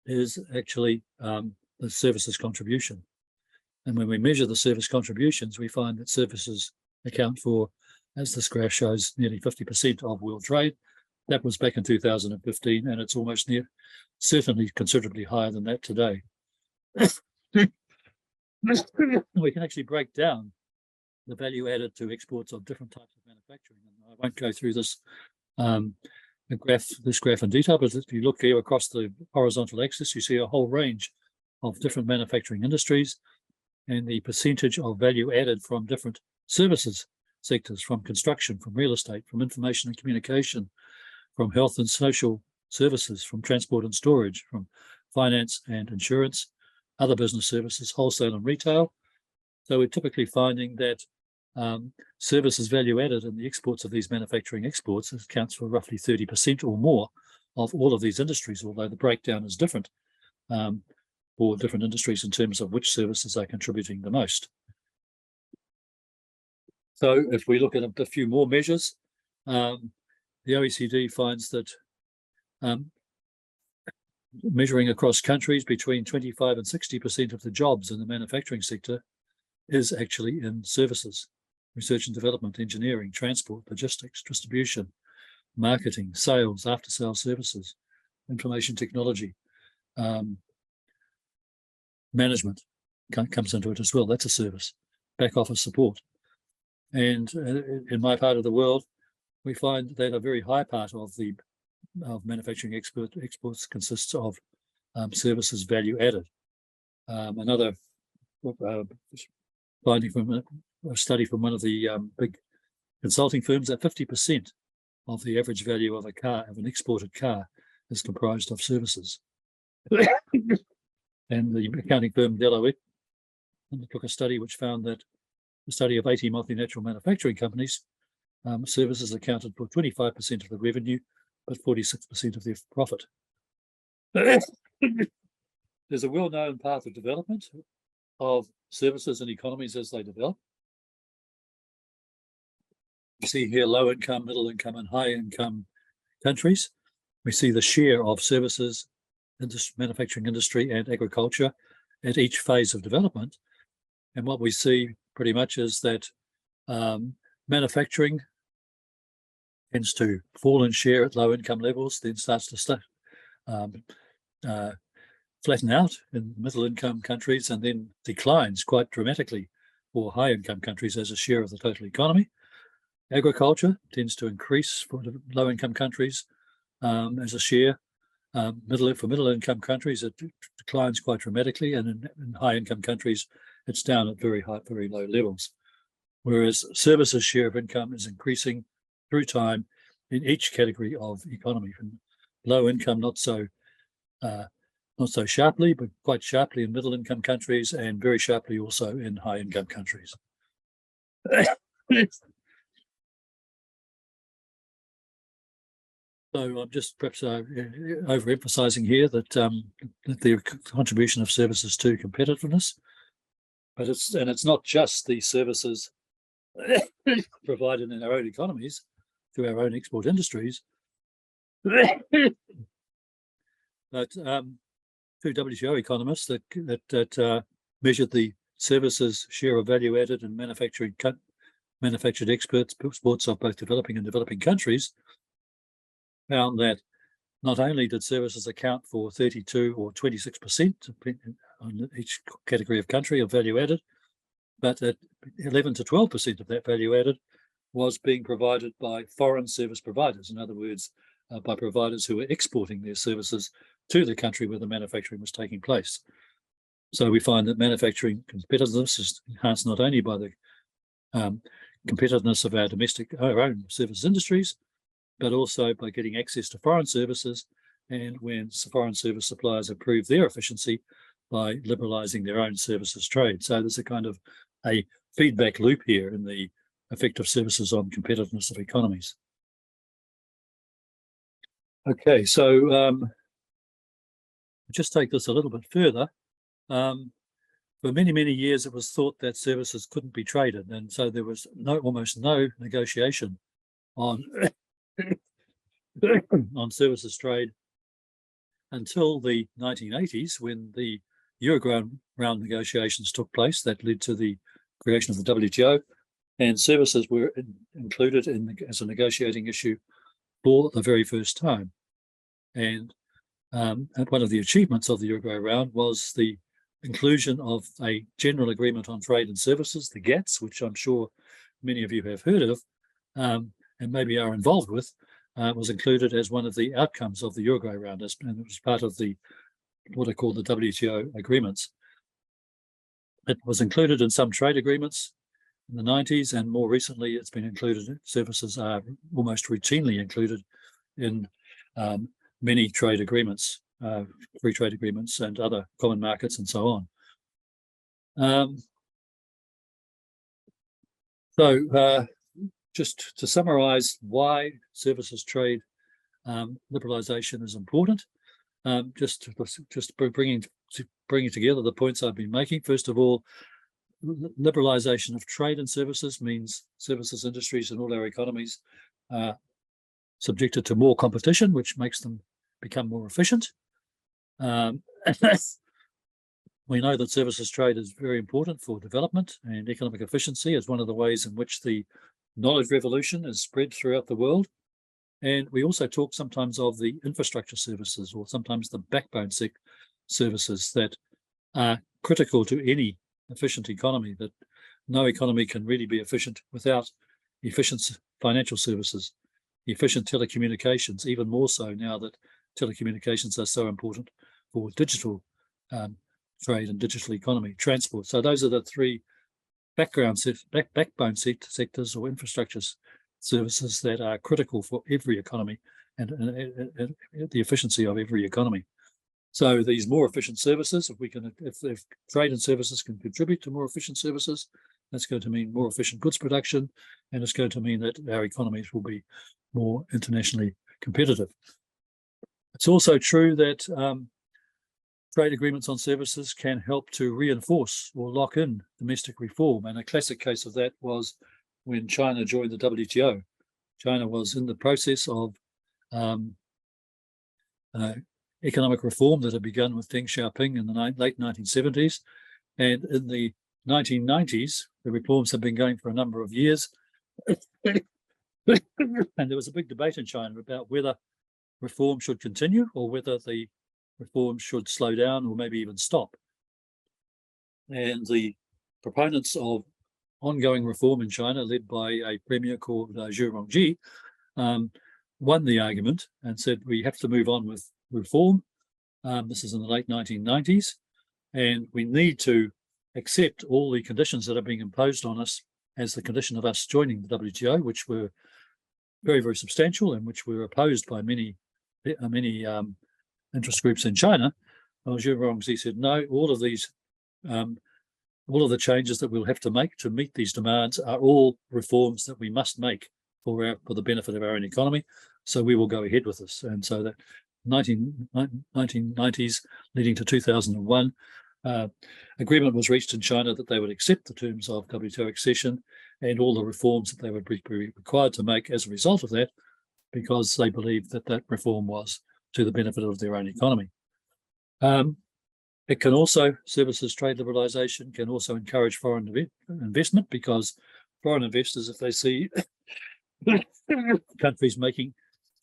is actually the services contribution. And when we measure the service contributions, we find that services account for, as this graph shows, nearly 50% of world trade. That was back in 2015, and it's almost certainly considerably higher than that today. We can actually break down the value added to exports of different types of manufacturing. And I won't go through this this graph in detail, but if you look here across the horizontal axis, you see a whole range of different manufacturing industries and the percentage of value added from different services sectors, from construction, from real estate, from information and communication, from health and social services, from transport and storage, from finance and insurance, other business services, wholesale and retail. So we're typically finding that services value added in the exports of these manufacturing exports accounts for roughly 30% or more of all of these industries, although the breakdown is different for different industries in terms of which services are contributing the most. So if we look at a few more measures, the OECD finds that measuring across countries, between 25 and 60% of the jobs in the manufacturing sector is actually in services, research and development, engineering, transport, logistics, distribution, marketing, sales, after-sales services, information technology, management comes into it as well. That's a service, back office support. And in my part of the world, we find that a very high part of manufacturing exports consists of services value added. Another finding from a study from one of the big consulting firms, that 50% of the average value of an exported car is comprised of services. And the accounting firm Deloitte undertook a study which found that the study of 80 multinational manufacturing companies, services accounted for 25% of the revenue, but 46% of their profit. There's a well-known path of development of services and economies as they develop. You see here low income, middle income, and high income countries. We see the share of services, manufacturing industry, and agriculture at each phase of development. And what we see pretty much is that manufacturing tends to fall in share at low income levels, then starts to flatten out in middle income countries, and then declines quite dramatically for high income countries as a share of the total economy. Agriculture tends to increase for low income countries as a share. For middle income countries, it declines quite dramatically, and in high income countries, it's down at very low levels. Whereas services share of income is increasing through time in each category of economy, from low income not so sharply, but quite sharply in middle income countries, and very sharply also in high income countries. So I'm just perhaps overemphasizing here that the contribution of services to competitiveness, but it's not just the services provided in our own economies through our own export industries, but two WTO economists that measured the services share of value added in manufactured exports of both developing and developing countries found that not only did services account for 32 or 26% on each category of country of value added, but that 11 to 12% of that value added was being provided by foreign service providers. In other words, by providers who were exporting their services to the country where the manufacturing was taking place. So we find that manufacturing competitiveness is enhanced not only by the competitiveness of our own service industries, but also by getting access to foreign services, and when foreign service suppliers improve their efficiency by liberalising their own services trade. So there's a kind of a feedback loop here in the effect of services on competitiveness of economies. Okay, so just take this a little bit further. For many, many years, it was thought that services couldn't be traded, and so there was almost no negotiation on on services trade until the 1980s, when the Uruguay round negotiations took place that led to the creation of the WTO, and services were included as a negotiating issue for the very first time. And one of the achievements of the Uruguay round was the inclusion of a General Agreement on Trade and Services, the GATS, which I'm sure many of you have heard of and maybe are involved with, was included as one of the outcomes of the Uruguay round, and it was part of the what are called the WTO agreements. It was included in some trade agreements in the 90s, and more recently it's been included. Services are almost routinely included in many trade agreements, free trade agreements and other common markets and so on. Just to summarize why services trade liberalisation is important, just bringing together the points I've been making. First of all, liberalisation of trade and services means services industries and all our economies are subjected to more competition, which makes them become more efficient. We know that services trade is very important for development and economic efficiency as one of the ways in which the knowledge revolution is spread throughout the world. And we also talk sometimes of the infrastructure services, or sometimes the backbone services that are critical to any efficient economy, that no economy can really be efficient without efficient financial services, efficient telecommunications, even more so now that telecommunications are so important for digital trade and digital economy, transport. So those are the three backbone sectors or infrastructure services that are critical for every economy and the efficiency of every economy. So these more efficient services, if trade and services can contribute to more efficient services, that's going to mean more efficient goods production, and it's going to mean that our economies will be more internationally competitive. It's also true that trade agreements on services can help to reinforce or lock in domestic reform. And a classic case of that was when China joined the WTO. China was in the process of economic reform that had begun with Deng Xiaoping in the late 1970s. And in the 1990s, the reforms had been going for a number of years. And there was a big debate in China about whether reform should continue or whether the reform should slow down or maybe even stop. And the proponents of ongoing reform in China, led by a premier called Zhu Rongji, won the argument and said we have to move on with reform. This is in the late 1990s, and we need to accept all the conditions that are being imposed on us as the condition of us joining the WTO, which were very, very substantial and which were opposed by many interest groups in China. Zhu Rongji said, no, all of the changes that we'll have to make to meet these demands are all reforms that we must make for the benefit of our own economy. So we will go ahead with this. And so that 1990s leading to 2001, agreement was reached in China that they would accept the terms of WTO accession and all the reforms that they would be required to make as a result of that, because they believed that that reform was to the benefit of their own economy. It can also, services trade liberalisation can also encourage foreign investment, because foreign investors, if they see countries making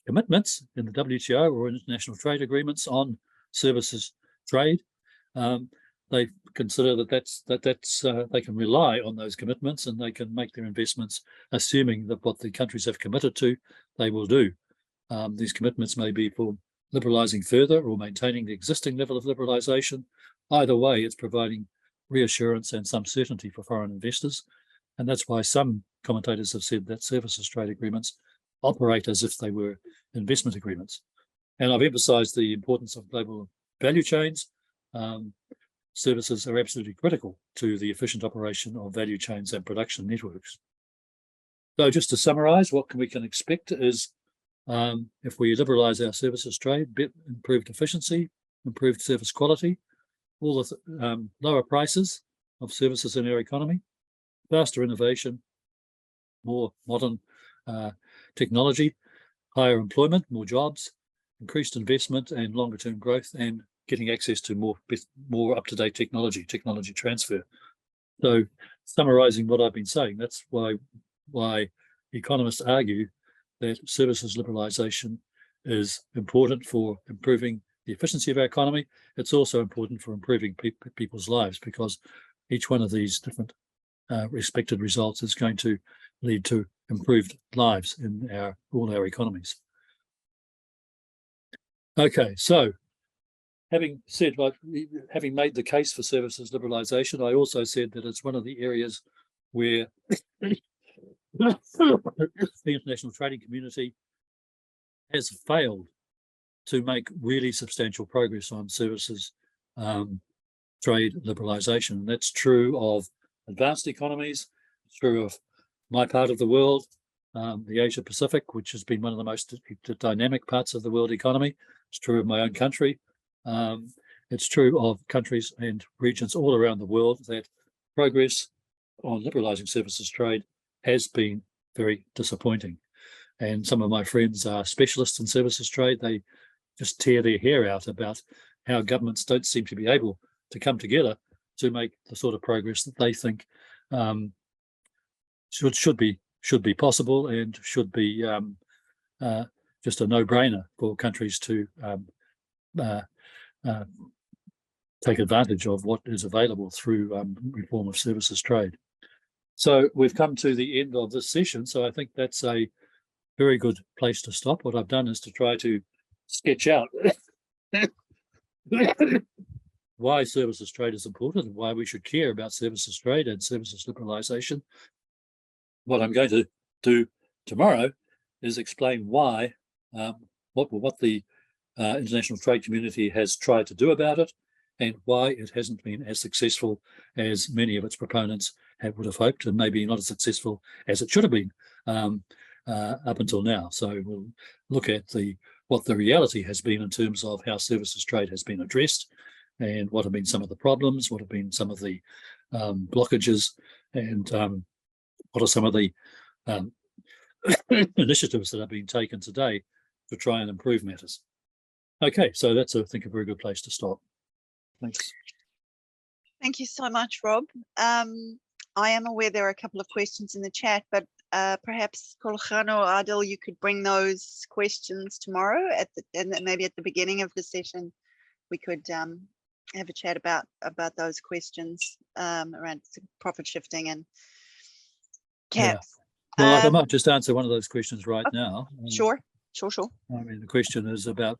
commitments in the WTO or international trade agreements on services trade, they consider that they can rely on those commitments and they can make their investments assuming that what the countries have committed to, they will do. These commitments may be for liberalising further or maintaining the existing level of liberalisation. Either way, it's providing reassurance and some certainty for foreign investors. And that's why some commentators have said that services trade agreements operate as if they were investment agreements. And I've emphasised the importance of global value chains. Services are absolutely critical to the efficient operation of value chains and production networks. So just to summarise, what we can expect is if we liberalise our services trade, improved efficiency, improved service quality, all the lower prices of services in our economy, faster innovation, more modern technology, higher employment, more jobs, increased investment and longer term growth, and getting access to more up-to-date technology transfer. So summarising what I've been saying, that's why economists argue that services liberalisation is important for improving the efficiency of our economy. It's also important for improving people's lives, because each one of these different expected results is going to lead to improved lives in all our economies. Okay, so having made the case for services liberalisation, I also said that it's one of the areas where the international trading community has failed to make really substantial progress on services trade liberalisation. And that's true of advanced economies, it's true of my part of the world, the Asia Pacific, which has been one of the most dynamic parts of the world economy. It's true of my own country. It's true of countries and regions all around the world that progress on liberalising services trade has been very disappointing. And some of my friends are specialists in services trade. They just tear their hair out about how governments don't seem to be able to come together to make the sort of progress that they think should be possible and should be just a no-brainer for countries to take advantage of what is available through reform of services trade. So we've come to the end of this session. So I think that's a very good place to stop. What I've done is to try to sketch out why services trade is important and why we should care about services trade and services liberalisation. What I'm going to do tomorrow is explain why, what the international trade community has tried to do about it and why it hasn't been as successful as many of its proponents would have hoped, and maybe not as successful as it should have been up until now. So we'll look at what the reality has been in terms of how services trade has been addressed and what have been some of the problems, what have been some of the blockages, and what are some of the initiatives that are being taken today to try and improve matters. Okay, so that's, I think, a very good place to stop. Thanks. Thank you so much, Rob. I am aware there are a couple of questions in the chat, but perhaps Kolchano or Adil, you could bring those questions tomorrow and maybe at the beginning of the session, we could have a chat about those questions around profit shifting and caps. Yeah. Well, I might just answer one of those questions right now. Sure. I mean, the question is about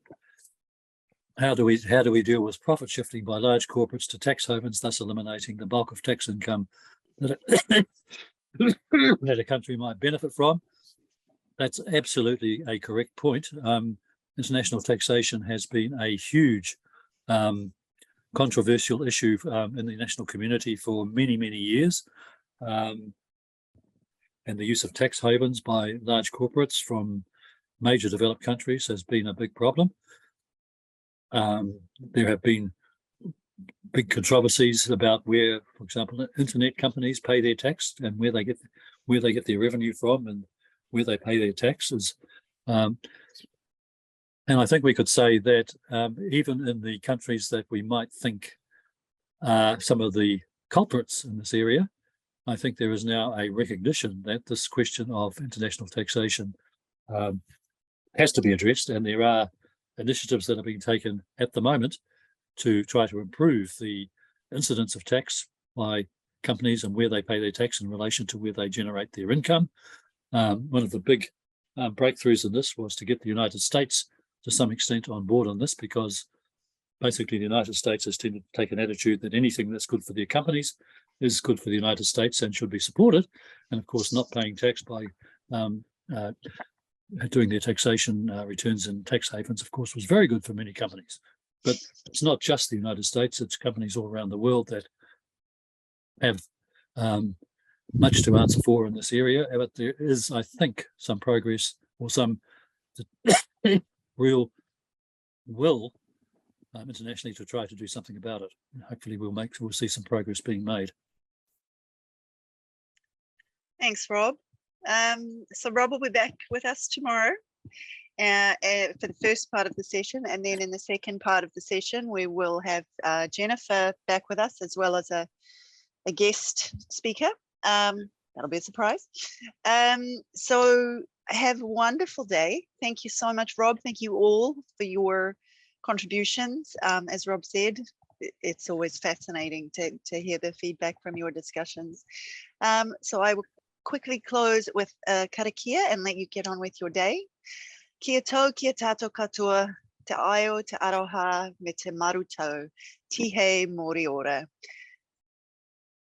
how do we deal with profit shifting by large corporates to tax havens, thus eliminating the bulk of tax income that a country might benefit from. That's absolutely a correct point. International taxation has been a huge controversial issue in the international community for many, many years. And the use of tax havens by large corporates from major developed countries has been a big problem. There have been big controversies about where, for example, internet companies pay their tax and where they get their revenue from and where they pay their taxes. And I think we could say that even in the countries that we might think are some of the culprits in this area, I think there is now a recognition that this question of international taxation has to be addressed, and there are initiatives that are being taken at the moment to try to improve the incidence of tax by companies and where they pay their tax in relation to where they generate their income. One of the big breakthroughs in this was to get the United States to some extent on board on this, because basically the United States has tended to take an attitude that anything that's good for their companies is good for the United States and should be supported. And of course, not paying tax by doing their taxation returns in tax havens, of course, was very good for many companies. But it's not just the United States, it's companies all around the world that have much to answer for in this area. But there is, I think, some progress or some real will internationally to try to do something about it. And hopefully we'll see some progress being made. Thanks, Rob. So Rob will be back with us tomorrow for the first part of the session, and then in the second part of the session we will have Jennifer back with us, as well as a guest speaker. That'll be a surprise. So have a wonderful day. Thank you so much, Rob. Thank you all for your contributions. As Rob said, it's always fascinating to hear the feedback from your discussions. So I will quickly close with karakia and let you get on with your day. Kia tau, kia tātou katoa, te aio, te aroha, me te marutau, tihe mori ora.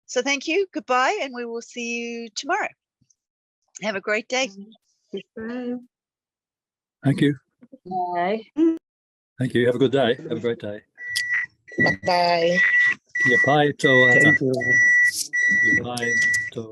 So thank you, goodbye, and we will see you tomorrow. Have a great day. Bye. Thank you. Bye. Thank you. Have a good day. Have a great day. Bye. Yeah, bye to Thank you. bye to